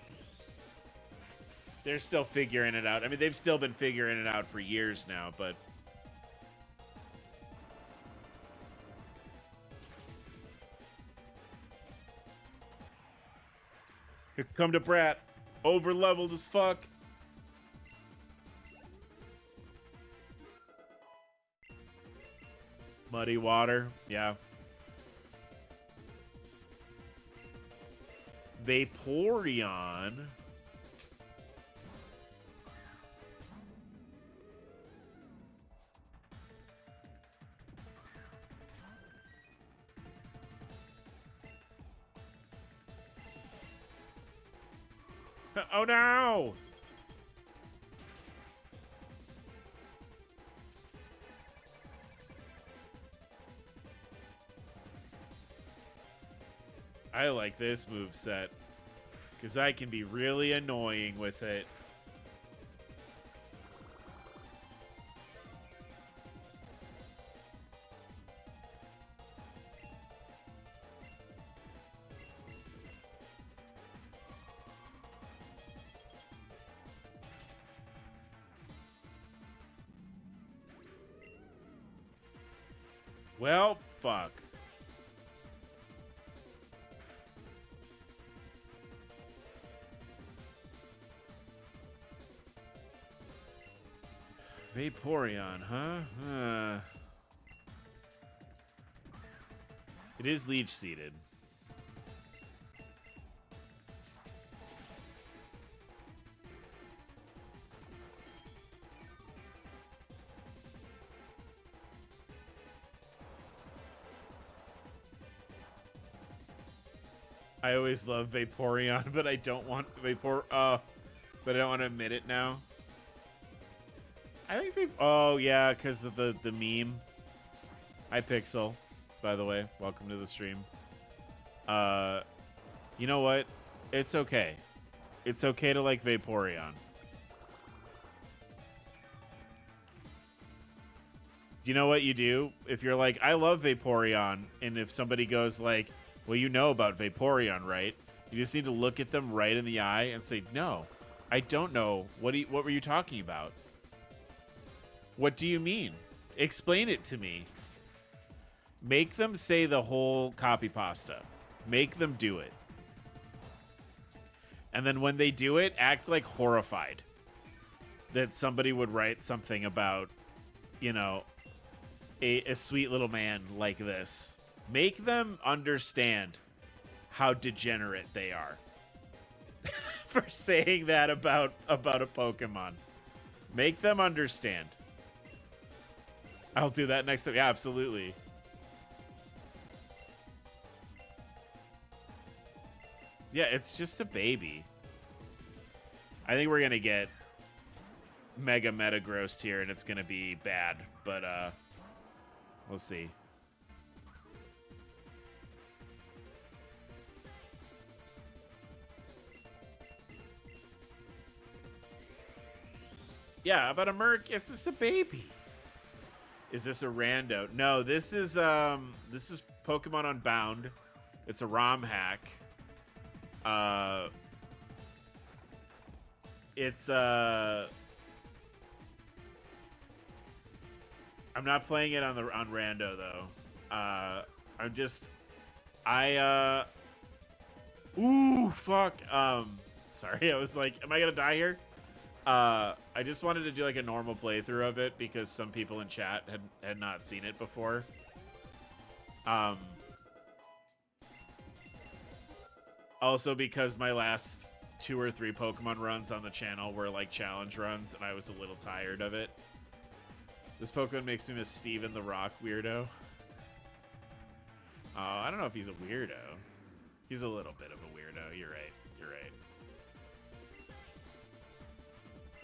they're still figuring it out. I mean, they've still been figuring it out for years now, but here come to Brat, over leveled as fuck. Muddy water, yeah. Vaporeon. Oh no! I like this moveset because I can be really annoying with it. Well, fuck. Vaporeon, huh? It is leech seeded. I always love Vaporeon, but I don't want but I don't want to admit it now. I think oh yeah, because of the meme. Hi Pixel, by the way. Welcome to the stream. You know what? It's okay. It's okay to like Vaporeon. Do you know what you do? If you're like, I love Vaporeon, and if somebody goes like, well, you know about Vaporeon, right? You just need to look at them right in the eye and say, no, I don't know. What were you talking about? What do you mean? Explain it to me. Make them say the whole copy pasta. Make them do it. And then when they do it, act like horrified that somebody would write something about, you know, a sweet little man like this. Make them understand how degenerate they are for saying that about a Pokemon. Make them understand. I'll do that next time. Yeah, absolutely. Yeah, it's just a baby. I think we're gonna get mega meta grossed here, and it's gonna be bad. But we'll see. Yeah, about a merc. It's just a baby. Is this a rando? No, this is Pokemon Unbound. It's a RomHack. It's I'm not playing it on rando though. Ooh, fuck. Sorry, I was like, am I gonna die here? I just wanted to do like a normal playthrough of it because some people in chat had not seen it before. Also because my last 2 or 3 Pokemon runs on the channel were like challenge runs, and I was a little tired of it. This Pokemon makes me miss Steven the Rock weirdo. Oh, I don't know if he's a weirdo. He's a little bit of a weirdo. You're right. You're right.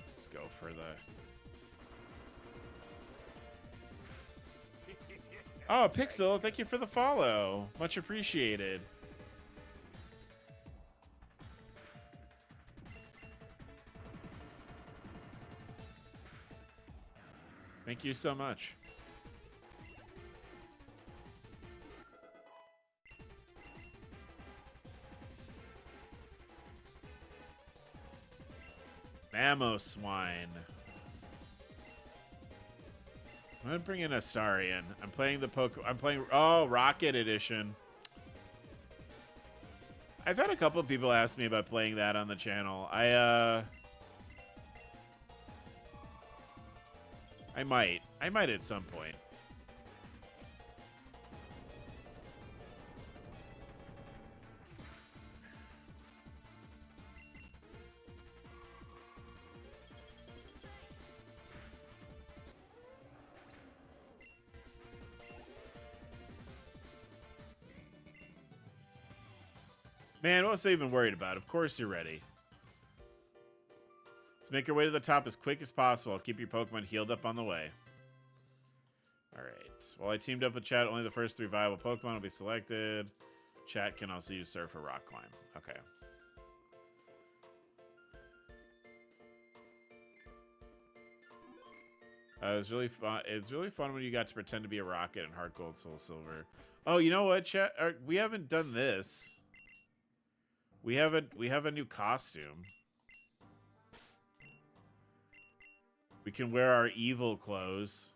Let's go for the... Oh, Pixel, thank you for the follow. Much appreciated. Thank you so much. Mamoswine. I'm gonna bring in Astarion. I'm playing Rocket Edition. I've had a couple of people ask me about playing that on the channel. I might at some point. Man, what was I even worried about? Of course you're ready. Let's make our way to the top as quick as possible. Keep your Pokemon healed up on the way. Alright. While I teamed up with chat, only the first 3 viable Pokemon will be selected. Chat can also use Surf or Rock Climb. Okay. It was really fun. It's really fun when you got to pretend to be a rocket in Heart Gold, Soul Silver. Oh, you know what, chat? We haven't done this. We have a new costume. We can wear our evil clothes.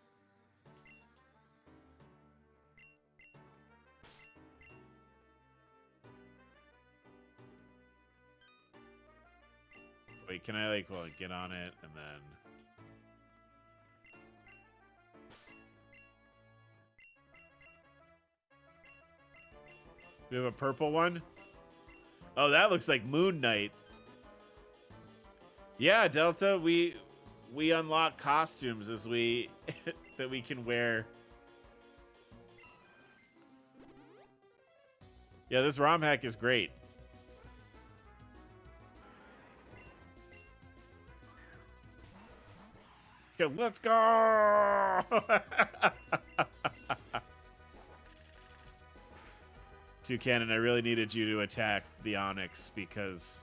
Wait, can I get on it and then... We have a purple one? Oh, that looks like Moon Knight. Yeah, Delta, we unlock costumes as we that we can wear. Yeah, this RomHack is great. Okay, let's go! Toucannon, I really needed you to attack the Onyx because...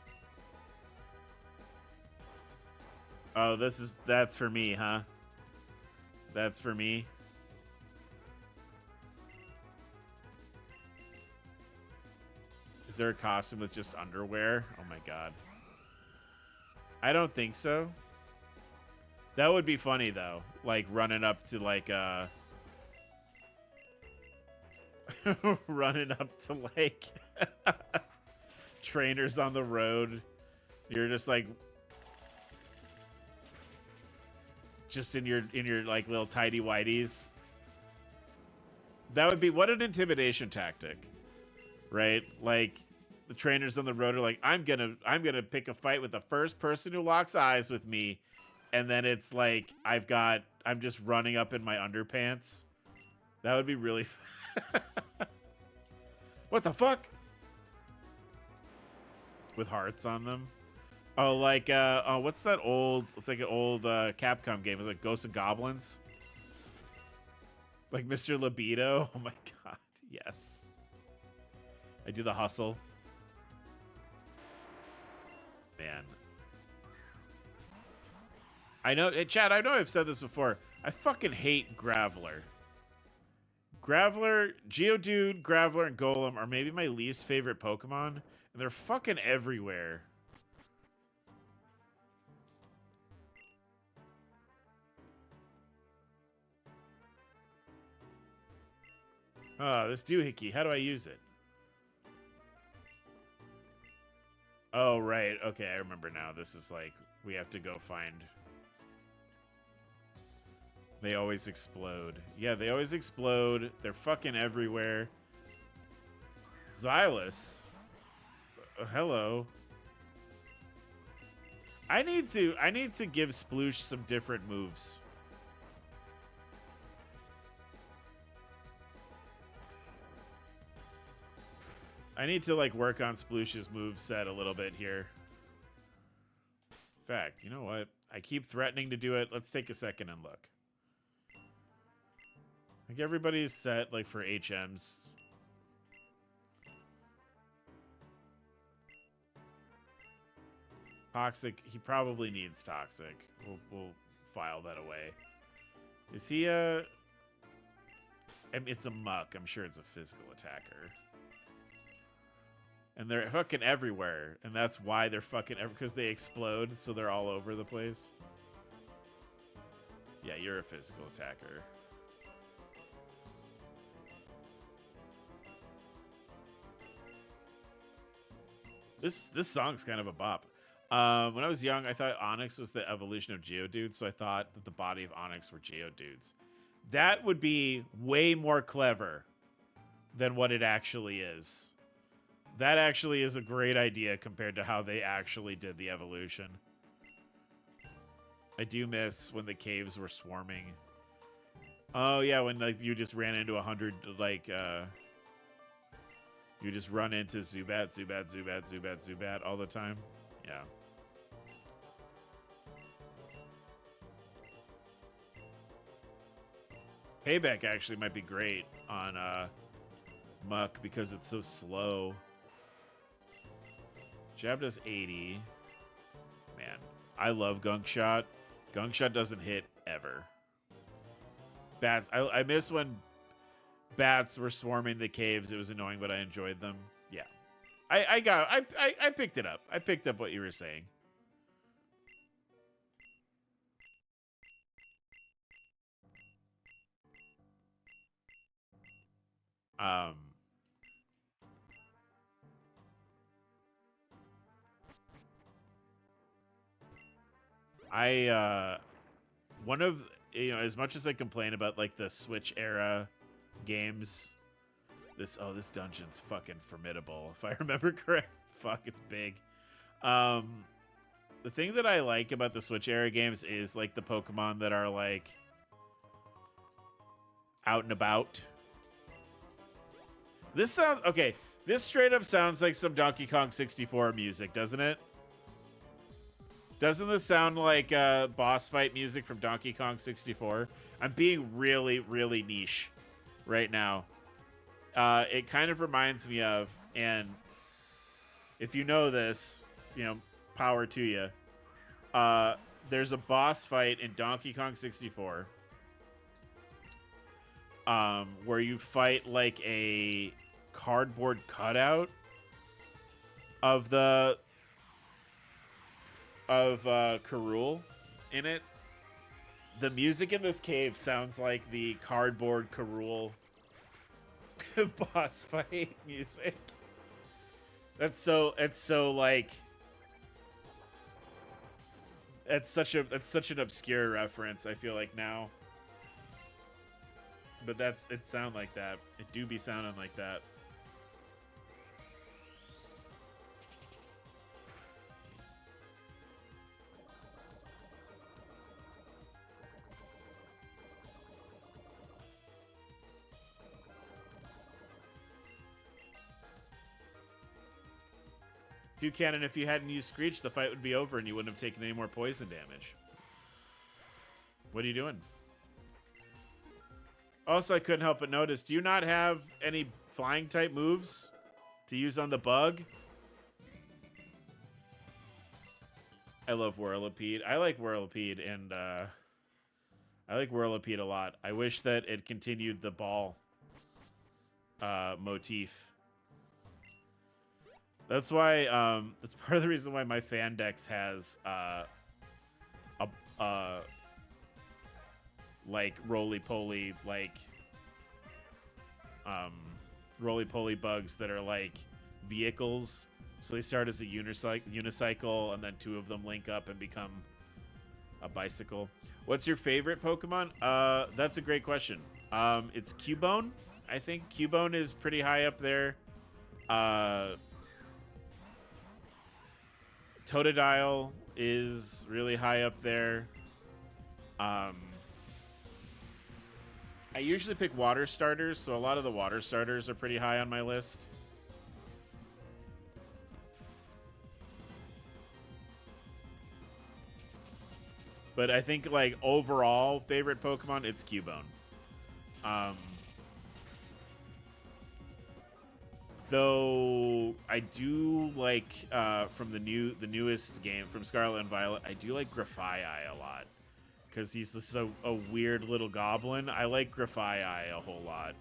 Oh, that's for me, huh? That's for me? Is there a costume with just underwear? Oh my god. I don't think so. That would be funny though. Like running up to like running up to like trainers on the road. You're just like in your like little tidy whities. That would be what an intimidation tactic. Right? Like the trainers on the road are like, I'm gonna pick a fight with the first person who locks eyes with me, and then it's like I'm just running up in my underpants. That would be really What the fuck? with hearts on them. Oh, like oh, what's that old? It's like an old Capcom game. It's like Ghosts and Goblins. Like Mr. Libido. Oh my god, yes. I do the hustle. Man. I know, Chad, I know I've said this before. I fucking hate Graveler. Graveler, Geodude, Graveler, and Golem are maybe my least favorite Pokemon, and they're fucking everywhere. Oh, this doohickey, how do I use it? Oh, right. Okay, I remember now. This is like, we have to go find... They always explode. Yeah, they always explode. They're fucking everywhere. Xylus. Hello. I need to give Sploosh some different moves. I need to like work on Sploosh's moveset a little bit here. In fact, you know what? I keep threatening to do it. Let's take a second and look. Like everybody's set like for HMs. Toxic. He probably needs Toxic. We'll file that away. Is he a... I mean, it's a muck. I'm sure it's a physical attacker. And they're fucking everywhere. And that's why they're fucking... Because they explode, so they're all over the place. Yeah, you're a physical attacker. This song's kind of a bop. When I was young, I thought Onyx was the evolution of Geodude, so I thought that the body of Onyx were Geodudes. That would be way more clever than what it actually is. That actually is a great idea compared to how they actually did the evolution. I do miss when the caves were swarming. Oh yeah, when like you just ran into 100 like you just run into Zubat, Zubat, Zubat, Zubat, Zubat all the time. Yeah. Payback actually might be great on Muck because it's so slow. Jab does 80. Man, I love Gunk Shot. Gunk Shot doesn't hit ever. Bats. I miss when bats were swarming the caves. It was annoying, but I enjoyed them. Yeah. I picked it up. I picked up what you were saying. One of, you know, as much as I complain about like the Switch era games, this dungeon's fucking formidable. If I remember correct, fuck, it's big. The thing that I like about the Switch era games is like the Pokemon that are like out and about. This sounds okay. This straight up sounds like some Donkey Kong 64 music, doesn't it? Doesn't this sound like boss fight music from Donkey Kong 64? I'm being really, really niche right now. It kind of reminds me of, and if you know this, you know, power to you. There's a boss fight in Donkey Kong 64 where you fight like a cardboard cutout of Karul in it. The music in this cave sounds like the cardboard Karul boss fight music. It's such an obscure reference, I feel like now. But it sound like that. It do be sounding like that. Buchanan, if you hadn't used Screech, the fight would be over and you wouldn't have taken any more poison damage. What are you doing? Also, I couldn't help but notice, do you not have any flying type moves to use on the bug? I love Whirlipede. I like Whirlipede, and I like Whirlipede a lot. I wish that it continued the ball motif. That's why, that's part of the reason why my fan dex has like roly-poly, like roly-poly bugs that are like vehicles. So they start as a unicycle, and then two of them link up and become a bicycle. What's your favorite Pokemon? That's a great question. It's Cubone. I think Cubone is pretty high up there. Totodile is really high up there. I usually pick water starters, so a lot of the water starters are pretty high on my list. But I think, like, overall favorite Pokemon, it's Cubone. Though I do like from the newest game from Scarlet and Violet, I do like Grafaiai a lot because he's just a weird little goblin. I like Grafaiai a whole lot.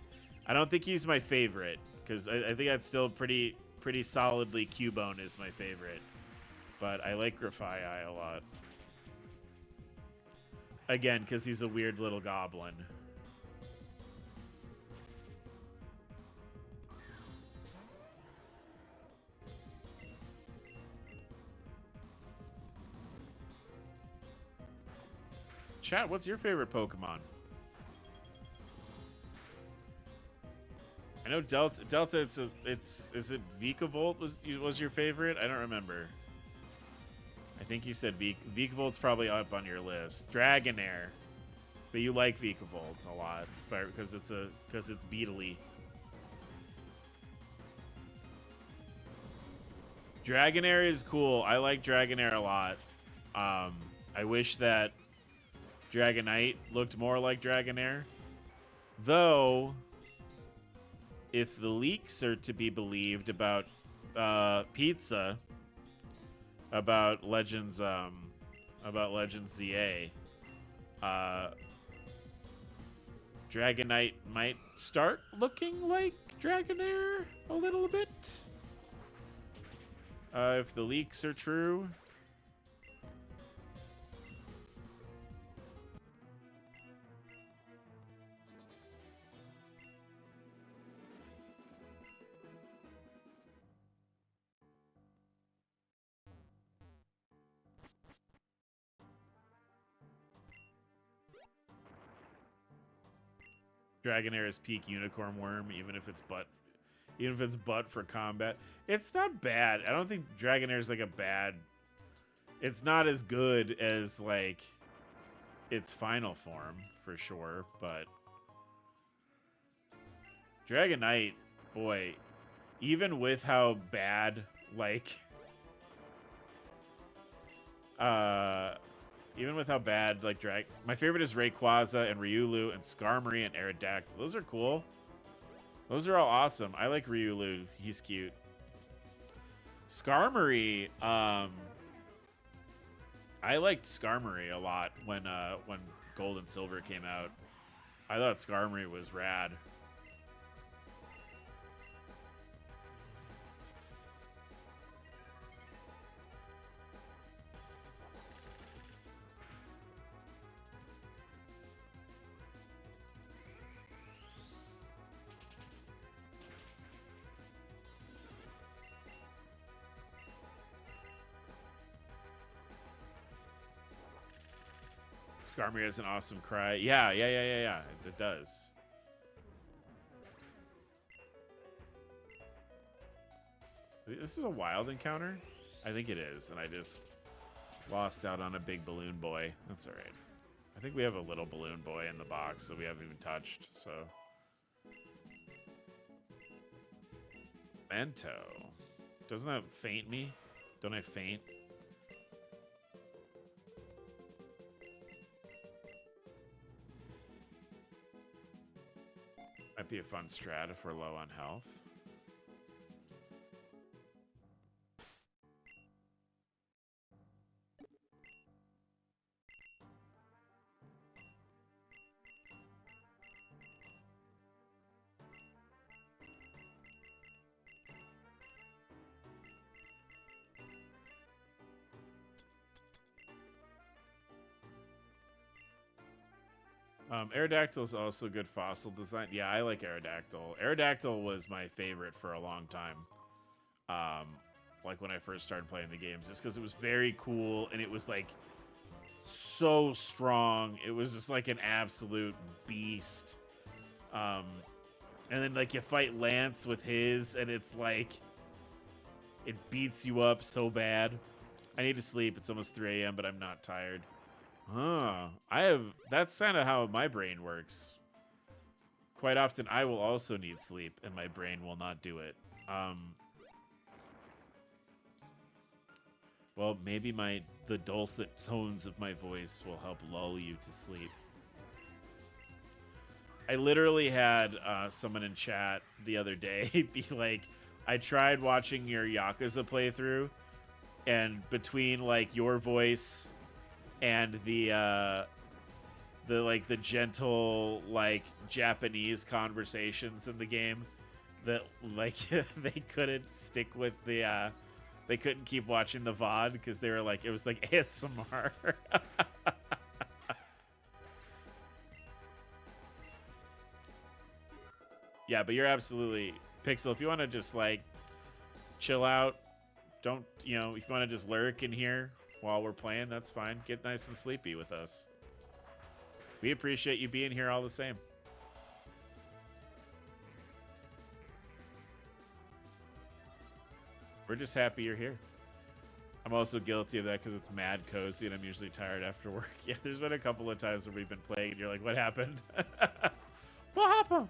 I don't think he's my favorite because I think that's still pretty solidly Cubone is my favorite, but I like Grafaiai a lot. Again, because he's a weird little goblin. Chat, what's your favorite Pokemon? I know Delta. Is it Vikavolt was your favorite? I don't remember. I think you said Vikavolt's probably up on your list. Dragonair, but you like Vikavolt a lot because it's beetly. Dragonair is cool. I like Dragonair a lot. I wish that Dragonite looked more like Dragonair. Though, if the leaks are to be believed about Pizza, about Legends ZA, Dragonite might start looking like Dragonair a little bit. If the leaks are true. Dragonair is peak unicorn worm, even if it's butt for combat. It's not bad. I don't think Dragonair is like a bad. It's not as good as like its final form for sure, but Dragonite, boy, even with how bad like even with how bad, like, my favorite is Rayquaza and Riolu and Skarmory and Aerodactyl. Those are cool. Those are all awesome. I like Riolu. He's cute. Skarmory, I liked Skarmory a lot when Gold and Silver came out. I thought Skarmory was rad. Skarmory has an awesome cry. Yeah. It does. This is a wild encounter? I think it is, and I just lost out on a big balloon boy. That's alright. I think we have a little balloon boy in the box that we haven't even touched, so. Mento. Doesn't that faint me? Don't I faint? Might be a fun strat if we're low on health. Aerodactyl is also good fossil design. Yeah, I like Aerodactyl. Aerodactyl was my favorite for a long time. Like when I first started playing the games, just because it was very cool and it was like so strong. It was just like an absolute beast. And then like you fight Lance with his, and it's like it beats you up so bad. I need to sleep. It's almost 3 a.m., but I'm not tired. That's kind of how my brain works. Quite often I will also need sleep and my brain will not do it. Well, maybe the dulcet tones of my voice will help lull you to sleep. I literally had someone in chat the other day be like, I tried watching your Yakuza playthrough, and between like your voice and the gentle like Japanese conversations in the game, that like they couldn't stick with the they couldn't keep watching the VOD because they were like, it was like ASMR. Yeah, but you're absolutely Pixel. If you want to just like chill out, don't, you know, if you want to just lurk in here while we're playing, that's fine. Get nice and sleepy with us. We appreciate you being here all the same. We're just happy you're here. I'm also guilty of that because it's mad cozy and I'm usually tired after work. Yeah, there's been a couple of times where we've been playing and you're like, what happened? What happened?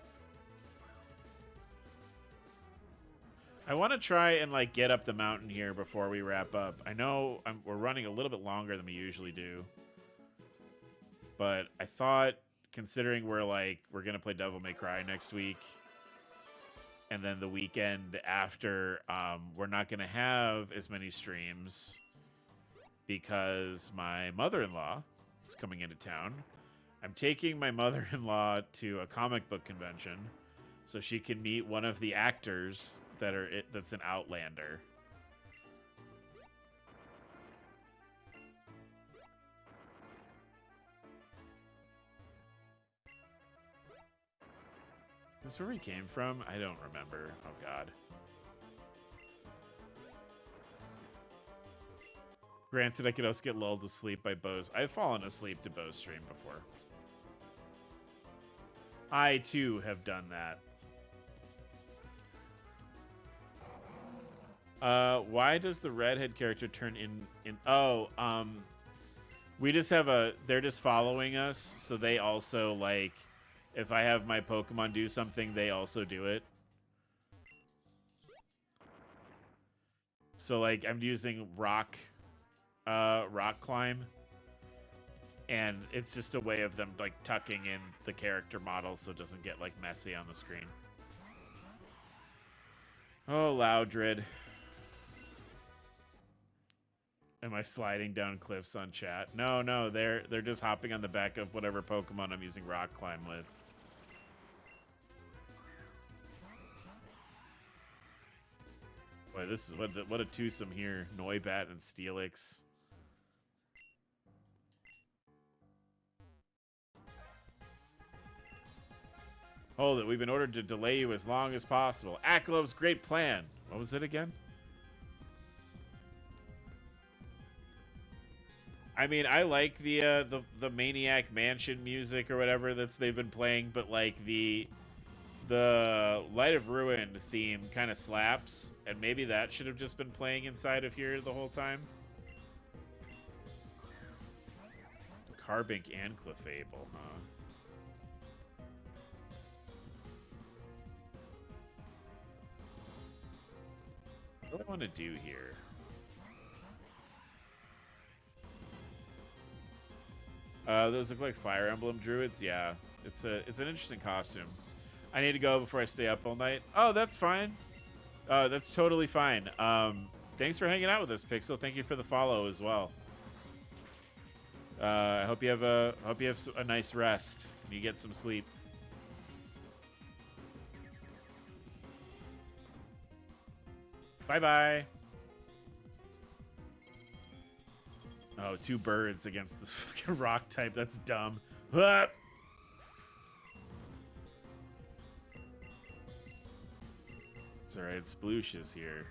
I want to try and like get up the mountain here before we wrap up. I know we're running a little bit longer than we usually do, but I thought, considering we're gonna play Devil May Cry next week, and then the weekend after, we're not gonna have as many streams because my mother-in-law is coming into town. I'm taking my mother-in-law to a comic book convention so she can meet one of the actors that's an Outlander. Is this where we came from? I don't remember. Oh god. Granted, I could also get lulled to sleep by Bo's. I've fallen asleep to Bo's stream before. I too have done that. Why does the redhead character turn in we just have they're just following us, so they also, like, if I have my Pokemon do something, they also do it. So like I'm using rock climb, and it's just a way of them like tucking in the character model so it doesn't get like messy on the screen. Oh, Loudred. Am I sliding down cliffs on chat? No, they're just hopping on the back of whatever Pokemon I'm using rock climb with. Boy, this is what a twosome here. Noibat and Steelix. Hold it, we've been ordered to delay you as long as possible. Aklov's great plan. What was it again? I mean, I like the Maniac Mansion music or whatever they've been playing, but like the Light of Ruin theme kind of slaps, and maybe that should have just been playing inside of here the whole time. Carbink and Clefable, huh? What do I want to do here? Those look like Fire Emblem druids. Yeah, it's an interesting costume. I need to go before I stay up all night. Oh, that's fine. That's totally fine. Thanks for hanging out with us, Pixel. Thank you for the follow as well. I hope you have a nice rest and you get some sleep. Bye bye. Oh, 2 birds against the fucking rock type. That's dumb. Ah! It's alright. Sploosh is here.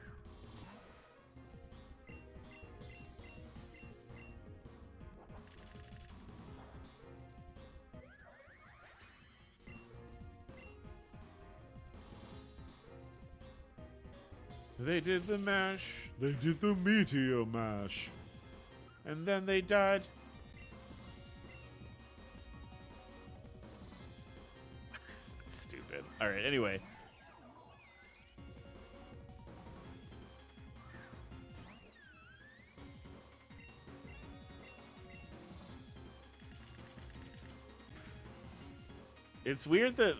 They did the mash. They did the meteor mash. And then they died. Stupid. All right, anyway. It's weird that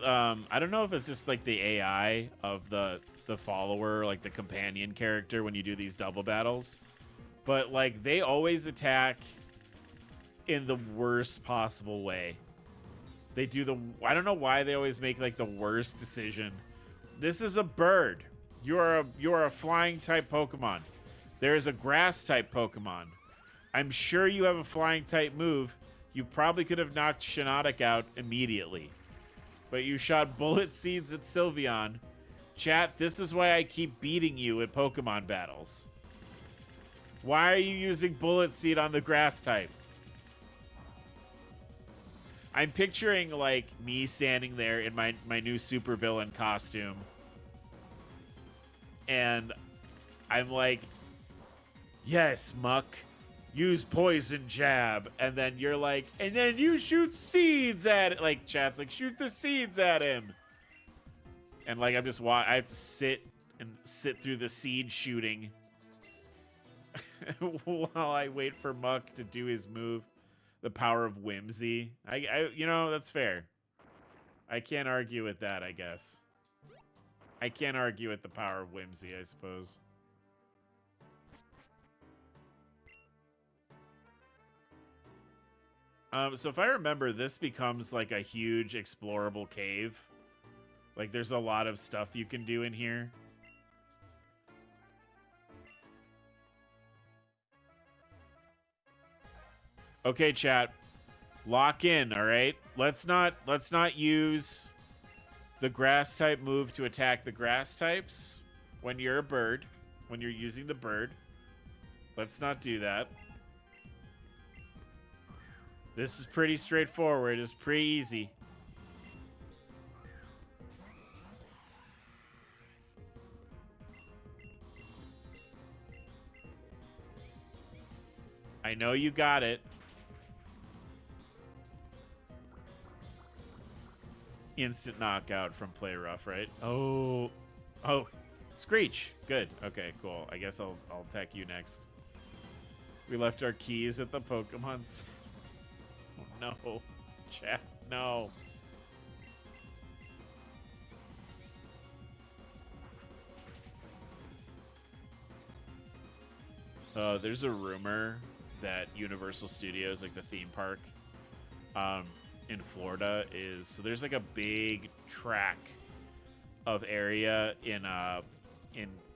I don't know if it's just like the AI of the follower, like the companion character when you do these double battles. But like they always attack in the worst possible way. They do I don't know why they always make like the worst decision. This is a bird. You are a flying type Pokemon. There is a grass type Pokemon. I'm sure you have a flying type move. You probably could have knocked Shiinotic out immediately. But you shot bullet seeds at Sylveon. Chat, this is why I keep beating you at Pokemon battles. Why are you using bullet seed on the grass type? I'm picturing like me standing there in my new supervillain costume. And I'm like, yes, Muck. Use poison jab. And then you're like, and then you shoot seeds at it. Like, chat's like, shoot the seeds at him. And like, I'm just, I have to sit through the seed shooting while I wait for Muck to do his move. The power of whimsy. You know, that's fair. I can't argue with that, I guess. I can't argue with the power of whimsy, I suppose. So if I remember, this becomes like a huge explorable cave. Like there's a lot of stuff you can do in here. Okay, chat. Lock in, all right? Let's not use the grass type move to attack the grass types when you're a bird, when you're using the bird. Let's not do that. This is pretty straightforward. It's pretty easy. I know you got it. Instant knockout from Play Rough, right? Oh, Screech. Good. Okay, cool. I guess I'll attack you next. We left our keys at the Pokemon's. Oh, no. Chat, no. There's a rumor that Universal Studios, like the theme park, in Florida is, so there's like a big track of area in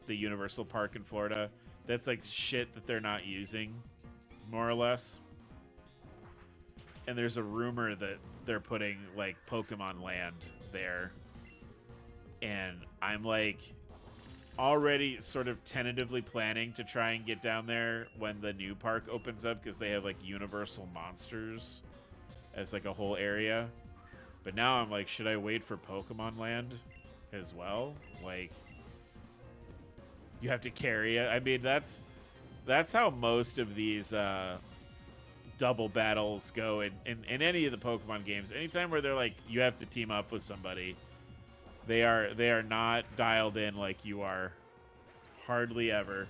the Universal Park in Florida that's like shit that they're not using, more or less. And there's a rumor that they're putting like Pokemon Land there. And I'm like already sort of tentatively planning to try and get down there when the new park opens up, because they have like Universal Monsters as like a whole area. But now I'm like, should I wait for Pokemon Land as well? Like, you have to carry it. I mean, that's how most of these double battles go in any of the Pokemon games. Anytime where they're like, you have to team up with somebody, they are not dialed in like you are. Hardly ever.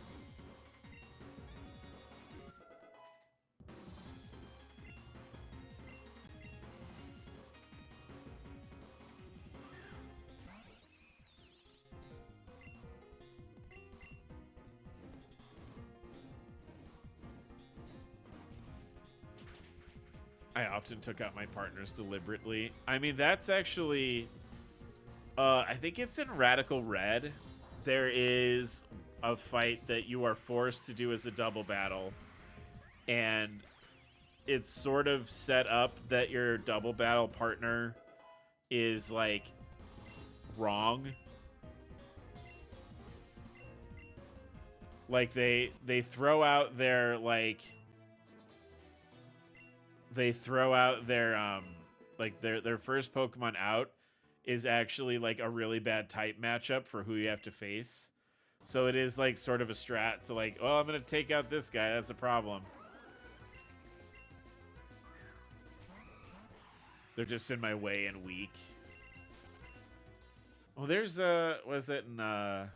I often took out my partners deliberately. I mean, that's actually... I think it's in Radical Red. There is a fight that you are forced to do as a double battle. And it's sort of set up that your double battle partner is, like, wrong. Like, they throw out their, like... They throw out their, like, their first Pokemon out is actually, like, a really bad type matchup for who you have to face. So it is, like, sort of a strat to, like, oh, I'm gonna take out this guy. That's a problem. They're just in my way and weak. Oh, there's, was it in,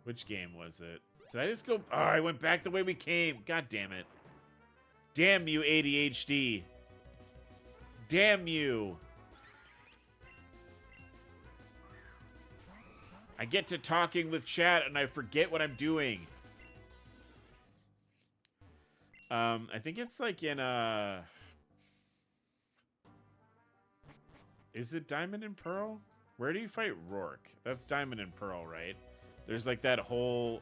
which game was it? Did I just go? Oh, I went back the way we came. God damn it. Damn you, ADHD. Damn you. I get to talking with chat and I forget what I'm doing. I think it's like in is it Diamond and Pearl? Where do you fight Rourke? That's Diamond and Pearl, right? There's like that whole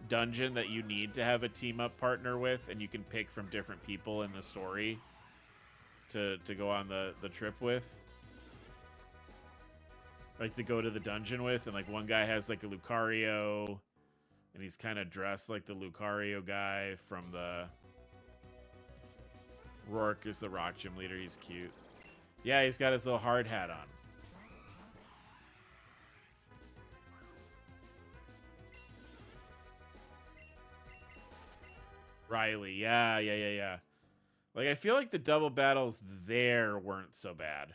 dungeon that you need to have a team up partner with, and you can pick from different people in the story to go on the trip with. Like to go to the dungeon with, and like one guy has like a Lucario, and he's kind of dressed like the Lucario guy from the... Rourke is the rock gym leader. He's cute. Yeah, he's got his little hard hat on. Riley, yeah. Like, I feel like the double battles there weren't so bad.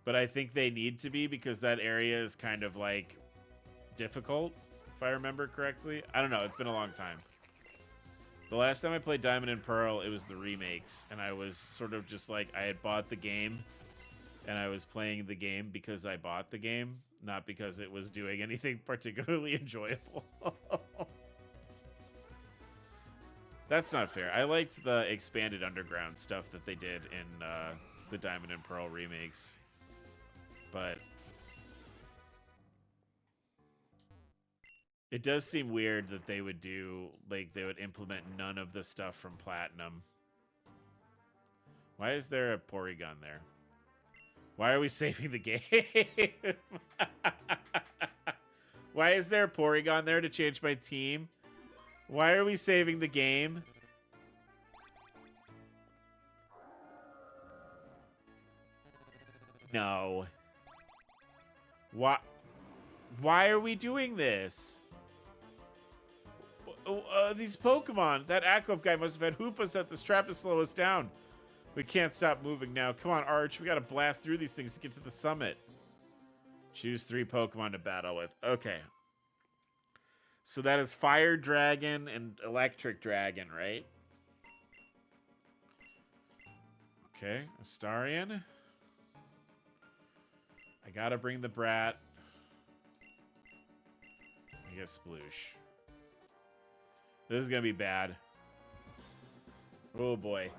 But I think they need to be because that area is kind of, like, difficult, if I remember correctly. I don't know, it's been a long time. The last time I played Diamond and Pearl, it was the remakes, and I was sort of just like, I had bought the game, and I was playing the game because I bought the game, not because it was doing anything particularly enjoyable. That's not fair. I liked the expanded underground stuff that they did in the Diamond and Pearl remakes. But it does seem weird that they would do, like, they would implement none of the stuff from Platinum. Why is there a Porygon there? Why are we saving the game? Why is there a Porygon there to change my team? Why are we saving the game? No. Why are we doing this? These Pokemon. That Aklov guy must have had Hoopa set this trap to slow us down. We can't stop moving now. Come on, Arch. We gotta blast through these things to get to the summit. Choose 3 Pokemon to battle with. Okay. So that is Fire Dragon and Electric Dragon, right? Okay, Astarion. I gotta bring the Brat. I guess Sploosh. This is gonna be bad. Oh boy.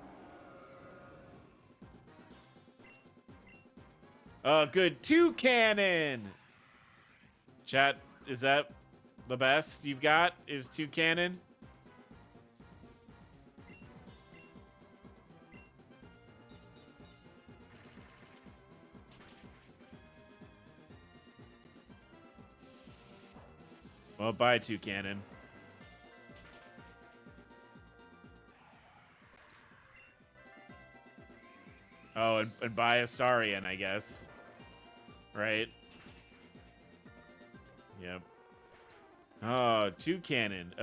Oh, good. 2 cannon! Chat, is that the best you've got? Is 2 cannon? Well, bye, 2 cannon. Oh, and buy Astarion, I guess. Right? Yep. Oh, 2 cannon.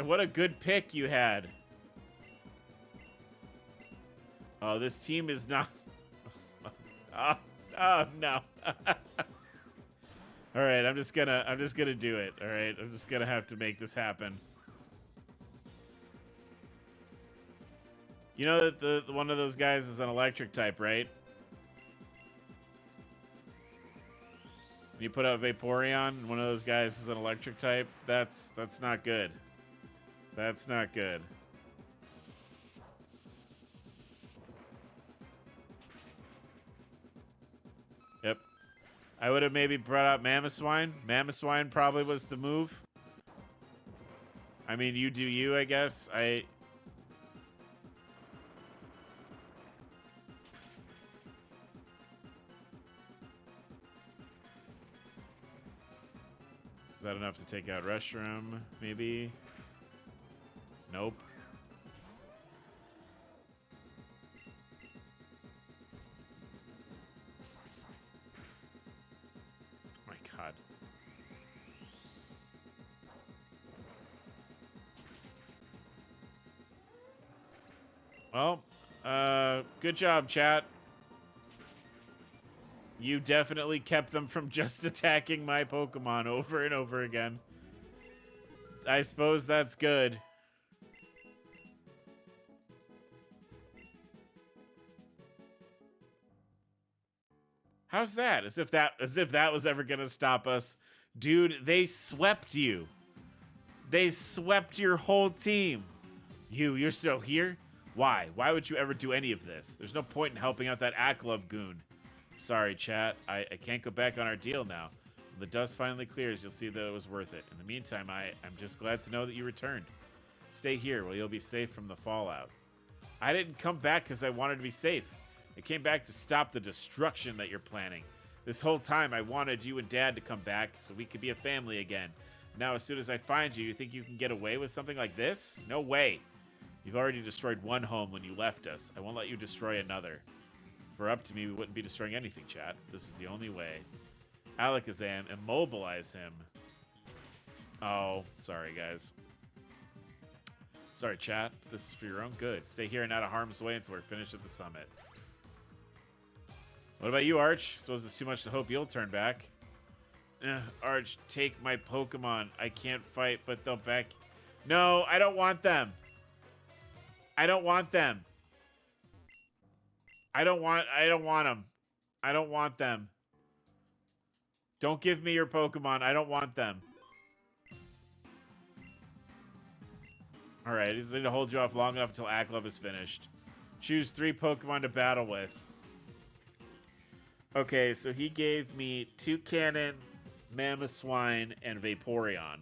What a good pick you had. Oh, this team is not... oh no. All right, I'm just gonna do it. All right, I'm just gonna have to make this happen. You know that the one of those guys is an electric type, right? You put out Vaporeon, and one of those guys is an electric type. That's not good. That's not good. Yep. I would have maybe brought out Mamoswine. Mamoswine probably was the move. I mean, you do you, I guess. Is that enough to take out Reshiram? Maybe. Nope. Oh my God. Well, good job, chat. You definitely kept them from just attacking my Pokemon over and over again. I suppose that's good. How's that? As if that was ever gonna stop us. Dude, they swept you. They swept your whole team. You're still here? Why? Why would you ever do any of this? There's no point in helping out that Aklov goon. Sorry, chat. I can't go back on our deal now. When the dust finally clears, you'll see that it was worth it. In the meantime, I'm just glad to know that you returned. Stay here where you'll be safe from the fallout. I didn't come back because I wanted to be safe. I came back to stop the destruction that you're planning. This whole time, I wanted you and Dad to come back so we could be a family again. Now, as soon as I find you, you think you can get away with something like this? No way. You've already destroyed one home when you left us. I won't let you destroy another. If it were up to me, we wouldn't be destroying anything, chat. This is the only way. Alakazam, immobilize him. Oh, sorry, guys. Sorry, chat. This is for your own good. Stay here and out of harm's way until we're finished at the summit. What about you, Arch? Suppose it's too much to hope you'll turn back. Arch, take my Pokemon. I can't fight, but they'll back... No, I don't want them. I don't want them. I don't want them. I don't want them. Don't give me your Pokemon. I don't want them. Alright, I just need to hold you off long enough until Aklov is finished. Choose 3 Pokemon to battle with. Okay, so he gave me Toucannon, Mamoswine, and Vaporeon.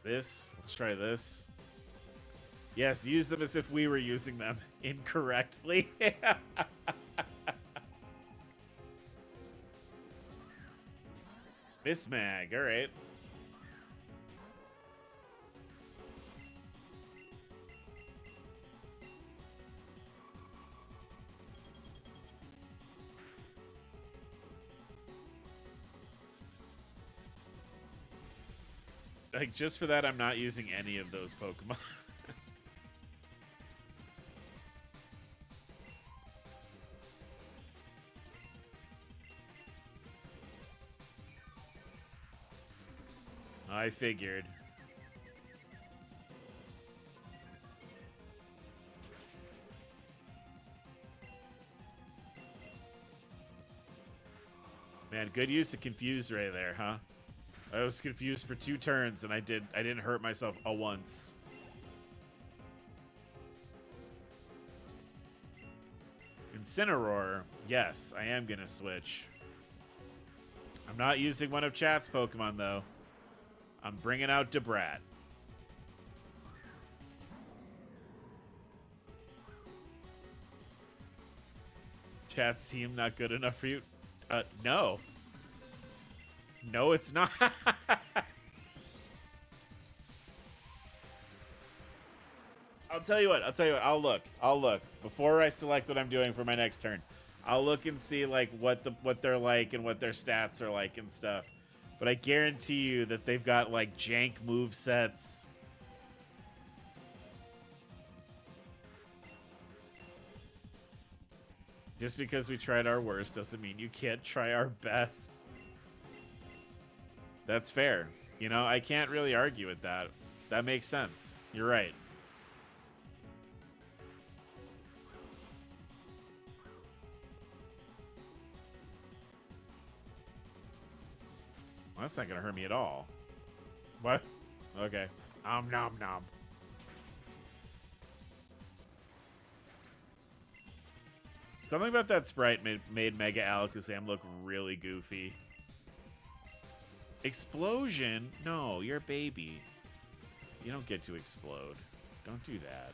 This. Let's try this. Yes, use them as if we were using them incorrectly. Miss Mag, alright. Like, just for that, I'm not using any of those Pokemon. I figured. Man, good use of Confuse Ray there, huh? I was confused for 2 turns, and I didn't hurt myself a once. Incineroar, yes, I am gonna switch. I'm not using one of chat's Pokemon, though. I'm bringing out Debrat. Chat's team not good enough for you? No. No, it's not. I'll tell you what. I'll look. Before I select what I'm doing for my next turn, I'll look and see like what they're like and what their stats are like and stuff. But I guarantee you that they've got like jank move sets. Just because we tried our worst doesn't mean you can't try our best. That's fair. You know, I can't really argue with that. That makes sense. You're right. Well, that's not gonna hurt me at all. What? Okay. Nom nom. Something about that sprite made Mega Alakazam look really goofy. Explosion? No, you're a baby. You don't get to explode. Don't do that.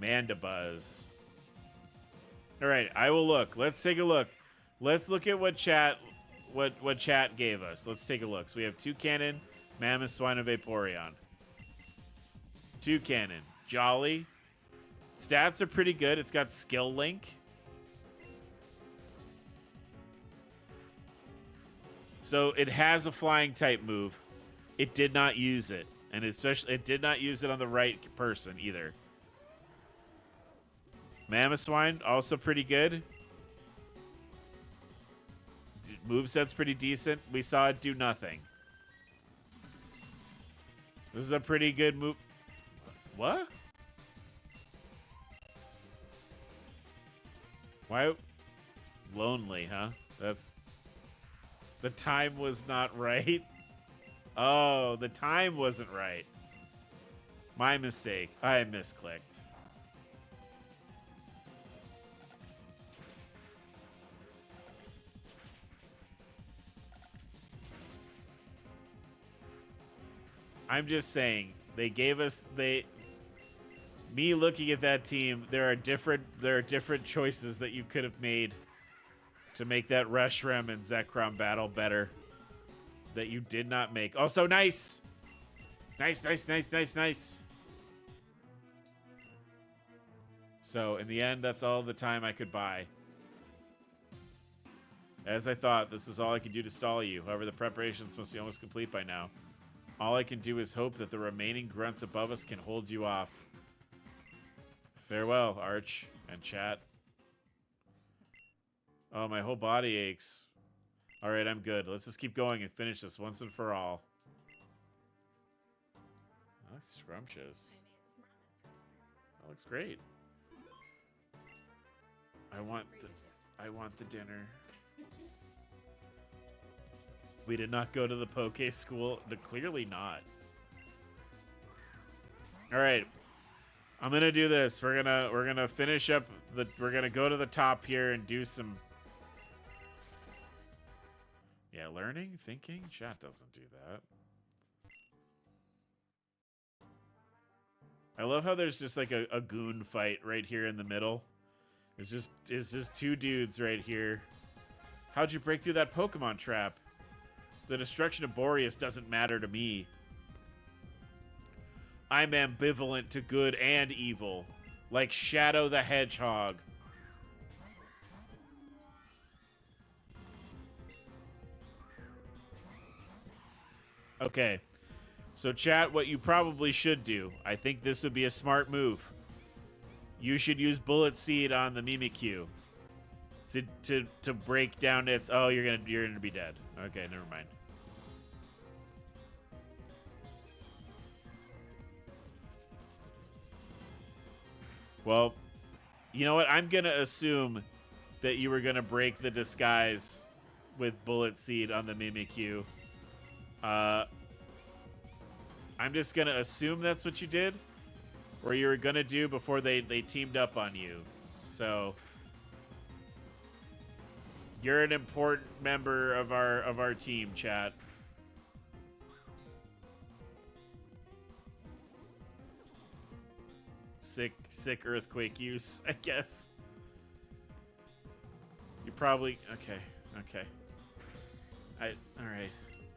Mandibuzz. Alright, I will look. Let's take a look. Let's look at what chat gave us. Let's take a look. So we have Toucannon, Mamoswine, and Vaporeon. Toucannon. Jolly. Stats are pretty good. It's got Skill Link. So it has a flying type move. It did not use it. And especially it did not use it on the right person either. Mamoswine, also pretty good. Moveset's pretty decent. We saw it do nothing. This is a pretty good move. What? Why? Lonely, huh? That's... The time was not right. Oh, the time wasn't right. My mistake. I misclicked. I'm just saying, they gave us me looking at that team, there are different choices that you could have made to make that Reshiram and Zekrom battle better that you did not make. Oh, so nice. Nice. So, in the end, that's all the time I could buy. As I thought, this was all I could do to stall you. However, the preparations must be almost complete by now. All I can do is hope that the remaining grunts above us can hold you off. Farewell, Arch and chat. Oh, my whole body aches. All right, I'm good. Let's just keep going and finish this once and for all. That's scrumptious. That looks great. I want the dinner. We did not go to the Poke School. No, clearly not. All right. I'm gonna do this. We're gonna finish up the. We're gonna go to the top here and do some. Yeah, learning, thinking. Chat doesn't do that. I love how there's just like a goon fight right here in the middle. It's just two dudes right here. How'd you break through that Pokemon trap? The destruction of Boreas doesn't matter to me. I'm ambivalent to good and evil, like Shadow the Hedgehog. Okay, so chat, what you probably should do, I think this would be a smart move. You should use Bullet Seed on the Mimikyu to break down its. Oh, you're gonna be dead. Okay, never mind. Well, you know what? I'm going to assume that you were going to break the disguise with Bullet Seed on the Mimikyu. I'm just going to assume that's what you did, or you were going to do before they teamed up on you. So, you're an important member of our team, chat. Sick earthquake use, I guess. You probably okay. All right.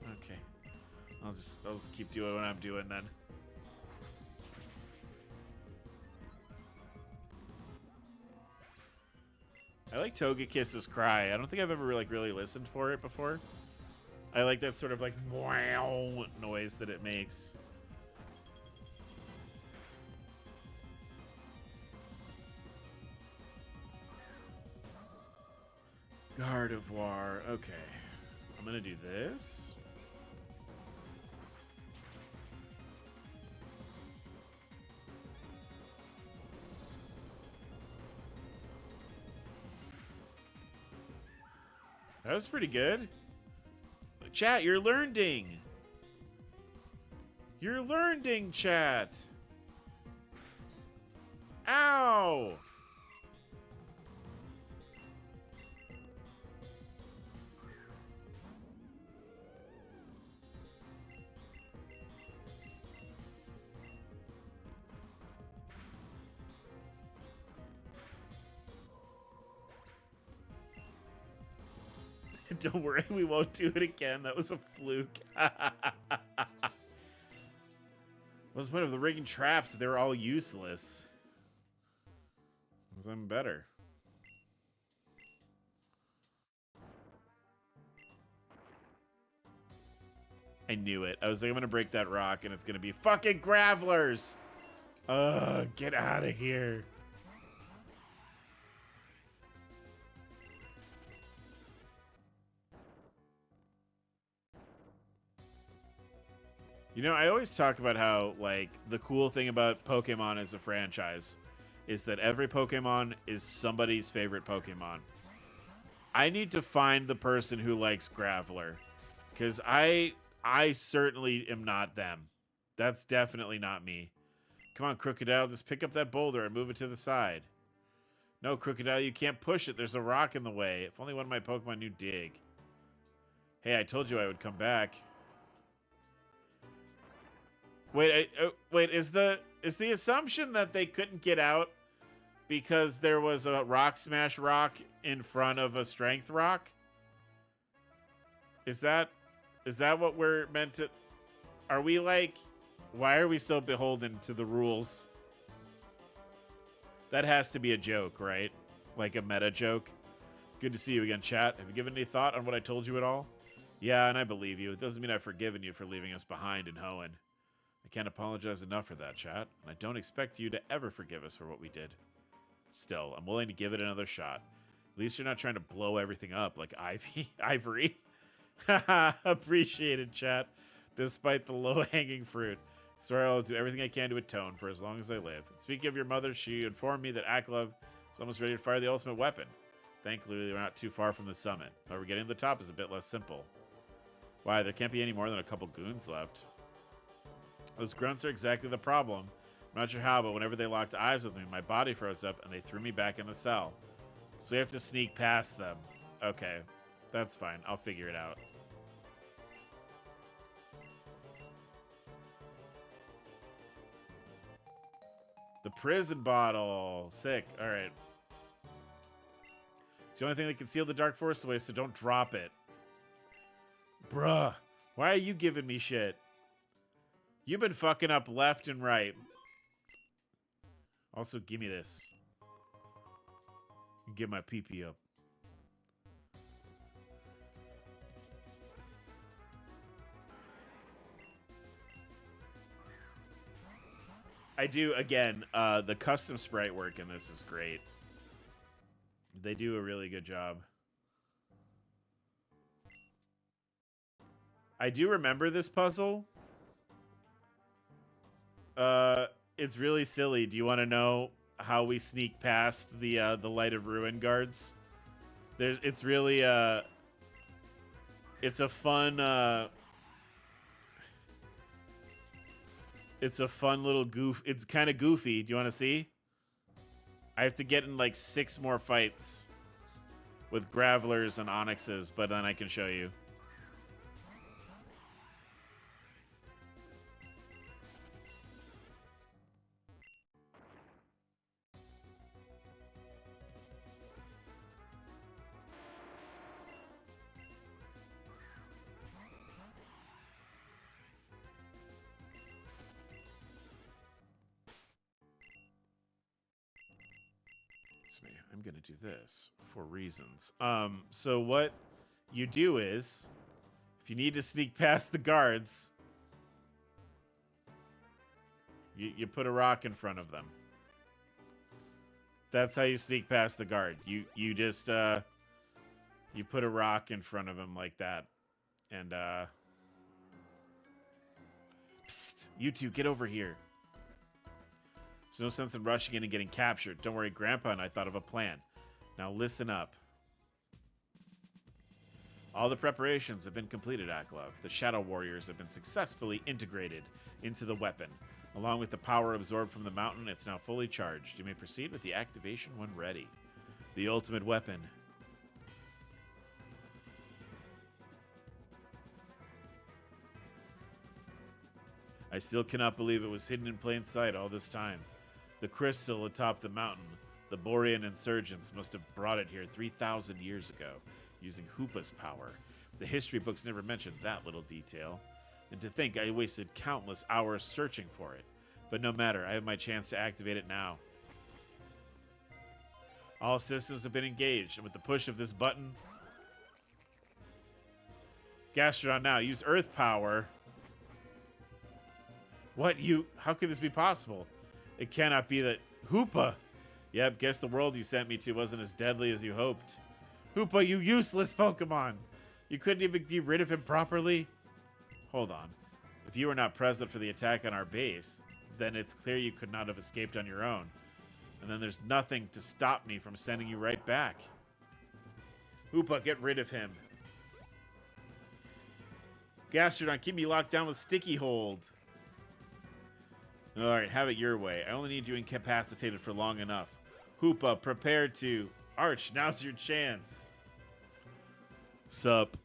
Okay. I'll just keep doing what I'm doing then. I like Togekiss's cry. I don't think I've ever really listened for it before. I like that sort of like wow noise that it makes. Gardevoir. Okay. I'm going to do this. That was pretty good. Chat, you're learning. You're learning, chat. Ow! Don't worry, we won't do it again. That was a fluke. What's the point of the rigging traps if they were all useless? Because I'm better. I knew it. I was like, I'm gonna break that rock and it's gonna be fucking gravelers. Ugh, get out of here. You know, I always talk about how, like, the cool thing about Pokemon as a franchise is that every Pokemon is somebody's favorite Pokemon. I need to find the person who likes Graveler, because I certainly am not them. That's definitely not me. Come on, Crocodile, just pick up that boulder and move it to the side. No, Crocodile, you can't push it. There's a rock in the way. If only one of my Pokemon knew dig. Hey, I told you I would come back. Wait, wait, is the assumption that they couldn't get out because there was a rock smash rock in front of a strength rock? Is that what we're meant to... Are we like... Why are we so beholden to the rules? That has to be a joke, right? Like a meta joke. It's good to see you again, chat. Have you given any thought on what I told you at all? Yeah, and I believe you. It doesn't mean I've forgiven you for leaving us behind in Hoenn. I can't apologize enough for that, chat, and I don't expect you to ever forgive us for what we did. Still, I'm willing to give it another shot. At least you're not trying to blow everything up like Ivory. Haha, appreciated, chat. Despite the low-hanging fruit. Sorry, I'll do everything I can to atone for as long as I live. Speaking of your mother, she informed me that Aklov is almost ready to fire the ultimate weapon. Thankfully, we're not too far from the summit. However, getting to the top is a bit less simple. Why, there can't be any more than a couple goons left. Those grunts are exactly the problem. I'm not sure how, but whenever they locked eyes with me, my body froze up and they threw me back in the cell. So we have to sneak past them. Okay, that's fine. I'll figure it out. The prison bottle. Sick. All right. It's the only thing that can seal the dark force away, so don't drop it. Bruh. Why are you giving me shit? You've been fucking up left and right. Also, give me this. Get my pee-pee up. I do, again, the custom sprite work in this is great. They do a really good job. I do remember this puzzle. It's really silly. Do you want to know how we sneak past the Light of Ruin guards? It's really it's a fun it's a fun little goof. It's kind of goofy. Do you want to see? I have to get in like 6 more fights with Gravelers and Onyxes, but then I can show you. I'm gonna do this for reasons. So what you do is, if you need to sneak past the guards, you put a rock in front of them. That's how you sneak past the guard. You just you put a rock in front of him like that, and psst, you two, get over here. There's no sense in rushing in and getting captured. Don't worry, Grandpa and I thought of a plan. Now listen up. All the preparations have been completed, Aklov. The Shadow Warriors have been successfully integrated into the weapon. Along with the power absorbed from the mountain, it's now fully charged. You may proceed with the activation when ready. The ultimate weapon. I still cannot believe it was hidden in plain sight all this time. The crystal atop the mountain. The Borean insurgents must have brought it here 3,000 years ago, using Hoopa's power. The history books never mentioned that little detail. And to think I wasted countless hours searching for it. But no matter, I have my chance to activate it now. All systems have been engaged, and with the push of this button... Gastrodon now, use Earth power. What, you... How could this be possible? It cannot be that... Hoopa! Yep, guess the world you sent me to wasn't as deadly as you hoped. Hoopa, you useless Pokemon! You couldn't even get rid of him properly? Hold on. If you were not present for the attack on our base, then it's clear you could not have escaped on your own. And then there's nothing to stop me from sending you right back. Hoopa, get rid of him. Gastrodon, keep me locked down with Sticky Hold. Alright, have it your way. I only need you incapacitated for long enough. Hoopa, prepare to... Arch, now's your chance. Sup?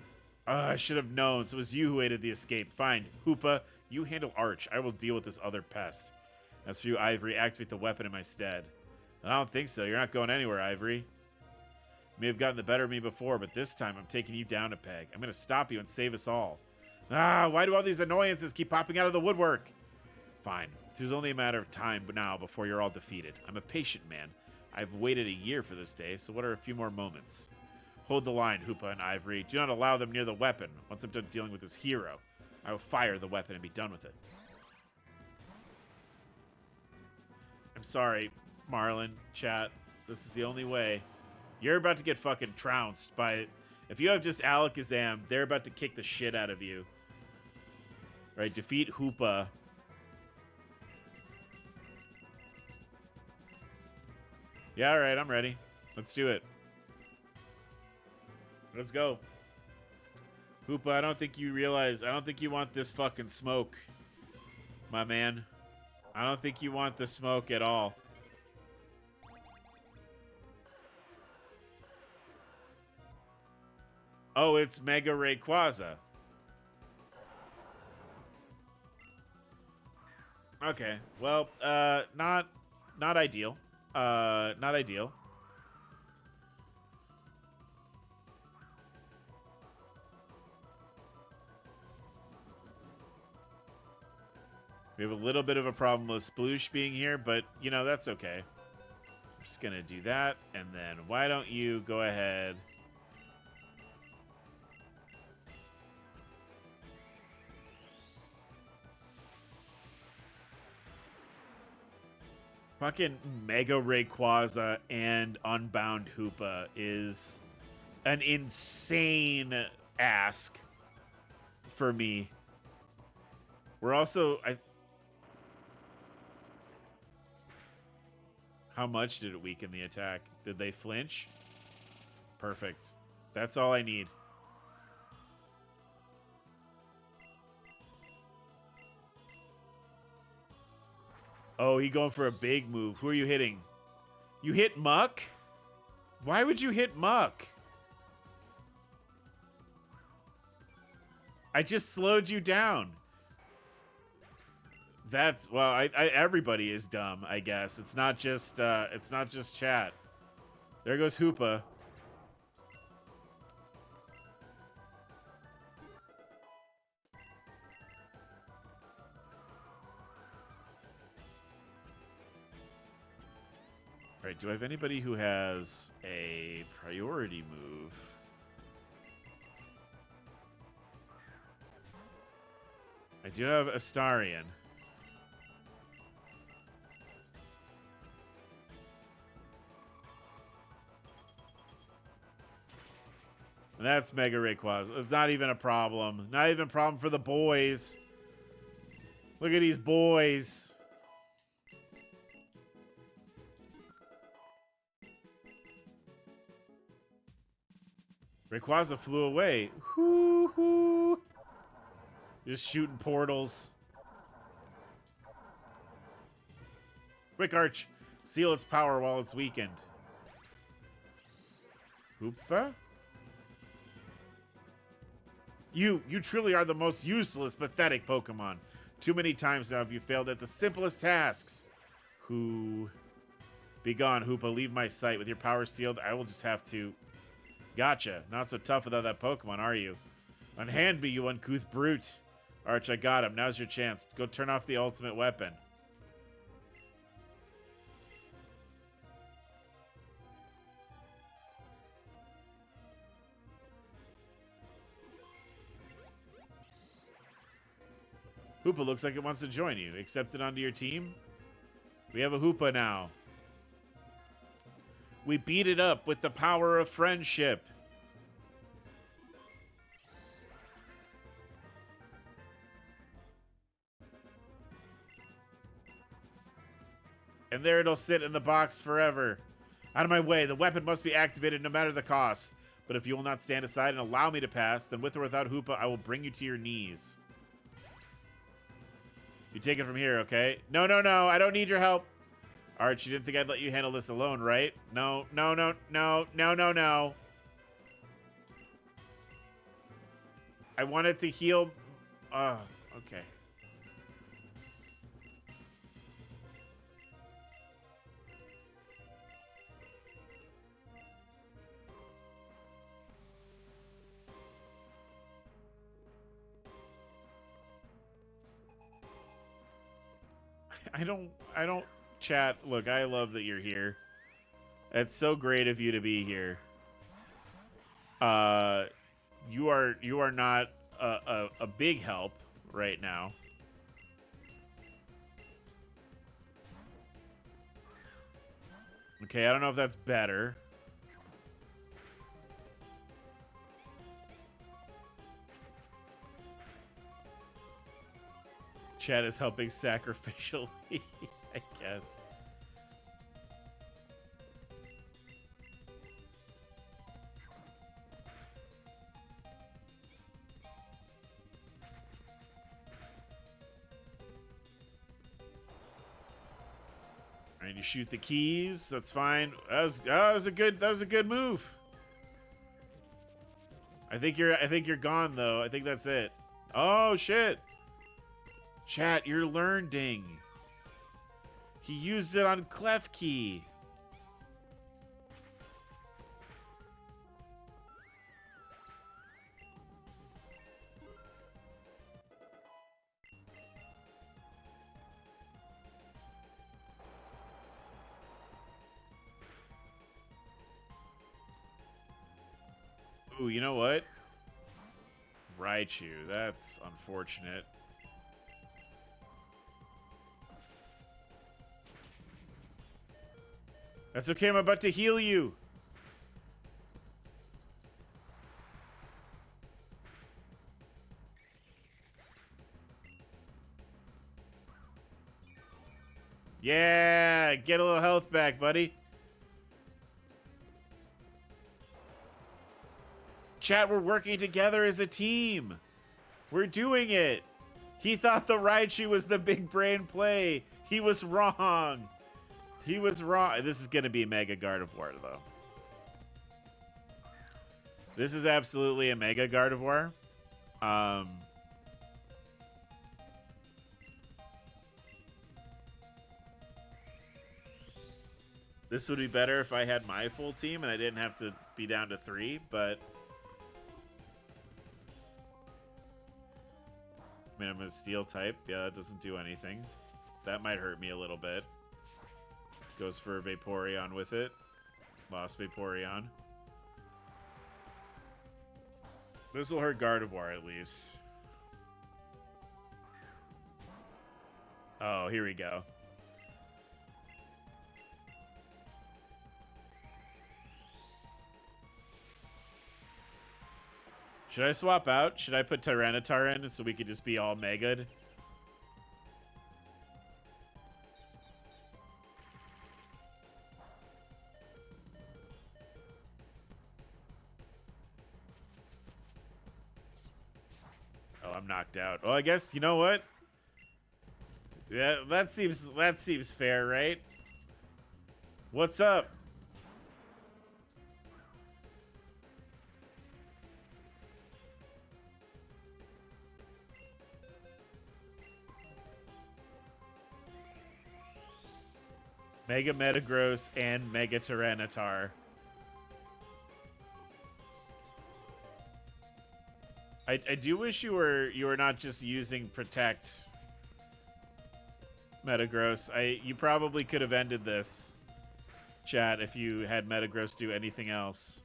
I should have known. So it was you who aided the escape. Fine. Hoopa, you handle Arch. I will deal with this other pest. As for you, Ivory, activate the weapon in my stead. I don't think so. You're not going anywhere, Ivory. You may have gotten the better of me before, but this time I'm taking you down a peg. I'm going to stop you and save us all. Why do all these annoyances keep popping out of the woodwork? Fine. This is only a matter of time now before you're all defeated. I'm a patient man. I've waited a year for this day, so what are a few more moments? Hold the line, Hoopa and Ivory. Do not allow them near the weapon. Once I'm done dealing with this hero, I will fire the weapon and be done with it. I'm sorry, Marlon, chat. This is the only way. You're about to get fucking trounced by it. If you have just Alakazam, they're about to kick the shit out of you. Right, defeat Hoopa. Yeah, alright, I'm ready. Let's do it. Let's go. Hoopa, I don't think you realize, I don't think you want this fucking smoke, my man. I don't think you want the smoke at all. Oh, it's Mega Rayquaza. Okay, well, not ideal. Not ideal. We have a little bit of a problem with Sploosh being here, but, you know, that's okay. I'm just gonna do that, and then why don't you go ahead... Fucking Mega Rayquaza and Unbound Hoopa is an insane ask for me. We're also... How much did it weaken the attack? Did they flinch? Perfect. That's all I need. Oh, he going for a big move. Who are you hitting? You hit Muck? Why would you hit Muck? I just slowed you down. That's, well, everybody is dumb, I guess. It's not just chat. There goes Hoopa. All right, do I have anybody who has a priority move? I do have Astarion. And that's Mega Rayquaza. It's not even a problem. Not even a problem for the boys. Look at these boys. Rayquaza flew away. Hoo-hoo. Just shooting portals. Quick Arch. Seal its power while it's weakened. Hoopa? You truly are the most useless, pathetic Pokemon. Too many times now have you failed at the simplest tasks. Who? Begone, Hoopa. Leave my sight. With your power sealed, I will just have to... Gotcha. Not so tough without that Pokemon, are you? Unhand me, you uncouth brute. Arch, I got him. Now's your chance. Go turn off the ultimate weapon. Hoopa looks like it wants to join you. Accept it onto your team? We have a Hoopa now. We beat it up with the power of friendship. And there it'll sit in the box forever. Out of my way. The weapon must be activated no matter the cost. But if you will not stand aside and allow me to pass, then with or without Hoopa, I will bring you to your knees. You take it from here, okay? No, no, no. I don't need your help. Arch, you didn't think I'd let you handle this alone, right? No, no, no, no, no, no, no. I wanted to heal. Oh, okay. I don't chat. Look, I love that you're here. It's so great of you to be here. You are not a big help right now. Okay, I don't know if that's better. Chat is helping sacrificially, I guess. And you shoot the keys. That's fine. That was a good move. I think you're gone though. I think that's it. Oh shit. Chat, you're learning. He used it on Klefki. Ooh, you know what? Raichu, that's unfortunate. That's okay, I'm about to heal you. Yeah, get a little health back, buddy. Chat, we're working together as a team. We're doing it. He thought the Raichu was the big brain play. He was wrong. He was wrong. This is going to be Mega Gardevoir, though. This is absolutely a Mega Gardevoir. This would be better if I had my full team and I didn't have to be down to 3, but... I mean, I'm a steel type. Yeah, that doesn't do anything. That might hurt me a little bit. Goes for Vaporeon with it. Lost Vaporeon. This will hurt Gardevoir at least. Oh, here we go. Should I swap out? Should I put Tyranitar in so we could just be all Mega'd? I'm knocked out. Well, I guess, you know what? Yeah, that seems fair, right? What's up? Mega Metagross and Mega Tyranitar. I do wish you were not just using Protect, Metagross. You probably could have ended this, chat, if you had Metagross do anything else.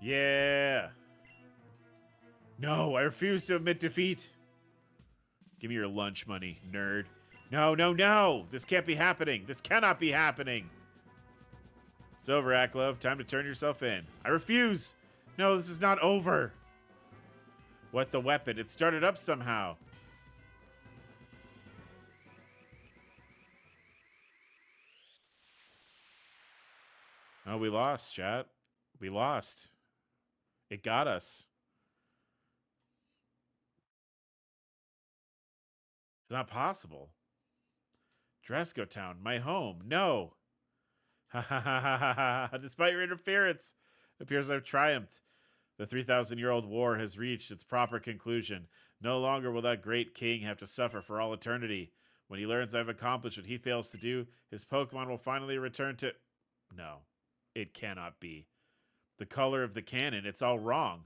Yeah. No, I refuse to admit defeat. Give me your lunch money, nerd. No, no, no! This can't be happening. This cannot be happening. It's over, Aklov. Time to turn yourself in. I refuse! No, this is not over. What the weapon? It started up somehow. Oh, we lost, chat. We lost. It got us. It's not possible. Dresco Town, my home. No. Ha ha ha ha ha ha. Despite your interference, it appears I've triumphed. The 3,000-year-old war has reached its proper conclusion. No longer will that great king have to suffer for all eternity. When he learns I've accomplished what he fails to do, his Pokemon will finally return to... No, it cannot be. The color of the cannon, it's all wrong.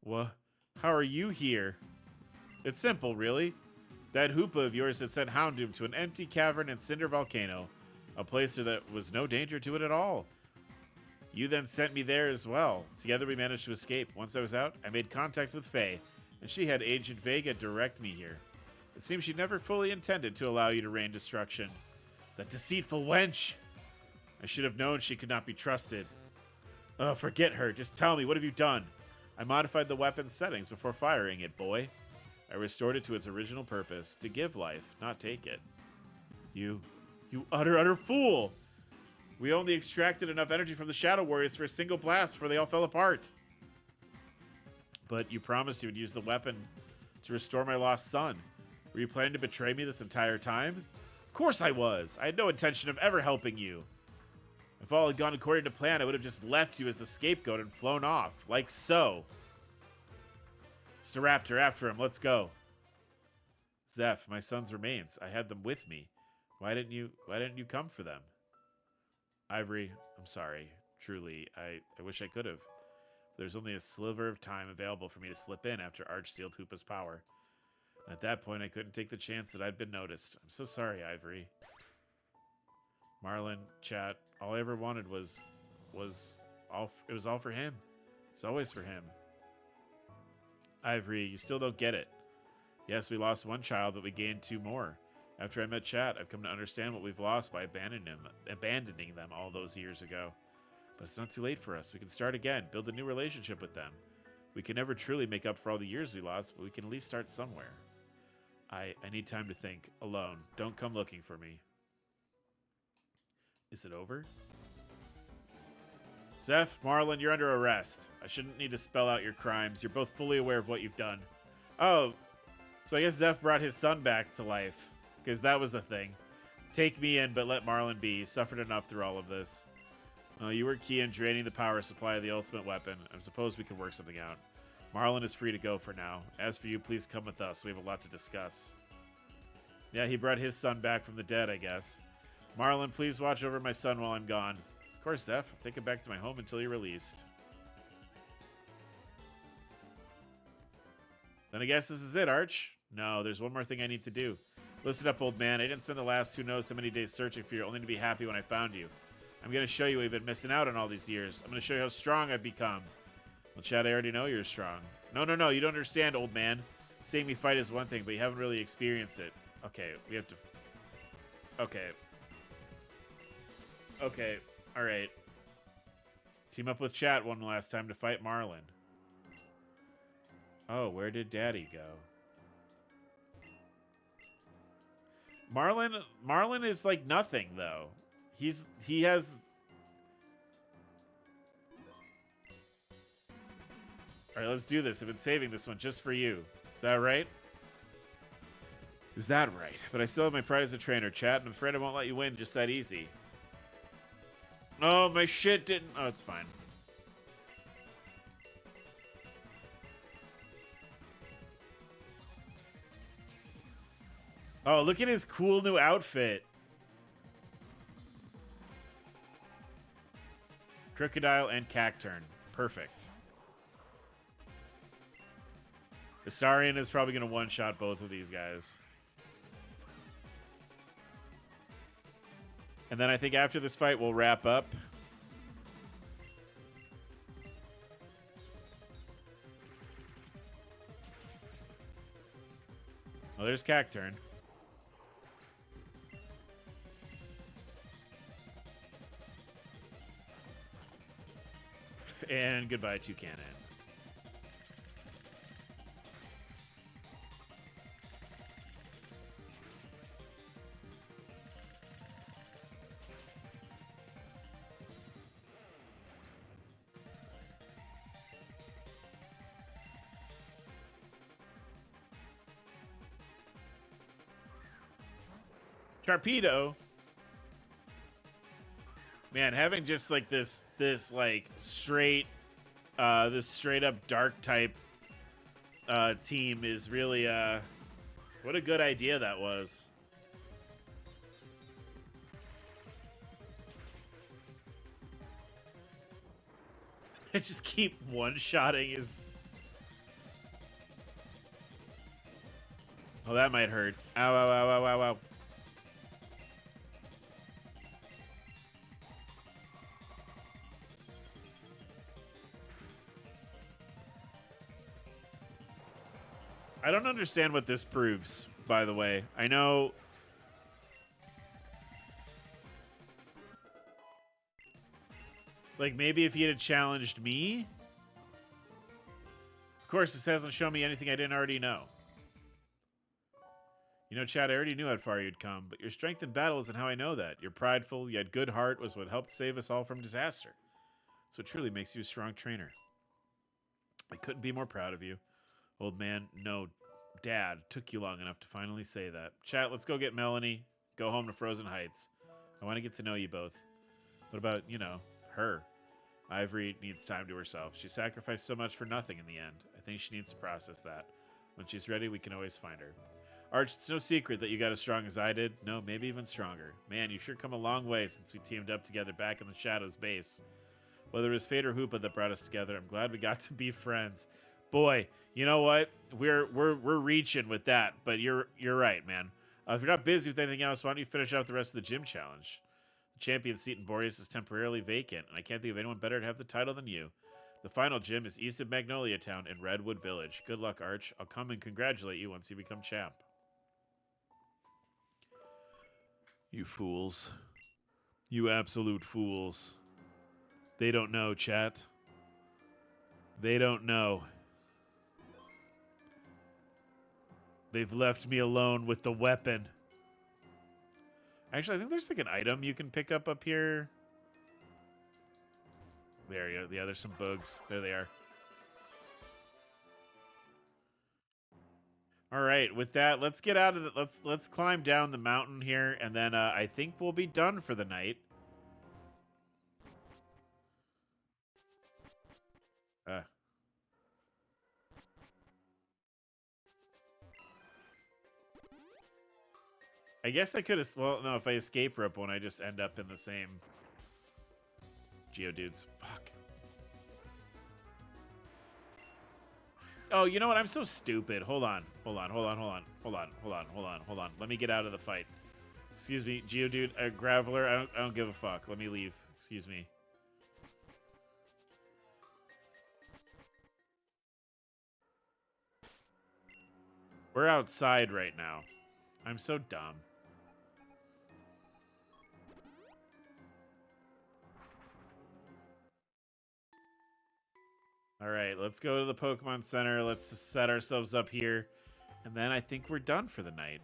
What? How are you here? It's simple, really. That Hoopa of yours had sent Houndoom to an empty cavern in Cinder Volcano, a place where there was no danger to it at all. You then sent me there as well. Together we managed to escape. Once I was out, I made contact with Faye, and she had Agent Vega direct me here. It seems she never fully intended to allow you to rain destruction. That deceitful wench! I should have known she could not be trusted. Oh, forget her. Just tell me, what have you done? I modified the weapon's settings before firing it, boy. I restored it to its original purpose, to give life, not take it. You utter fool! We only extracted enough energy from the Shadow Warriors for a single blast before they all fell apart. But you promised you would use the weapon to restore my lost son. Were you planning to betray me this entire time? Of course I was. I had no intention of ever helping you. If all had gone according to plan, I would have just left you as the scapegoat and flown off, like so. Mr. Raptor, after him. Let's go. Zeph, my son's remains. I had them with me. Why didn't you come for them? Ivory, I'm sorry. Truly, I wish I could have. There's only a sliver of time available for me to slip in after Arch sealed Hoopa's power. And at that point, I couldn't take the chance that I'd been noticed. I'm so sorry, Ivory. Marlon, chat, all I ever wanted was all for him. It's always for him. Ivory, you still don't get it. Yes, we lost one child, but we gained two more. After I met Chat, I've come to understand what we've lost by abandoning them all those years ago. But it's not too late for us. We can start again, build a new relationship with them. We can never truly make up for all the years we lost, but we can at least start somewhere. I need time to think. Alone. Don't come looking for me. Is it over? Zeph, Marlon, you're under arrest. I shouldn't need to spell out your crimes. You're both fully aware of what you've done. Oh, so I guess Zeph brought his son back to life. Because that was a thing. Take me in, but let Marlon be. He suffered enough through all of this. You were key in draining the power supply of the ultimate weapon. I suppose we could work something out. Marlon is free to go for now. As for you, please come with us. We have a lot to discuss. Yeah, he brought his son back from the dead, I guess. Marlon, please watch over my son while I'm gone. Of course, Zeph. I'll take him back to my home until you're released. Then I guess this is it, Arch. No, there's one more thing I need to do. Listen up, old man. I didn't spend the last who knows how many days searching for you, only to be happy when I found you. I'm going to show you what you've been missing out on all these years. I'm going to show you how strong I've become. Well, Chad, I already know you're strong. No, you don't understand, old man. Seeing me fight is one thing, but you haven't really experienced it. Okay, we have to... Okay, alright. Team up with Chat one last time to fight Marlon. Oh, where did Daddy go? Marlin is like nothing though. He has. All right, let's do this. I've been saving this one just for you. Is that right? Is that right? But I still have my pride as a trainer, chat, and I'm afraid I won't let you win just that easy. Oh, my shit didn't. Oh, it's fine. Oh, look at his cool new outfit. Crocodile and Cacturn. Perfect. Astarion is probably going to one-shot both of these guys. And then I think after this fight, we'll wrap up. Oh, there's Cacturn. And goodbye, Toucanon. Sharpedo. Man, having just like this like straight this straight up dark type team is really what a good idea that was. I just keep one-shotting his. Oh, that might hurt. Ow, ow, ow, ow, ow, ow. I don't understand what this proves, by the way. I know... Like, maybe if he had challenged me? Of course, this hasn't shown me anything I didn't already know. You know, Chad, I already knew how far you'd come, but your strength in battle isn't how I know that. Your prideful, yet good heart was what helped save us all from disaster. It's what truly makes you a strong trainer. I couldn't be more proud of you. Old man, no, Dad, took you long enough to finally say that. Chat, let's go get Melanie. Go home to Frozen Heights. I want to get to know you both. What about, you know, her? Ivory needs time to herself. She sacrificed so much for nothing in the end. I think she needs to process that. When she's ready, we can always find her. Arch, it's no secret that you got as strong as I did. No, maybe even stronger. Man, you've sure come a long way since we teamed up together back in the Shadows base. Whether it was fate or Hoopa that brought us together, I'm glad we got to be friends. Boy, you know what? We're reaching with that, but you're right, man. If you're not busy with anything else, why don't you finish out the rest of the gym challenge? The champion seat in Boreas is temporarily vacant, and I can't think of anyone better to have the title than you. The final gym is east of Magnolia Town in Redwood Village. Good luck, Arch. I'll come and congratulate you once you become champ. You fools. You absolute fools. They don't know, chat. They don't know. They've left me alone with the weapon. Actually, I think there's like an item you can pick up here. There you go. Yeah, there's some bugs. There they are. All right, with that, let's get out of the let's climb down the mountain here, and then I think we'll be done for the night. I guess I could have... Well, no, if I escape rope one, I just end up in the same... Geodudes. Fuck. Oh, you know what? I'm so stupid. Hold on. Hold on. Hold on. Hold on. Hold on. Hold on. Hold on. Hold on. Let me get out of the fight. Excuse me, Geodude. Graveler. I don't give a fuck. Let me leave. Excuse me. We're outside right now. I'm so dumb. All right, let's go to the Pokemon Center. Let's set ourselves up here. And then I think we're done for the night.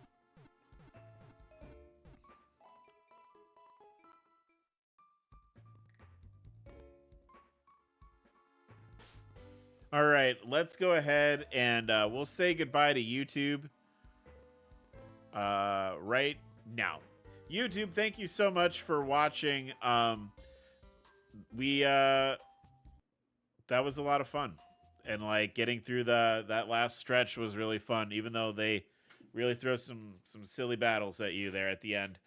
All right, let's go ahead and we'll say goodbye to YouTube right now. YouTube, thank you so much for watching. We that was a lot of fun, and like getting through that last stretch was really fun, even though they really throw some silly battles at you there at the end.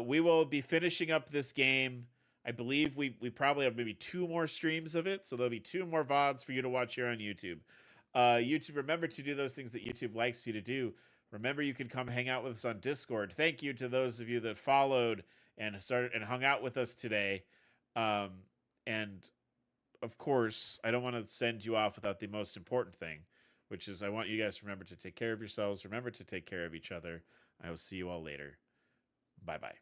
We will be finishing up this game. I believe we probably have maybe 2 more streams of it, so there'll be 2 more VODs for you to watch here on YouTube. YouTube, remember to do those things that YouTube likes for you to do. Remember, you can come hang out with us on Discord. Thank you to those of you that followed and started and hung out with us today. And of course, I don't want to send you off without the most important thing, which is I want you guys to remember to take care of yourselves. Remember to take care of each other. I will see you all later. Bye-bye.